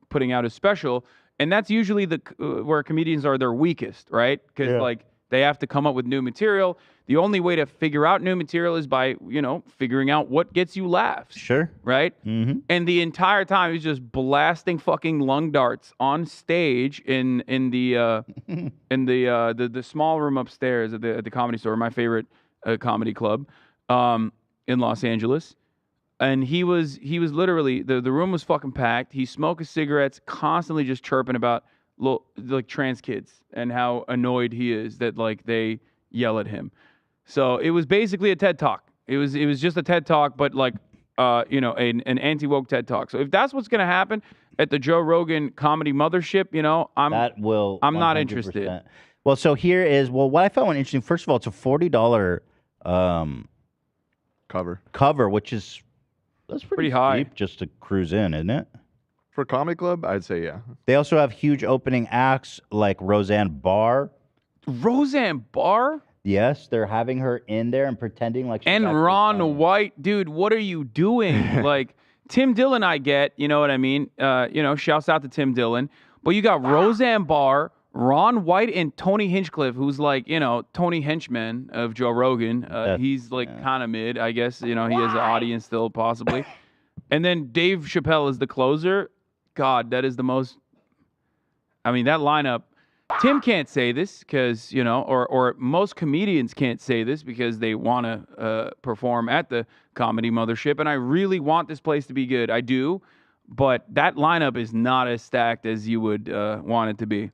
putting out his special. And that's usually where comedians are their weakest, right? Because like they have to come up with new material. The only way to figure out new material is by, figuring out what gets you laughs. Sure. Right? Mm-hmm. And the entire time he's just blasting fucking lung darts on stage in the small room upstairs at the Comedy Store, my favorite comedy club in Los Angeles. And he was literally the room was fucking packed. He's smoking cigarettes, constantly just chirping about like trans kids and how annoyed he is that like they yell at him. So it was basically a TED Talk. It was just a TED Talk, but like an anti-woke TED Talk. So if that's what's gonna happen at the Joe Rogan Comedy Mothership, I'm not interested. Well, so here is what I found interesting. First of all, it's a $40 cover, which is that's pretty high cheap just to cruise in, isn't it? For a comedy club, I'd say yeah. They also have huge opening acts like Roseanne Barr. Roseanne Barr? Yes, they're having her in there and pretending like she's And actually Ron funny. White, dude, what are you doing? Like, Tim Dillon, I get, you know what I mean? Shouts out to Tim Dillon. But you got Roseanne Barr, Ron White, and Tony Hinchcliffe, who's like, Tony Henchman of Joe Rogan. He's like kind of mid, I guess. He has an audience still, possibly. And then Dave Chappelle is the closer. God, that is the most. I mean, that lineup. Tim can't say this because, or most comedians can't say this because they want to perform at the Comedy Mothership. And I really want this place to be good. I do. But that lineup is not as stacked as you would want it to be.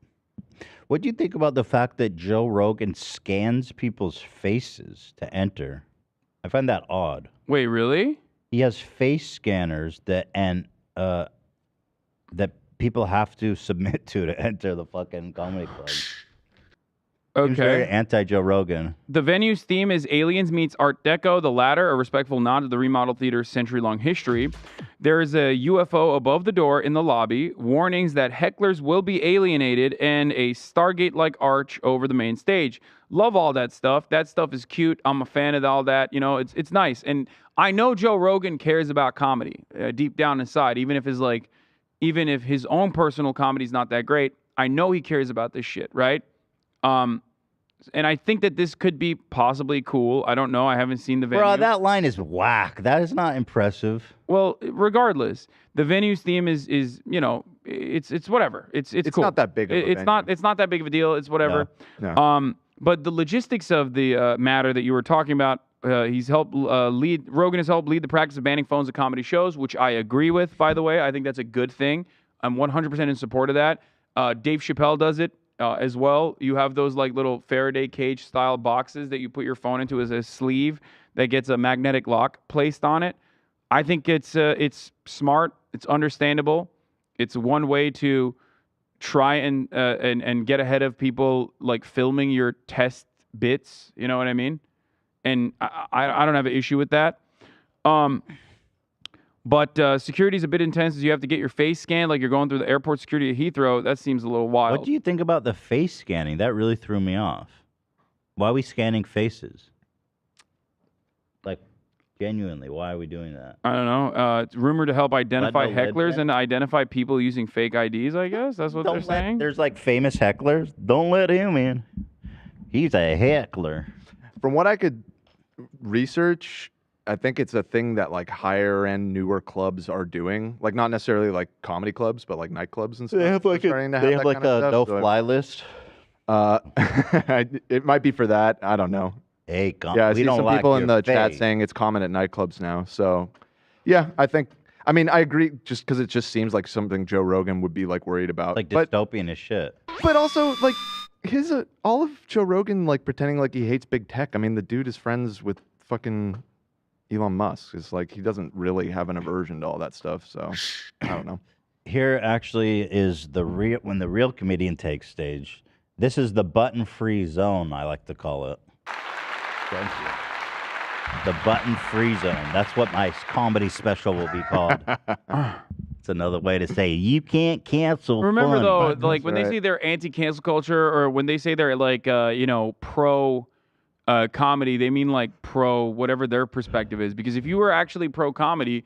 What do you think about the fact that Joe Rogan scans people's faces to enter? I find that odd. Wait, really? He has face scanners that people have to submit to enter the fucking comedy club. Seems very anti-Joe Rogan. The venue's theme is Aliens meets Art Deco, the latter a respectful nod to the remodeled theater's century-long history. There is a UFO above the door in the lobby, warnings that hecklers will be alienated, and a Stargate-like arch over the main stage. Love all that stuff. That stuff is cute. I'm a fan of all that. It's nice. And I know Joe Rogan cares about comedy deep down inside, even if his own personal comedy's not that great. I know he cares about this shit, right? And I think that this could be possibly cool. I don't know. I haven't seen the venue. Bro, that line is whack. That is not impressive. Well, regardless, the venue's theme is it's whatever. It's cool. Not that big of a It's not that big of a deal. It's whatever. No. But the logistics of the matter that you were talking about, Rogan has helped lead the practice of banning phones at comedy shows, which I agree with, by the way. I think that's a good thing. I'm 100% in support of that. Dave Chappelle does it as well. You have those like little Faraday cage style boxes that you put your phone into as a sleeve that gets a magnetic lock placed on it. I think it's smart. It's understandable. It's one way to try and get ahead of people like filming your test bits. You know what I mean? And I don't have an issue with that. But security is a bit intense as you have to get your face scanned like you're going through the airport security at Heathrow. That seems a little wild. What do you think about the face scanning? That really threw me off. Why are we scanning faces? Like, genuinely, why are we doing that? I don't know. It's rumored to help identify hecklers and to identify people using fake IDs, I guess. That's what they're saying. There's like famous hecklers. Don't let him in. He's a heckler. From what I could research, I think it's a thing that like higher end newer clubs are doing, like not necessarily like comedy clubs, but like nightclubs and stuff. They have like a no-fly list. It might be for that. I don't know. Hey, I see some people in the chat saying it's common at nightclubs now. So, yeah, I agree. Just because it just seems like something Joe Rogan would be like worried about, like dystopian as shit. But also like all of Joe Rogan like pretending like he hates big tech. I mean, the dude is friends with fucking Elon Musk. It's like he doesn't really have an aversion to all that stuff. So I don't know. Here actually is when the real comedian takes stage. This is the button-free zone, I like to call it. Thank you. The button-free zone. That's what my comedy special will be called. It's another way to say you can't cancel. Remember fun. though, like when they say they're anti-cancel culture, or when they say they're like pro comedy, they mean like pro whatever their perspective is. Because if you were actually pro comedy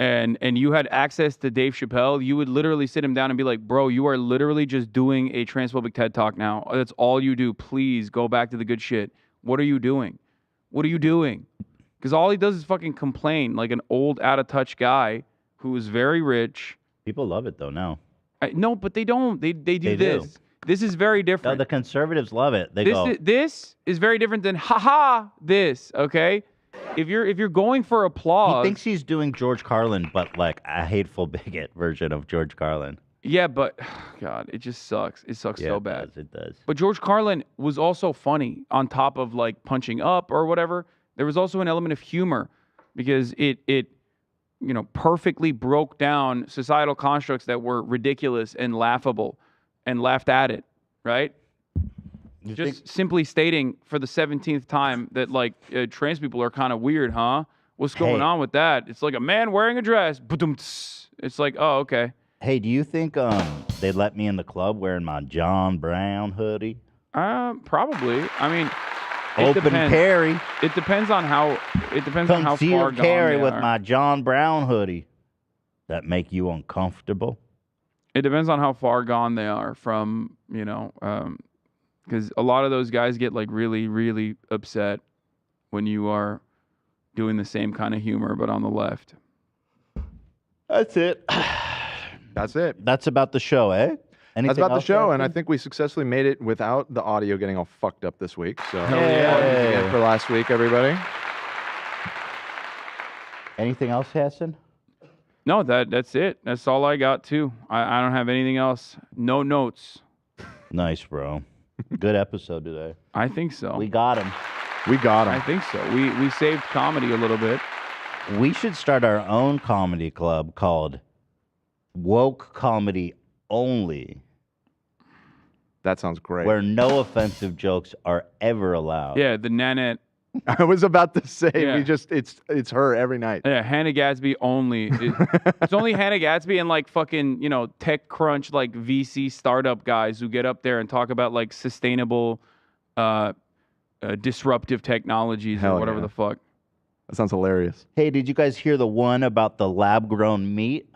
and you had access to Dave Chappelle, you would literally sit him down and be like, bro, you are literally just doing a transphobic TED Talk now. That's all you do. Please go back to the good shit. What are you doing? What are you doing? Because all he does is fucking complain like an old, out-of-touch guy who is very rich. People love it though now. No, but they don't. They do this. This is very different. No, the conservatives love it. This is very different than haha this, okay? If you're going for applause, he thinks he's doing George Carlin, but like a hateful bigot version of George Carlin. Yeah, but God, it just sucks. It sucks so bad. It does. But George Carlin was also funny on top of like punching up or whatever. There was also an element of humor because it perfectly broke down societal constructs that were ridiculous and laughable and laughed at it, right? Just simply stating for the 17th time that like trans people are kind of weird, huh? What's going on with that? It's like a man wearing a dress. It's like, oh, okay. Hey, do you think they'd let me in the club wearing my John Brown hoodie? Probably. I mean, it Open depends. carry. It depends on how. It depends on how far Concealed gone carry they with are. my John Brown hoodie. That make you uncomfortable? It depends on how far gone they are from, because a lot of those guys get like really, really upset when you are doing the same kind of humor but on the left. That's it. That's it. That's about the show, eh? That's about the show, and I think we successfully made it without the audio getting all fucked up this week. So, apologies again for last week, everybody. Anything else, Hasan? No, that's it. That's all I got too. I don't have anything else. No notes. Nice, bro. Good episode today. I think so. We got him. We got him. I think so. We saved comedy a little bit. We should start our own comedy club called Woke Comedy Only. That sounds great. Where no offensive jokes are ever allowed. Yeah, the Nanette. I was about to say Yeah. it's her every night. Yeah, Hannah Gadsby only. It's only Hannah Gadsby and like fucking, TechCrunch, like VC startup guys who get up there and talk about like sustainable, disruptive technologies Hell or whatever yeah. the fuck. That sounds hilarious. Hey, did you guys hear the one about the lab-grown meat?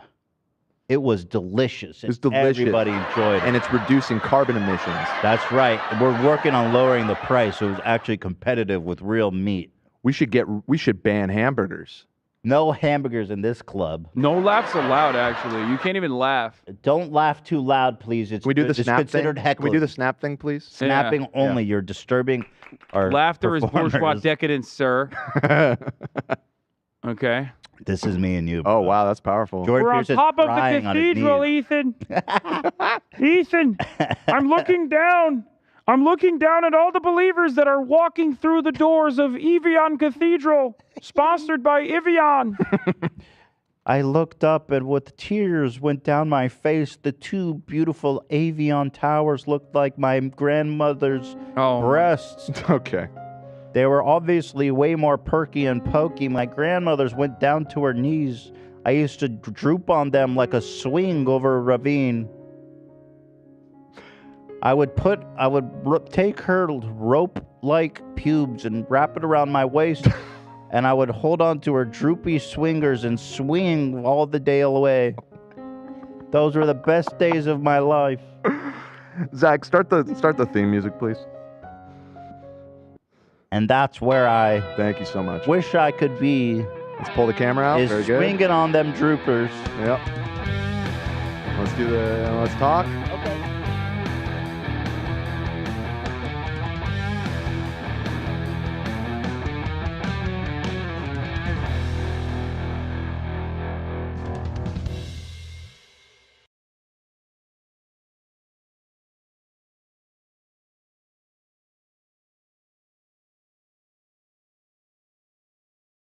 It was delicious. It's delicious. Everybody enjoyed it. And it's reducing carbon emissions. That's right. We're working on lowering the price so it's actually competitive with real meat. We should ban hamburgers. No hamburgers in this club. No laughs allowed, actually. You can't even laugh. Don't laugh too loud, please. It's, Can we do the it's snap considered thing? heckling. Can we do the snap thing, please? Snapping only. You're disturbing our Laughter is bourgeois performers. decadence, sir. Okay. This is me and you. Oh, wow, that's powerful. Jordan We're on Peterson's top of the crying on his cathedral, knees. Ethan. Ethan, I'm looking down. I'm looking down at all the believers that are walking through the doors of Evian Cathedral, sponsored by Evian. I looked up and with tears went down my face. The two beautiful Avion towers looked like my grandmother's breasts. Okay. They were obviously way more perky and pokey. My grandmother's went down to her knees. I used to droop on them like a swing over a ravine. I would take her rope-like pubes and wrap it around my waist, and I would hold on to her droopy swingers and swing all the day away. Those were the best days of my life. Zach, start the theme music, please. And that's where I thank you so much. Wish I could be. Let's pull the camera out. Is Very good. swinging on them droopers. Yep. Let's talk. Okay.